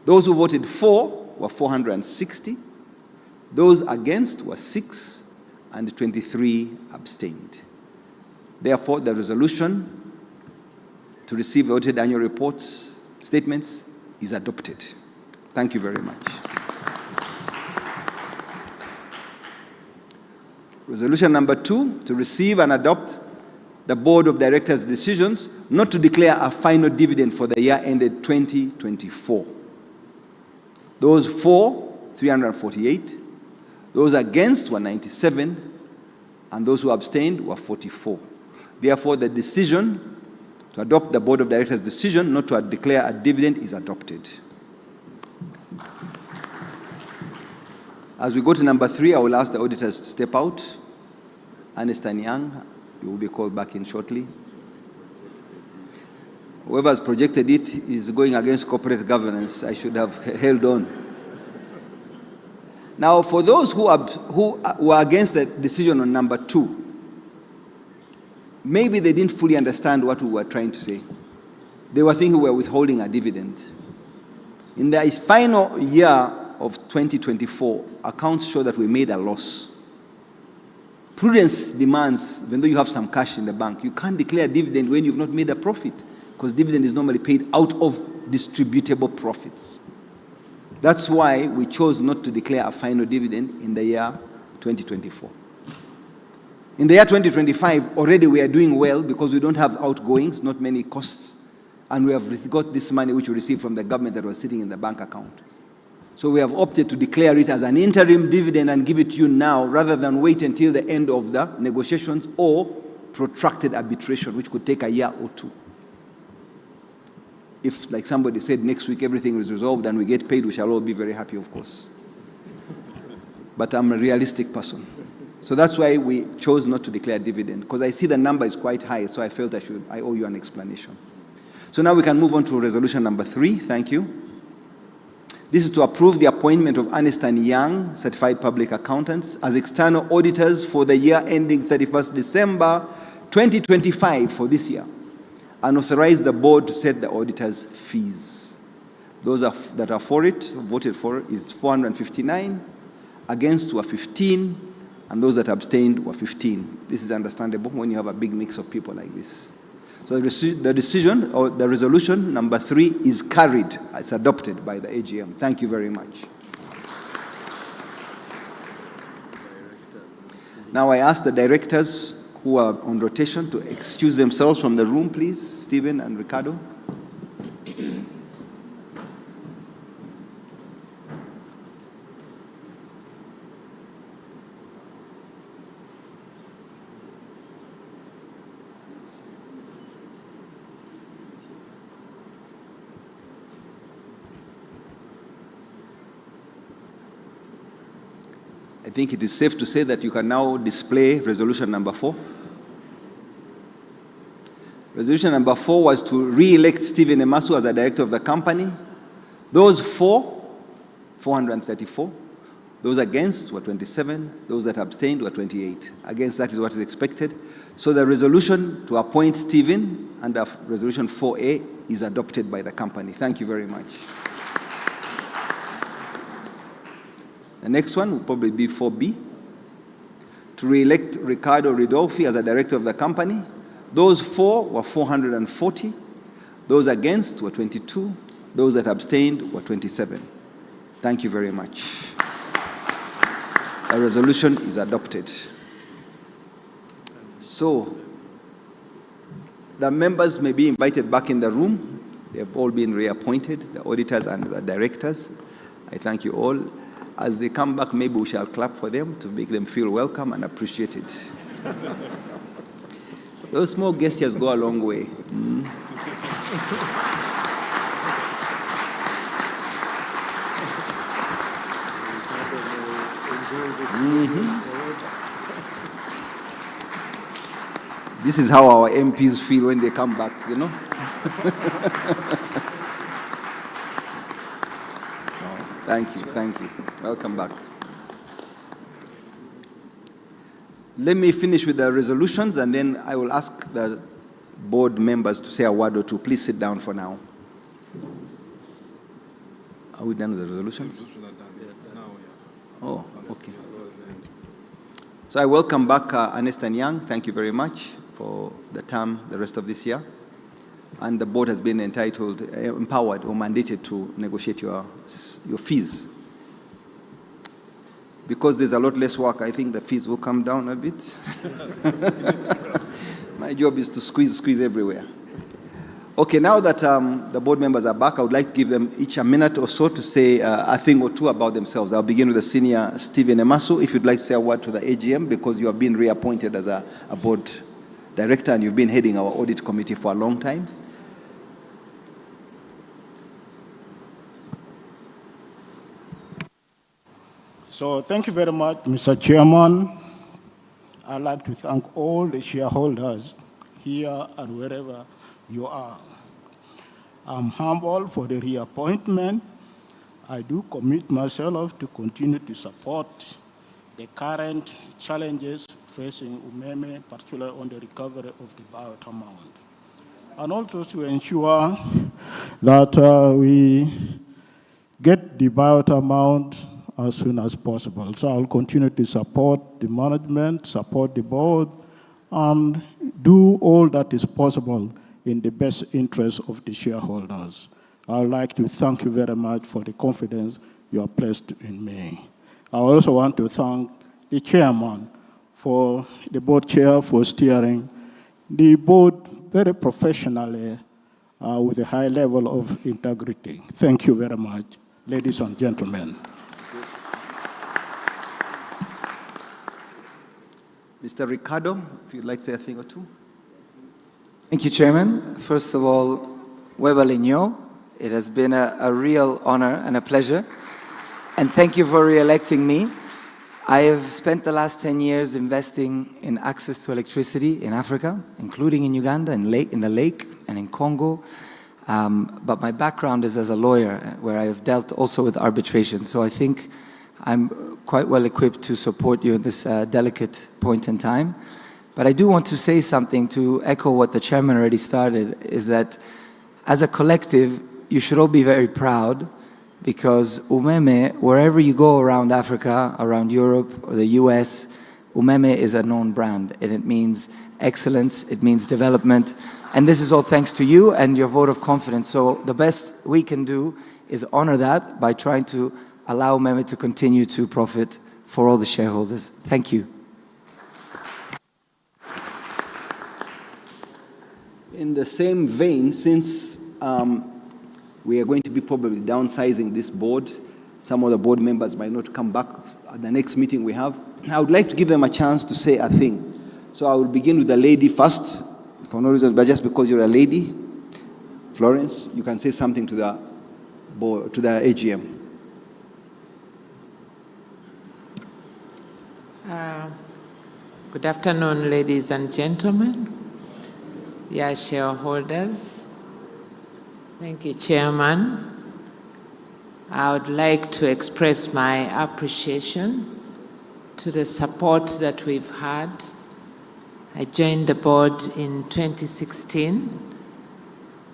Those who voted for were 460, those against were 6, and 23 abstained. Therefore, the resolution to receive the audited annual reports, statements, is adopted. Thank you very much. Resolution number 2, to receive and adopt the Board of Directors' decisions not to declare a final dividend for the year ended 2024. Those for, 348. Those against were 97. And those who abstained were 44. Therefore, the decision to adopt the Board of Directors' decision not to declare a dividend is adopted. As we go to number 3, I will ask the auditors to step out. Ernst & Young, you will be called back in shortly. Whoever has projected it is going against corporate governance. I should have held on. Now, for those who were against the decision on number 2, maybe they didn't fully understand what we were trying to say. They were thinking we were withholding a dividend. In the final year of 2024, accounts show that we made a loss. Prudence demands, even though you have some cash in the bank, you can't declare a dividend when you've not made a profit, because dividend is normally paid out of distributable profits. That's why we chose not to declare a final dividend in the year 2024. In the year 2025, already we are doing well because we don't have outgoings, not many costs, and we have got this money which we received from the government that was sitting in the bank account. So we have opted to declare it as an interim dividend and give it to you now rather than wait until the end of the negotiations or protracted arbitration, which could take a year or 2. If, like somebody said, next week everything is resolved and we get paid, we shall all be very happy, of course. But I'm a realistic person. So that's why we chose not to declare dividend, because I see the number is quite high, so I felt I owe you an explanation. So now we can move on to resolution number 3. Thank you. This is to approve the appointment of Ernst & Young, Certified Public Accountants, as external auditors for the year ending 31st December 2025 for this year, and authorize the board to set the auditors' fees. Those that are for it, voted for, is 459, against were 15, and those that abstained were 15. This is understandable when you have a big mix of people like this. So the decision or the resolution number 3 is carried. It's adopted by the AGM. Thank you very much. Now I ask the directors who are on rotation to excuse themselves from the room, please. Stephen and Ricardo. I think it is safe to say that you can now display resolution number 4. Resolution number 4 was to re-elect Stephen Emasu as a director of the company. Those for, 434. Those against were 27. Those that abstained were 28. Against, that is what is expected. So the resolution to appoint Stephen under resolution 4A is adopted by the company. Thank you very much. The next one will probably be 4B, to re-elect Ricardo Ridolfi as a director of the company. Those for were 440. Those against were 22. Those that abstained were 27. Thank you very much. The resolution is adopted. So, the members may be invited back in the room. They have all been reappointed, the auditors and the directors. I thank you all. As they come back, maybe we shall clap for them to make them feel welcome and appreciated. Those small gestures go a long way. This is how our MPs feel when they come back, you know? Thank you, thank you. Welcome back. Let me finish with the resolutions, and then I will ask the board members to say a word or two. Please sit down for now. Are we done with the resolutions? Oh, okay. So I welcome back Ernest & Young. Thank you very much for the term, the rest of this year. And the board has been entitled, empowered or mandated to negotiate your fees. Because there's a lot less work, I think the fees will come down a bit. My job is to squeeze everywhere. Okay, now that the board members are back, I would like to give them each a minute or so to say a thing or two about themselves. I'll begin with the senior Stephen Emasu. If you'd like to say a word to the AGM, because you have been reappointed as a board director and you've been heading our audit committee for a long time. So thank you very much, Mr. Chairman. I'd like to thank all the shareholders here and wherever you are. I'm humbled for the reappointment. I do commit myself to continue to support the current challenges facing UMEME, particularly on the recovery of the payout amount. And also to ensure that we get the payout amount as soon as possible. So I'll continue to support the management, support the board, and do all that is possible in the best interest of the shareholders. I would like to thank you very much for the confidence you have placed in me. I also want to thank the chairman for the board chair for steering the board very professionally with a high level of integrity. Thank you very much, ladies and gentlemen. Mr. Ricardo, if you'd like to say a thing or two. Thank you, Chairman. First of all, Webalinyo, it has been a real honor and a pleasure. And thank you for re-electing me. I have spent the last 10 years investing in access to electricity in Africa, including in Uganda, in the lake, and in Congo. But my background is as a lawyer, where I have dealt also with arbitration. So I think I'm quite well equipped to support you in this delicate point in time. But I do want to say something to echo what the chairman already started, is that as a collective, you should all be very proud, because UMEME, wherever you go around Africa, around Europe, or the US, UMEME is a known brand, and it means excellence, it means development, And this is all thanks to you and your vote of confidence. So the best we can do is honor that by trying to allow UMEME to continue to profit for all the shareholders. Thank you. In the same vein, since we are going to be probably downsizing this board, some of the board members might not come back at the next meeting we have, I would like to give them a chance to say a thing. So I will begin with the lady first, for no reason, but just because you're a lady. Florence, you can say something to the board, to the AGM. Good afternoon, ladies and gentlemen, dear shareholders. Thank you, Chairman. I would like to express my appreciation to the support that we've had. I joined the board in 2016.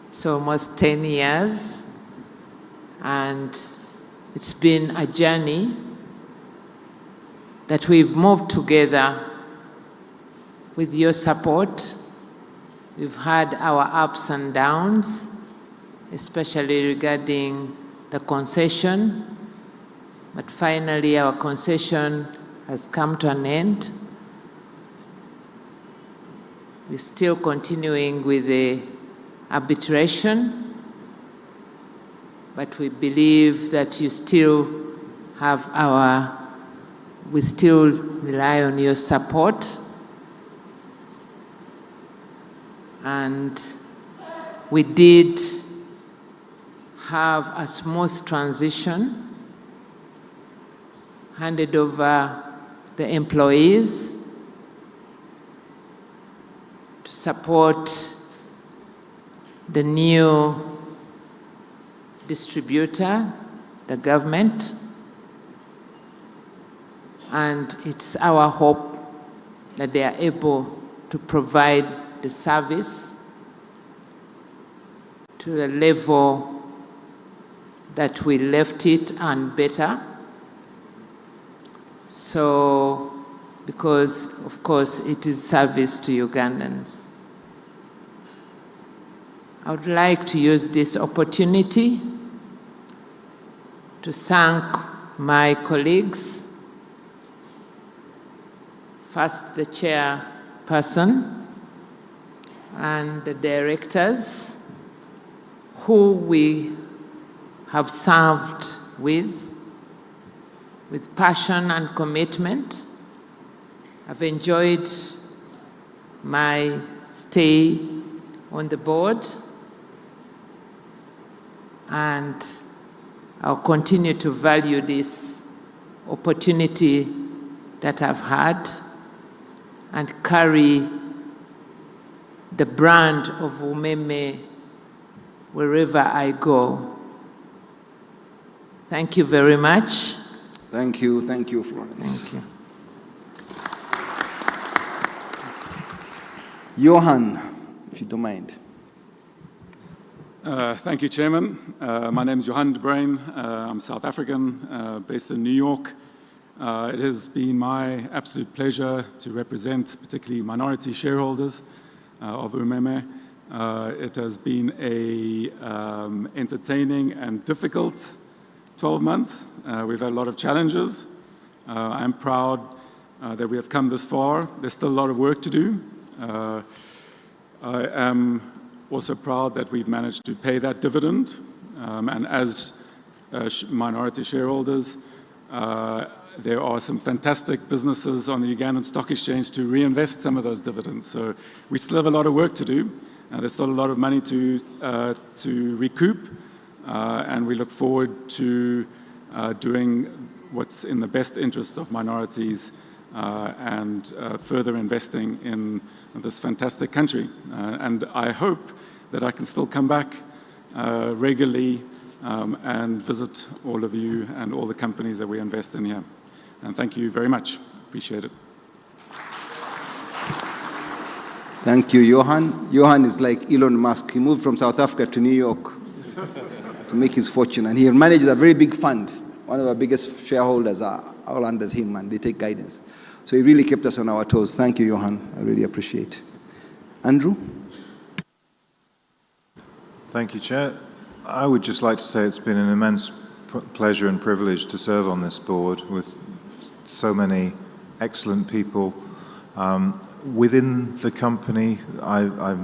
It's almost 10 years, and it's been a journey that we've moved together with your support. We've had our ups and downs, especially regarding the concession, but finally our concession has come to an end. We're still continuing with the arbitration, but we believe that you still have we still rely on your support. And we did have a smooth transition, handed over the employees to support the new distributor, the government. And it's our hope that they are able to provide the service to the level that we left it and better. So, because of course it is service to Ugandans. I would like to use this opportunity to thank my colleagues. First, the chairperson and the directors who we have served with passion and commitment. I've enjoyed my stay on the board, and I'll continue to value this opportunity that I've had and carry the brand of UMEME wherever I go. Thank you very much. Thank you, Florence. Thank you. Johan, if you don't mind. Thank you, Chairman. My name is Johan de Bruin. I'm South African, based in New York. It has been my absolute pleasure to represent particularly minority shareholders of UMEME. It has been an entertaining and difficult 12 months. We've had a lot of challenges. I'm proud that we have come this far. There's still a lot of work to do. I am also proud that we've managed to pay that dividend. And as minority shareholders, there are some fantastic businesses on the Ugandan Stock Exchange to reinvest some of those dividends. So we still have a lot of work to do. There's still a lot of money to recoup. And we look forward to doing what's in the best interests of minorities and further investing in this fantastic country. And I hope that I can still come back regularly and visit all of you and all the companies that we invest in here. And thank you very much. Appreciate it. Thank you, Johan. Johan is like Elon Musk. He moved from South Africa to New York to make his fortune. And he manages a very big fund. One of our biggest shareholders are all under him, and they take guidance. So he really kept us on our toes. Thank you, Johan. I really appreciate it. Andrew? Thank you, Chair. I would just like to say it's been an immense pleasure and privilege to serve on this board with so many excellent people. Within the company, I've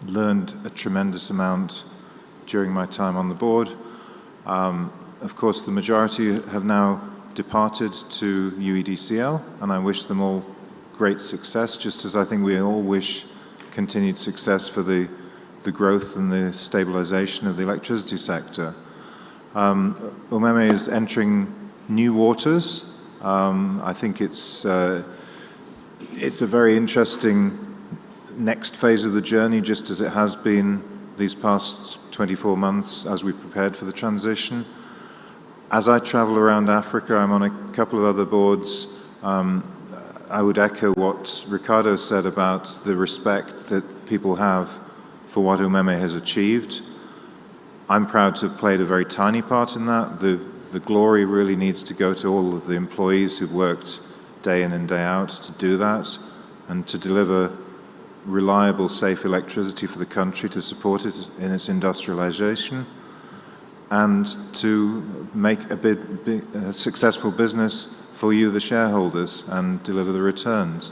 learned a tremendous amount during my time on the board. Of course, the majority have now departed to UEDCL, and I wish them all great success, just as I think we all wish continued success for the growth and the stabilization of the electricity sector. UMEME is entering new waters. I think it's a very interesting next phase of the journey, just as it has been these past 24 months as we prepared for the transition. As I travel around Africa, I'm on a couple of other boards. I would echo what Ricardo said about the respect that people have for what UMEME has achieved. I'm proud to have played a very tiny part in that. The glory really needs to go to all of the employees who've worked day in and day out to do that and to deliver reliable, safe electricity for the country, to support it in its industrialization, and to make a successful business for you, the shareholders, and deliver the returns.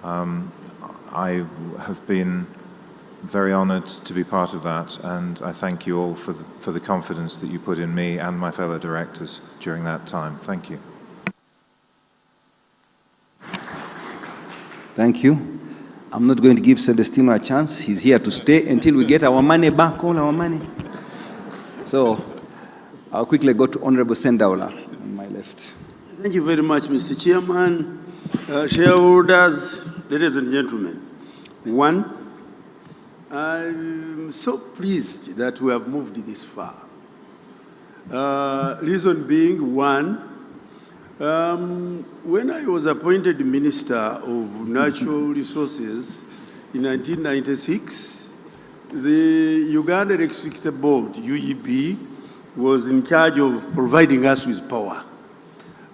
I have been very honored to be part of that, and I thank you all for the confidence that you put in me and my fellow directors during that time. Thank you. Thank you. I'm not going to give Celestino a chance. He's here to stay until we get our money back, all our money. So I'll quickly go to Honorable Sendaula on my left. Thank you very much, Mr. Chairman, shareholders, ladies and gentlemen. One, I'm so pleased that we have moved this far. Reason being, one, when I was appointed Minister of Natural Resources in 1996, the Uganda Electricity Board, UEB, was in charge of providing us with power.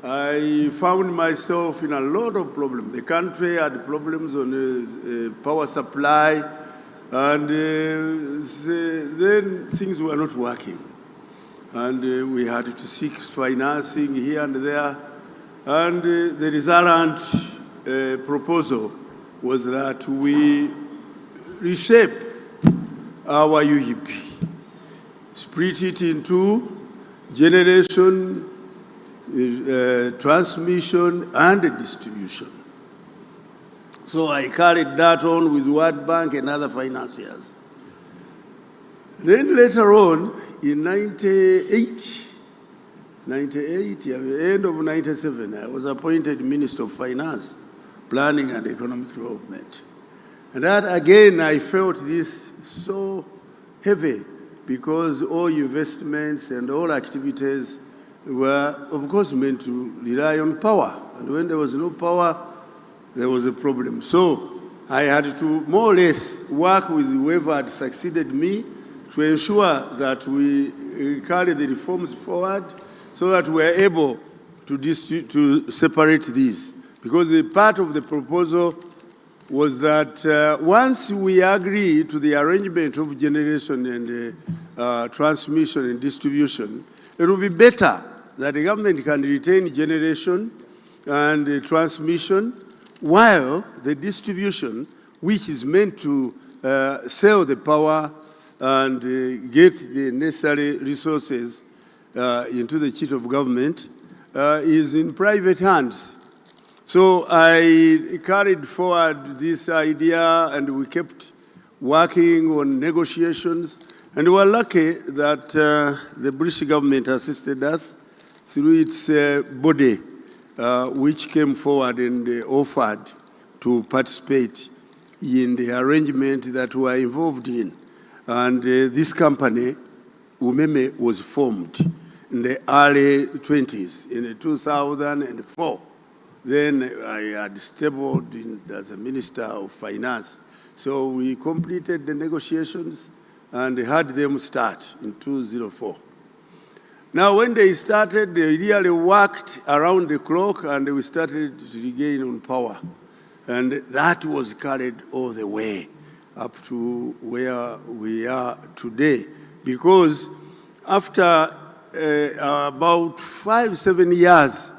I found myself in a lot of problems. The country had problems on power supply, and then things were not working. And we had to seek financing here and there. And the resultant proposal was that we reshape our UEP, split it into generation, transmission, and distribution. So I carried that on with World Bank and other financiers. Then later on, in 98, at the end of 97, I was appointed Minister of Finance, Planning and Economic Development. And that, again, I felt this so heavy because all investments and all activities were, of course, meant to rely on power. And when there was no power, there was a problem. So I had to more or less work with whoever had succeeded me to ensure that we carry the reforms forward so that we are able to separate these. Because the part of the proposal was that once we agree to the arrangement of generation and transmission and distribution, it will be better that the government can retain generation and transmission while the distribution, which is meant to sell the power and get the necessary resources into the cheat of government, is in private hands. So I carried forward this idea and we kept working on negotiations, and we were lucky that the British government assisted us through its body, which came forward and offered to participate in the arrangement that we were involved in. And this company, UMEME, was formed in the early 20s, in 2004. Then I had stabled as a Minister of Finance. So we completed the negotiations and had them start in 2004. Now, when they started, they really worked around the clock and we started to regain on power. And that was carried all the way. up to where we are today. Because after about 5-7 years,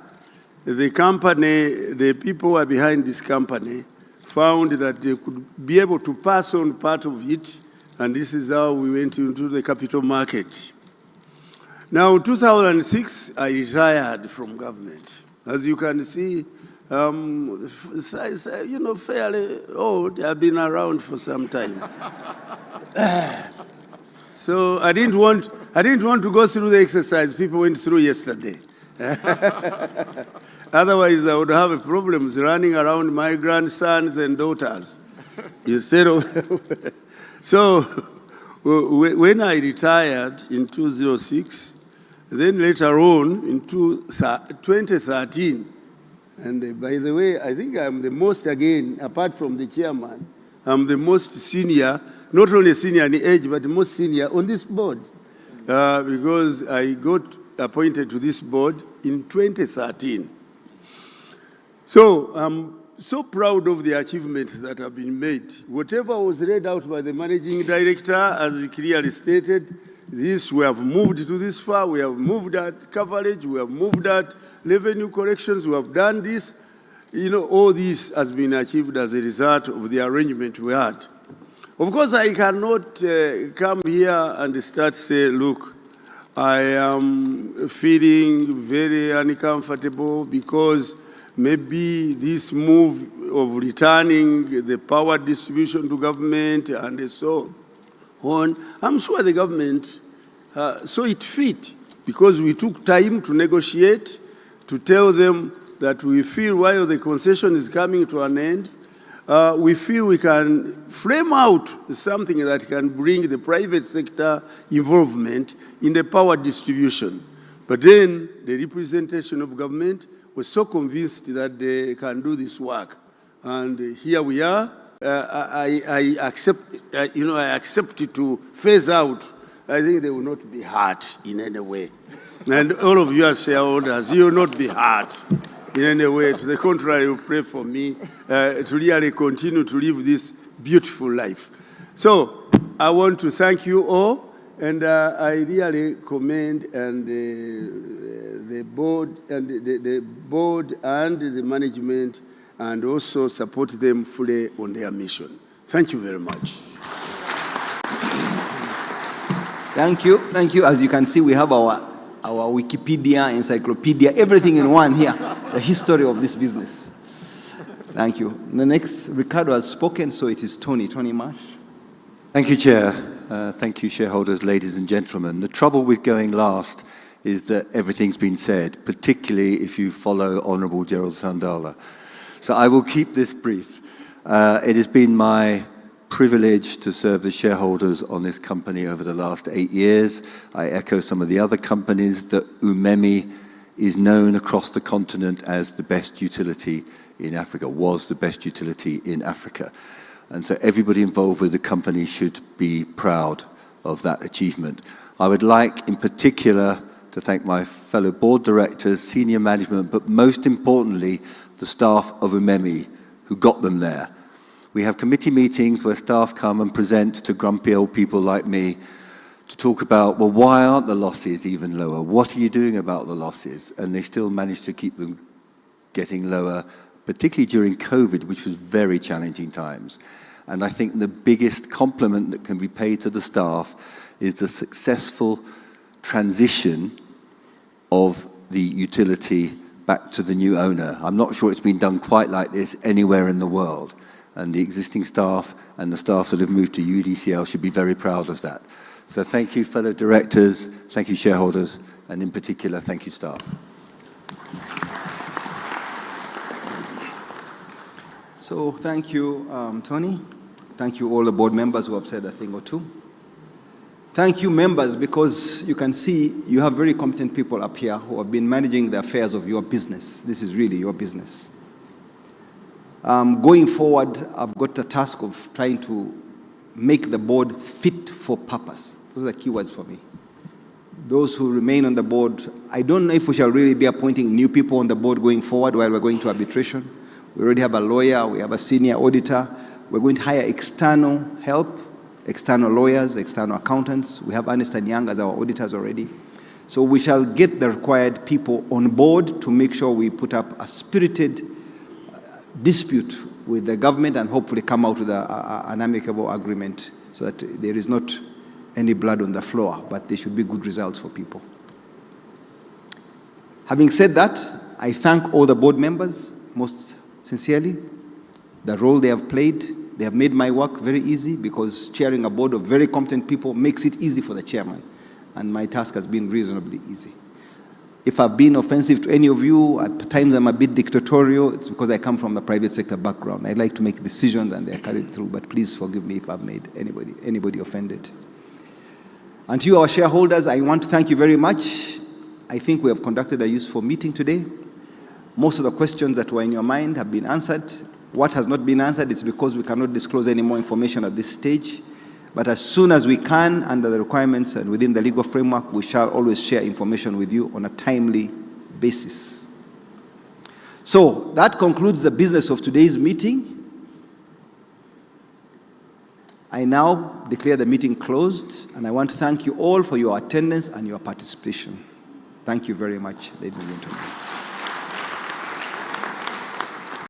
the company, the people who are behind this company, found that they could be able to pass on part of it, and this is how we went into the capital market. Now, in 2006, I retired from government. As you can see, you know, fairly old. I've been around for some time. So I didn't want to go through the exercise people went through yesterday. Otherwise, I would have problems running around my grandsons and daughters instead of. So when I retired in 2006, then later on in 2013, and by the way, I think I'm the most, again, apart from the chairman, I'm the most senior, not only senior in age, but the most senior on this board, because I got appointed to this board in 2013. So I'm so proud of the achievements that have been made. Whatever was read out by the managing director, as he clearly stated, this, we have moved to this far, we have moved at coverage, we have moved at revenue corrections, we have done this. You know, all this has been achieved as a result of the arrangement we had. Of course, I cannot come here and start say, look, I am feeling very uncomfortable because maybe this move of returning the power distribution to government and so on, I'm sure the government saw it fit because we took time to negotiate, to tell them that we feel while the concession is coming to an end, we feel we can frame out something that can bring the private sector involvement in the power distribution. But then the representation of government was so convinced that they can do this work. And here we are. I accept, I accept to phase out. I think they will not be hurt in any way. And all of you as shareholders, you will not be hurt in any way. To the contrary, you pray for me to really continue to live this beautiful life. So I want to thank you all, and I really commend the board and the board and the management, and also support them fully on their mission. Thank you very much. Thank you. Thank you. As you can see, we have our Wikipedia, encyclopedia, everything in one here, the history of this business. Thank you. The next, Ricardo has spoken, so it is Tony. Tony Marsh. Thank you, Chair. Thank you, shareholders, ladies and gentlemen. The trouble with going last is that everything's been said, particularly if you follow Honourable Gerald Sandala. So I will keep this brief. It has been my privilege to serve the shareholders on this company over the last 8 years. I echo some of the other companies that UMEME is known across the continent as the best utility in Africa, was the best utility in Africa. And so everybody involved with the company should be proud of that achievement. I would like in particular to thank my fellow board directors, senior management, but most importantly, the staff of UMEME who got them there. We have committee meetings where staff come and present to grumpy old people like me to talk about, well, why aren't the losses even lower? What are you doing about the losses? And they still manage to keep them getting lower, particularly during COVID, which was very challenging times. And I think the biggest compliment that can be paid to the staff is the successful transition of the utility back to the new owner. I'm not sure it's been done quite like this anywhere in the world. And the existing staff and the staff that have moved to UDCL should be very proud of that. So thank you, fellow directors, thank you, shareholders, and in particular, thank you, staff. So thank you, Tony. Thank you all the board members who have said a thing or two. Thank you, members, because you can see you have very competent people up here who have been managing the affairs of your business. This is really your business. Going forward, I've got a task of trying to make the board fit for purpose. Those are the key words for me. Those who remain on the board, I don't know if we shall really be appointing new people on the board going forward while we're going to arbitration. We already have a lawyer, we have a senior auditor, We're going to hire external help, external lawyers, external accountants. We have Ernst & Young as our auditors already. So we shall get the required people on board to make sure we put up a spirited dispute with the government and hopefully come out with an amicable agreement so that there is not any blood on the floor, but there should be good results for people. Having said that, I thank all the board members most sincerely. The role they have played, they have made my work very easy because chairing a board of very competent people makes it easy for the chairman, and my task has been reasonably easy. If I've been offensive to any of you, at times I'm a bit dictatorial, it's because I come from a private sector background. I like to make decisions and they're carried through, but please forgive me if I've made anybody offended. And to you, our shareholders, I want to thank you very much. I think we have conducted a useful meeting today. Most of the questions that were in your mind have been answered. What has not been answered, it's because we cannot disclose any more information at this stage. But as soon as we can, under the requirements and within the legal framework, we shall always share information with you on a timely basis. So that concludes the business of today's meeting. I now declare the meeting closed, and I want to thank you all for your attendance and your participation. Thank you very much, ladies and gentlemen.